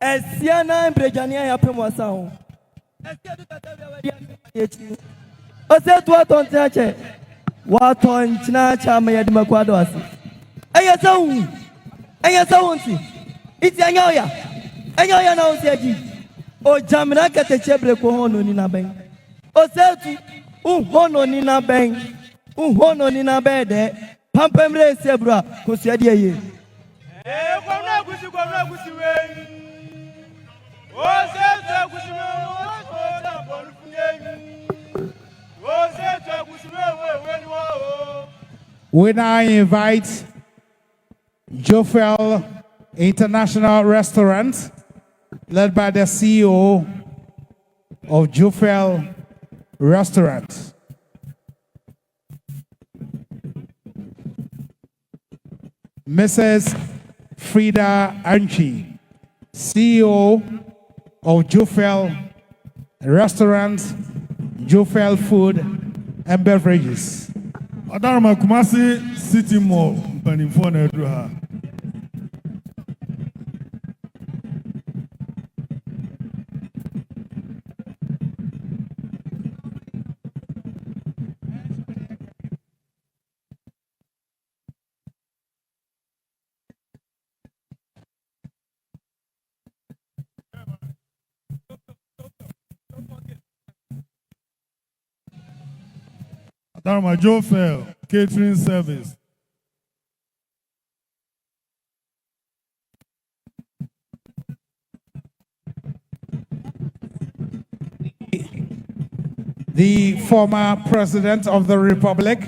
Esiana Brejania ya pemwasa ho. Esia du kata yeti. Ose to atonteache. Wa tonchina cha mayadi makwado asi. Aya sawunti. Iti anyoya. Anyoya na unti aji. O jamina kete chebre ko hono ni na ben. Ose tu hono ni na ben. Hono ni na bede. Pampemre sebra ko siadi ye. Kwamna gusi we. We now invite Jofel International Restaurant, led by the CEO of Jofel Restaurant. Mrs. Frida Anchi, CEO of Jofel Restaurant, Jofel Food and Beverages. Adarma Kumasi City Mall, Panifone Edra. Adarma Jofel Catering Service. The former President of the Republic,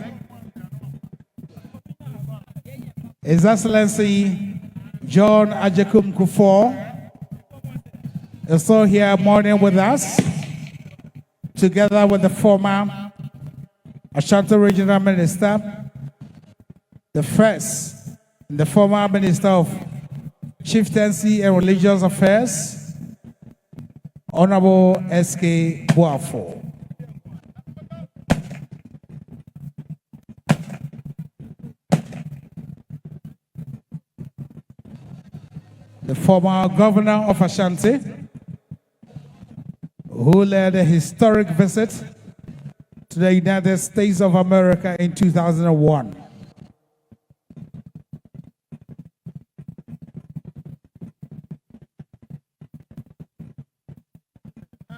His Excellency John Ajakum Kufuor, is still here morning with us, together with the former Ashanti Regional Minister, the former Minister of Chieftaincy and Religious Affairs, Honorable S.K. Boafo. The former Governor of Ashanti, who led a historic visit to the United States of America in 2001.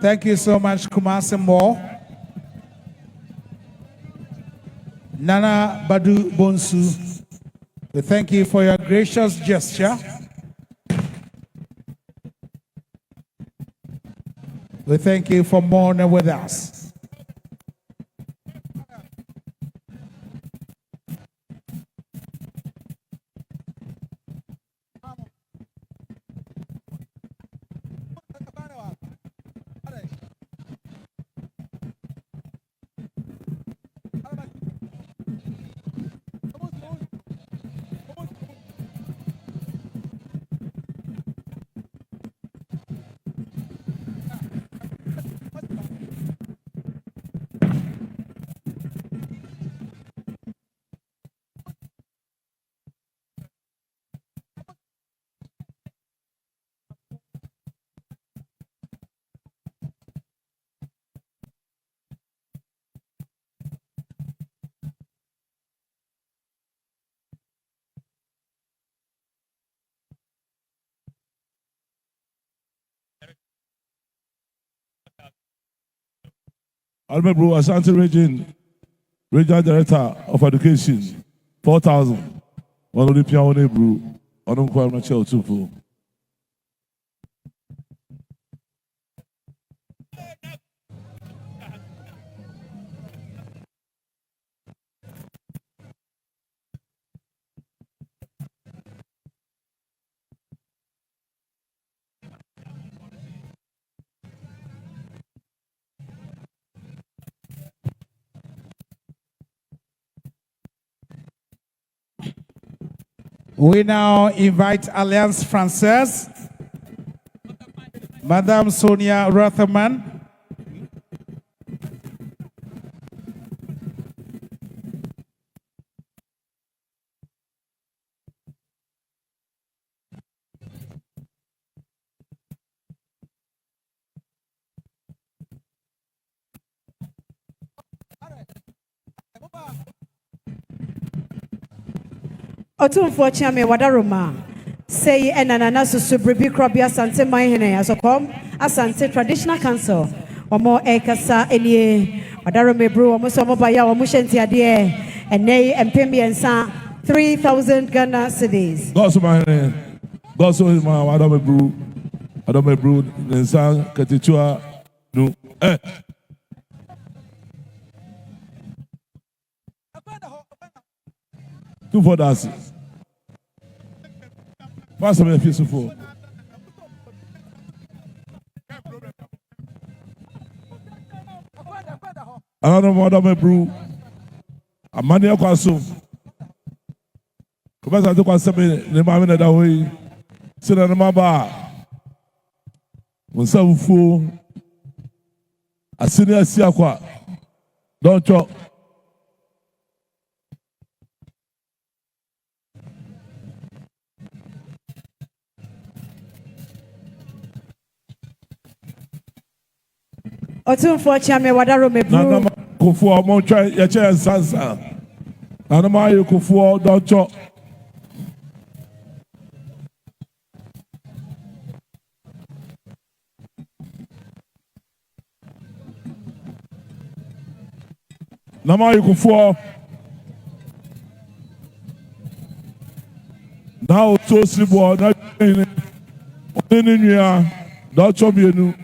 Thank you so much, Kumasi Mo. Nana Badu Bonsu, we thank you for your gracious gesture. We thank you for mourning with us. Bro, Asante Regional Director of Education, 4,000. One of the piano bro, on the choir chair too. We now invite Alliance Française, Madame Sonia Rotherman. Otumfo Chiame Wadaroma. Say enanana susu bribi krobi asante mahene asokom asante traditional council. Omo ekasa elie Wadarome bro omo so omo baya omo shenti ade eney empembi ensa 3,000 Ghana cedis. God's mahene. God's my Wadame bro nensa ketichua no Two for that. Pass me a piece of food. Another Madame Brew. A money of consume. Because I took on some in the moment that way. Sit on my bar. When some fool, a senior Siaqua. Don't talk. Otumfo Chiame Wadarome bro. Nana Kufu, Montra, Yacha and Sansa. Nana Mayo Kufu, don't talk. Nama Kufu. Now, so sleep, not in here. Don't talk you.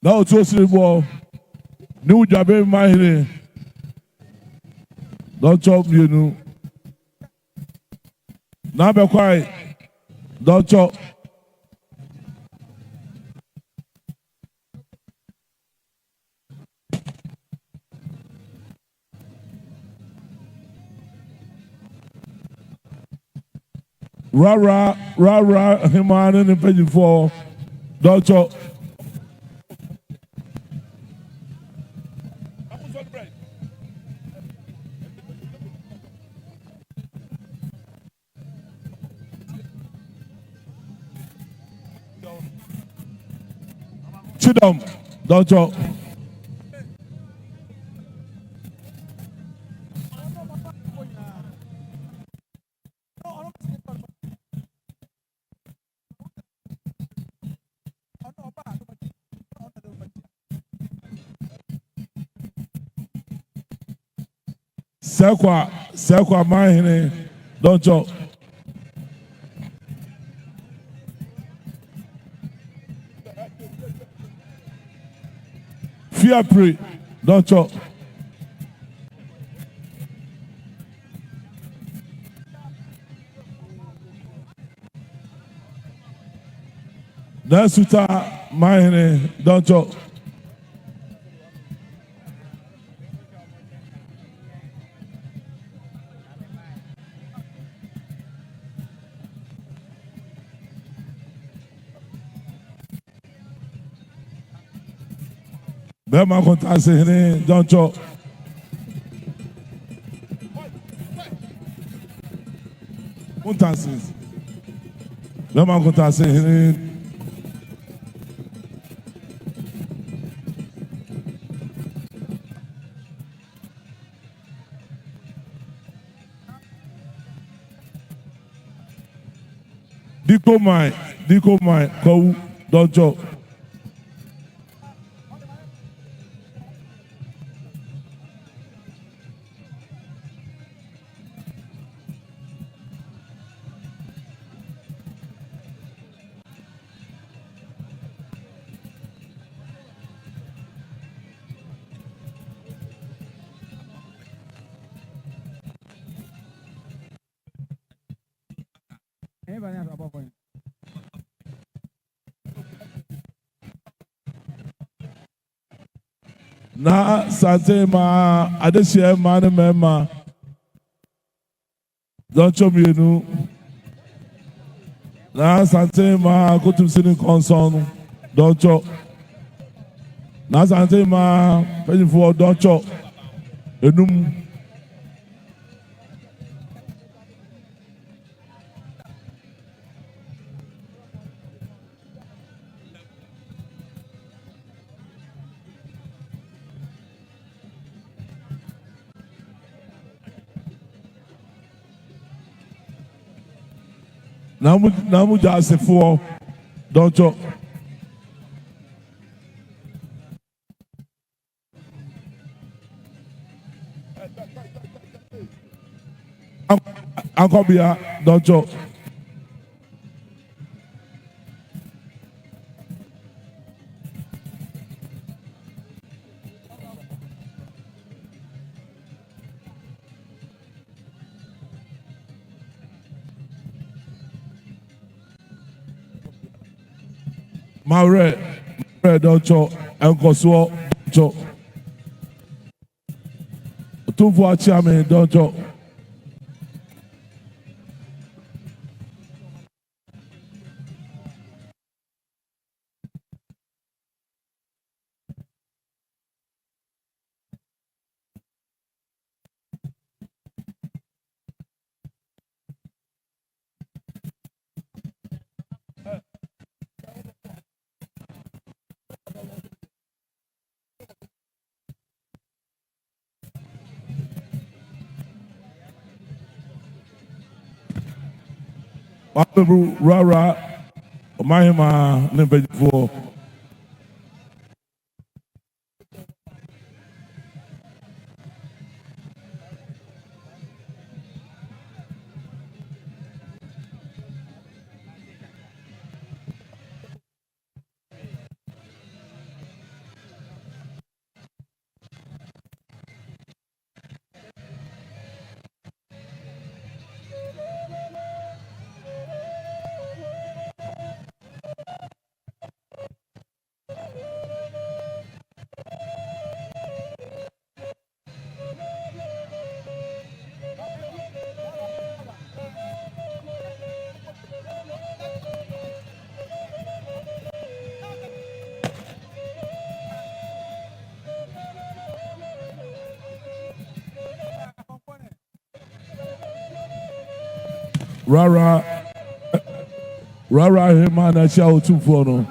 Now to sleep well. New job in my head. Don't chop you know. Now be quiet. Don't chop. Rah, him on in the page for. Don't chop. Chidam, don't talk. Sekwa, my don't talk. Fear pray, don't talk. That's what my don't talk. Bema conta se don't talk. Contances. Bema conta se Diko mine, Kowu, Doncho. Na Asantehemaa Adotiyie ne mema Doncho mienu na Asantehemaa kutumsini konson Doncho na Asantehemaa panyinfo Doncho enum Namu Jasefo Doncho Ankobia Doncho Maure Doncho Enkosuo Doncho Tumfu Achiame Doncho Rara Asantehemaa ne mpanyinfoɔ Rara hema na chia otumfuo no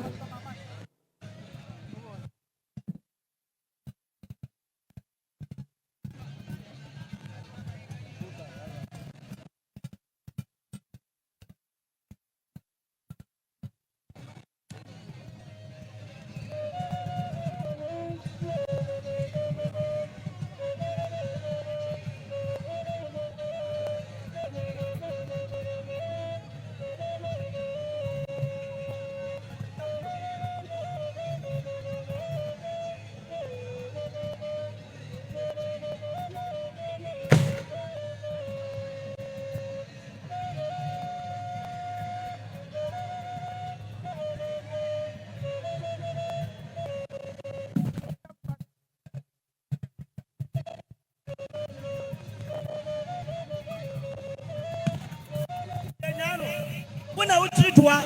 Wona utritwa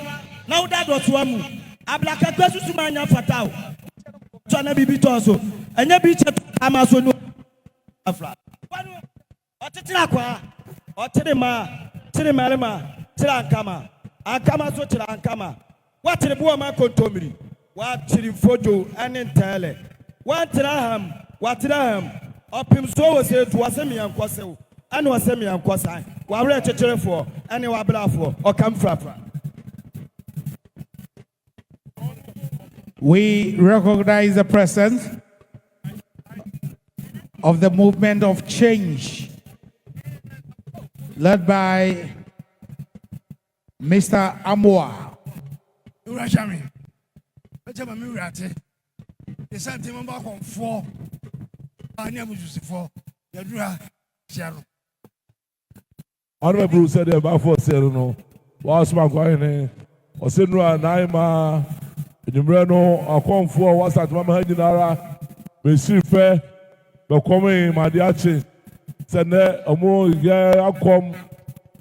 na uda dotwa mu ablaka kwesu sumanya fatao so na bibi to so enya bi che amaso no afra wanu otitira kwa otire ma tire marema tire ankama so tire ankama watire bo ma kontomiri watire fojo ene ntele watire ham opim so wo se to wasemi yankose ane wasemi yankosa wa were checherefo ane wa brafo okam frafra We recognize the presence of the movement of change led by Mr. Amoa. Honorable said about for Sereno, was my going or Senra Naima, Numreno, or come for what's at Mamma Hedinara, Messi Fair, but coming, my dear, said there a more yeah, come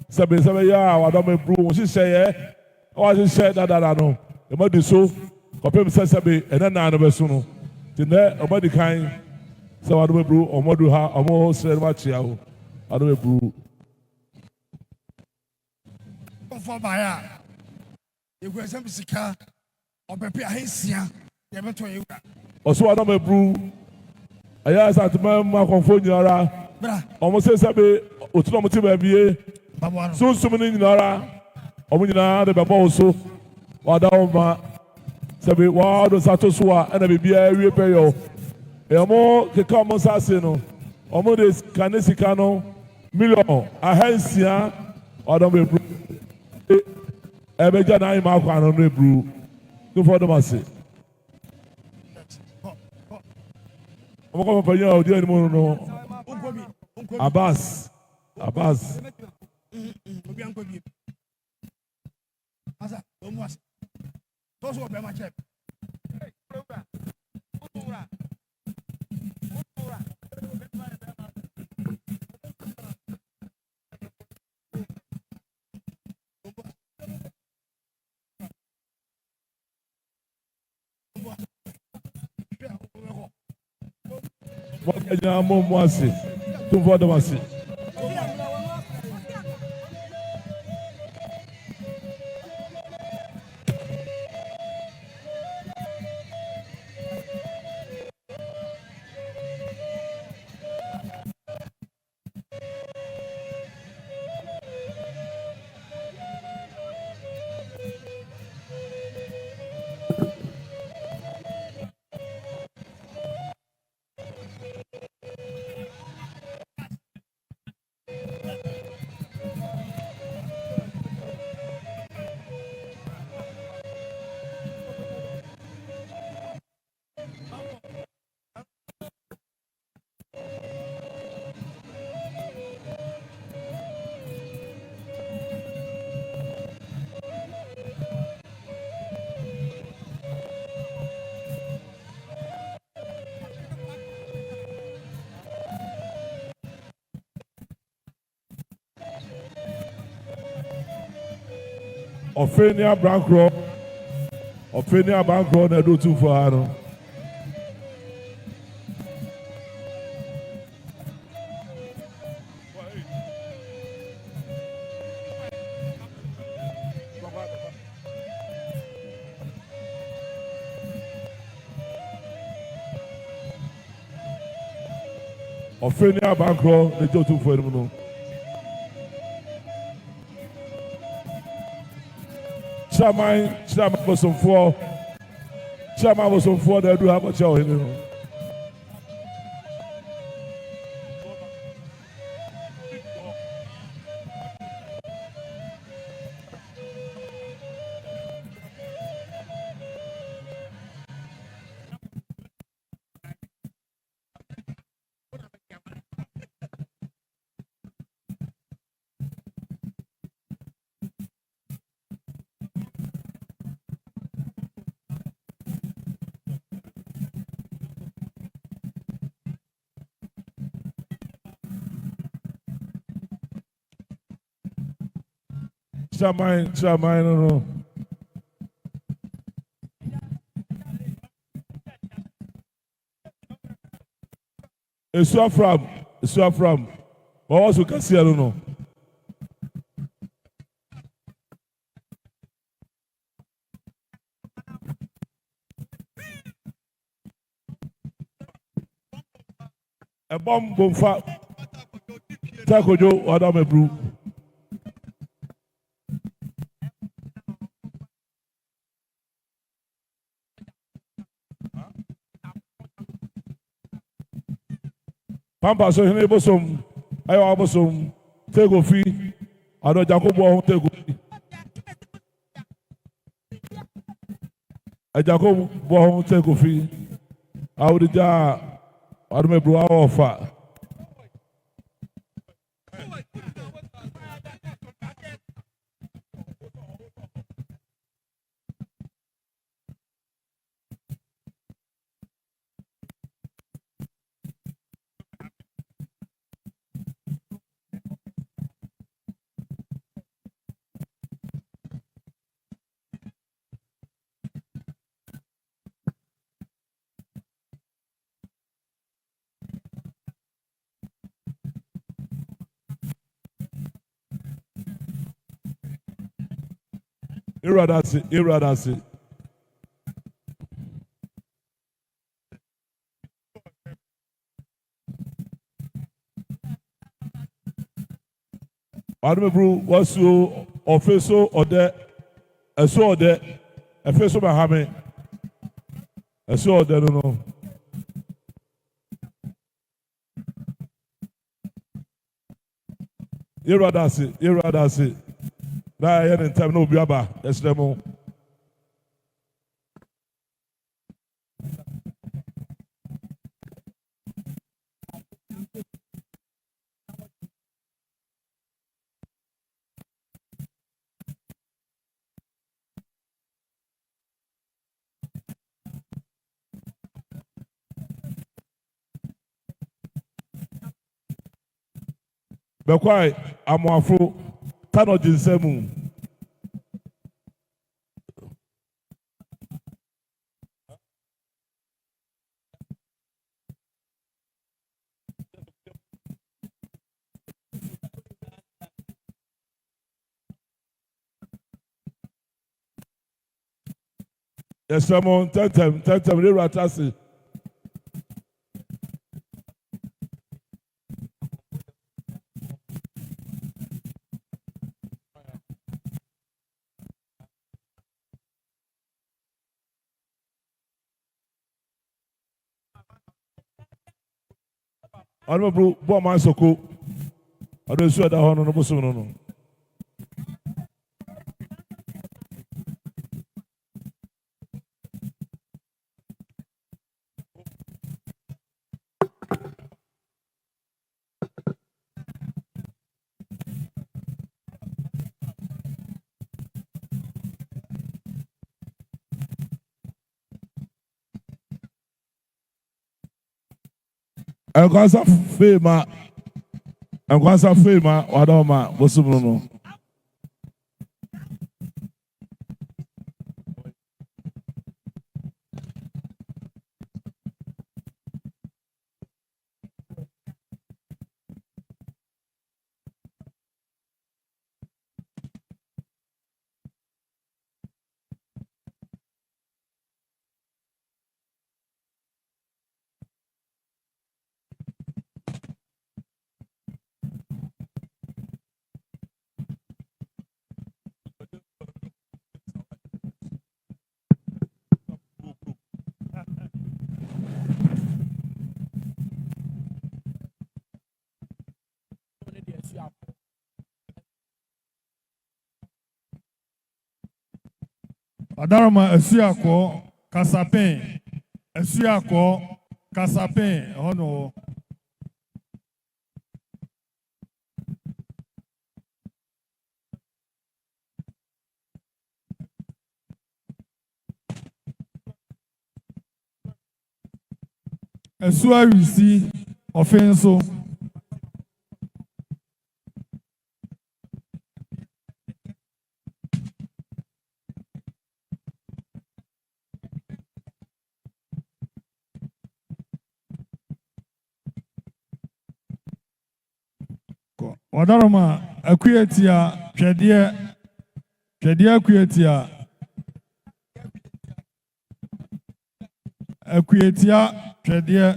7 years, I don't know, she say, oh, she said that I know. The mother so, Copim says, and then I never soon. Then a body kind, so I don't brew or Moduha, or more said much yao. I don't brew. For Baya, you go some sika or prepare his ya, never to you. Also, I don't brew. I asked at my confonia, almost says I be automotive MBA. Soon, so many Nara, or when you know the Baboso, or down. Sabi wa do satosua and be a repayo. E mo ke ka mo sase no. Omo de kanesika no million ahansia o don be bru. E be ja na ima kwa no bru. No for them ase. Omo ko pa yan o di mo no. Abbas. Obi anko bi. Asa, o mo ase. Those who are very much. What can you more say? Two for them ase. Offenia Bankro, na do too for her. Offenia Bankro, na do too for her. Chairman was on four that do have a show in Chairman, no. It's from. But also can see, I don't know. A bomb fat. Taco Joe, Adam Brew. Pampa so hene bosom. Ayo abosom. Take off fee. I know Jacobo take off fee. A Jacobo take off fee. I would ja. I don't know how far. Iradasi. Adumebru wasu ofeso ode eso ode efeso bahame eso ode no. Iradasi. Na ya nen time no obi aba esremo. Bekwai amoafo tano jinsemu. Esremo tentem Iradasi. Adumebru bo man soko. Ado su ada hono no boso no. Enkwasa fema wadoma boso no. Adaroma Esuako Kasapin. Esuako Kasapin. Oh no. Esua risi offenso. Wadaroma akuyetia hwede akuyetia hwede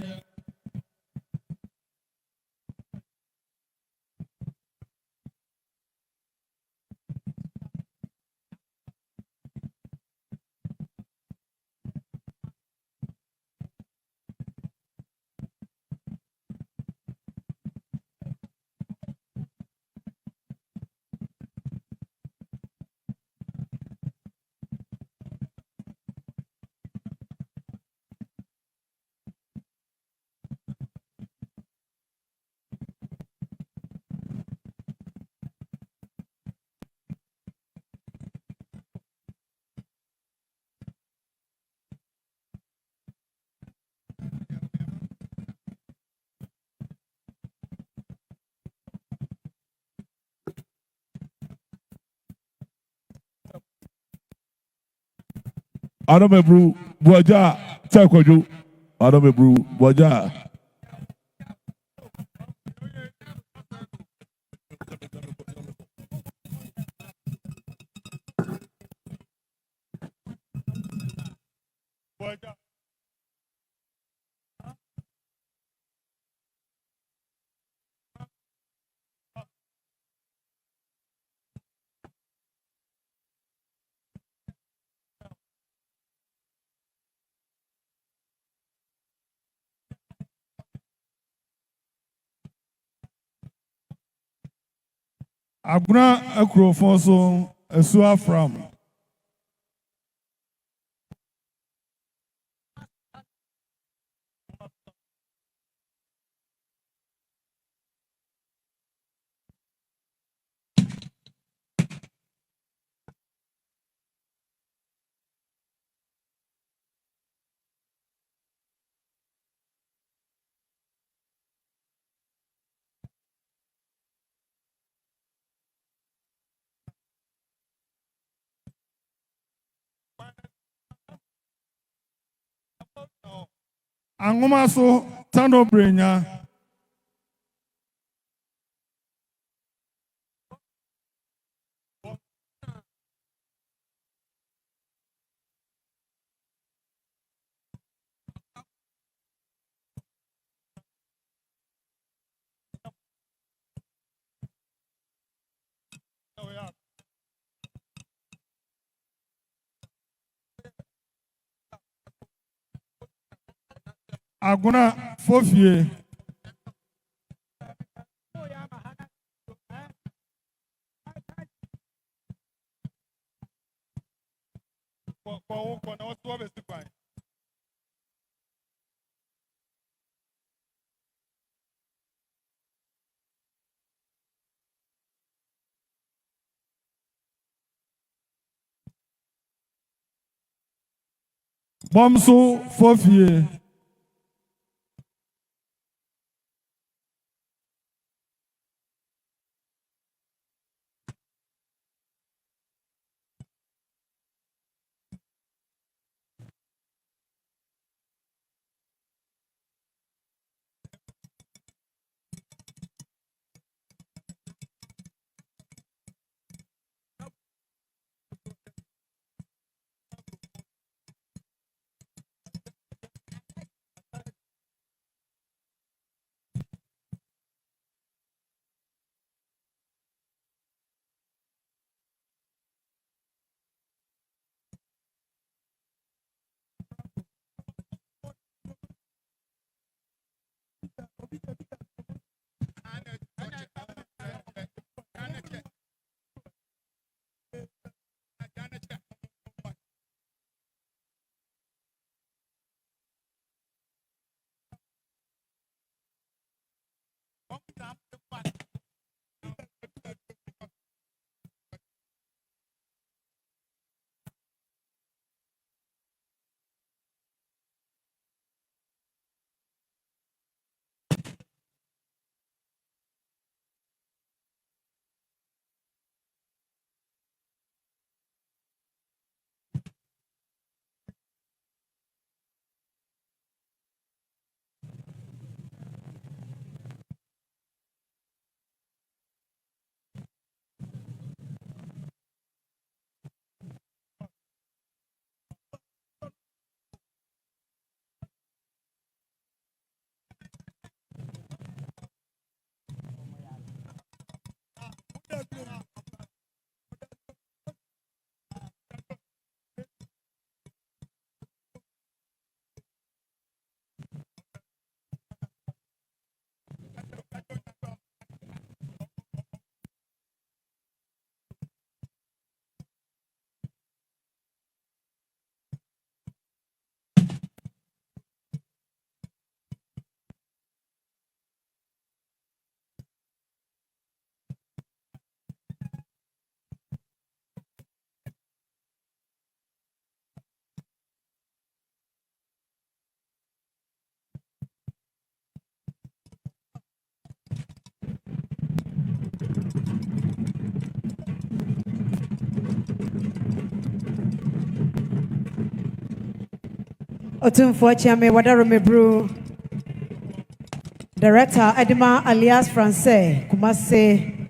Adomebru Boja Takoju. Adomebru Boja. Aguna Akrofonso Esua from. Angomaso Tando Brenya. Aguna Fofie. Bomso Fofie. Otumfo Chiame Wadarome Bru. Director Edima alias Francais Kumase.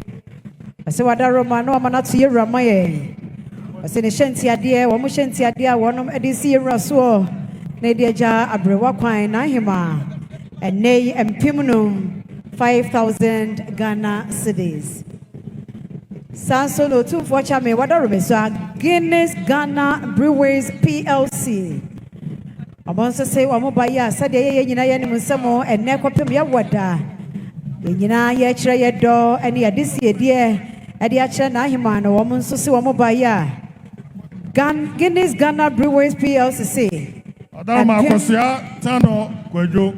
Ase Wadaroma no amana to ye ramaye. Ase ne shanti ade wo mo shanti ade a wonom edisi yewraso na de agya abrewa kwan na hema. Ene empimnum 5,000 Ghana cedis. Sanso no Otumfo Chiame Wadarome so Guinness Ghana Breweries PLC. Amonso say wa mobaya sade ye nyina ye nim nsemo enne kopem ye woda ye nyina ye kire ye do ene ye disi die e de a kire na ahema no wo monso se wa mobaya Guinness Ghana Breweries PLC Adama akosia tano kwejo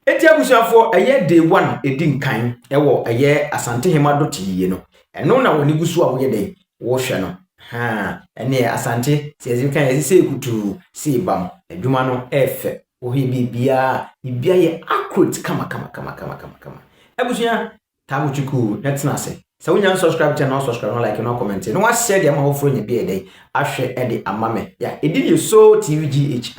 Eti abusuafo eye day 1 edi nkan ewo eye Asantehemaa Dotiyie no eno na woni gusu a wo ye dey wo hwe no ene asante sezi kan yesi kutu si bam adwuma no efe ohi bibia ye accurate kama abusua tabuchuku netina se wonya subscribe channel subscribe no like no comment no wa share dem ho fro nya bi edey ahwe ede amame ya edidi so tvgh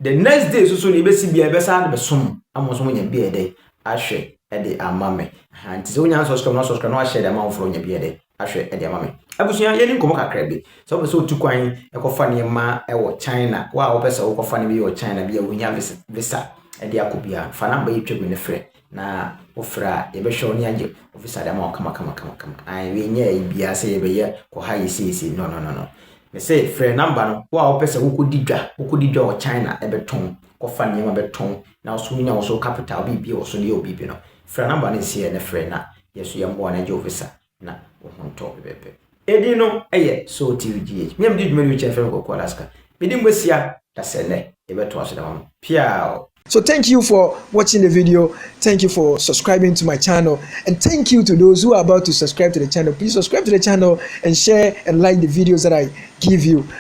the next day so ni besi bia besa de som amoso nya bi edey ahwe ede amame nti wonya subscribe no wa share dem ho fro nya bi edey ahwe ede amame abusuya yeni nkomo kakra bi so be so tukwan ekofa ne ma ewo China wa opese wo kofa ne bi wo China bi wonya visa ede akobia fa namba yitwegu ne frɛ na ofra ebe hwe oni anje ofisa da ma kama ai we nya bia se ebe ye ko ha yesi no me say frɛ namba no wa opese wo kodidwa wo China ebe ton kofa ne ma be ton na so nya wo so capital bi wo so ne obi bi no frɛ namba ne se ne frɛ na yeso ye mbo na je ofisa na wo honto bebe edi no eye so tvgh me am di dwuma wi chefe ko Alaska medi mwesia da sele ebeto aso da mam piao. So thank you for watching the video. Thank you for subscribing to my channel. And thank you to those who are about to subscribe to the channel. Please subscribe to the channel and share and like the videos that I give you.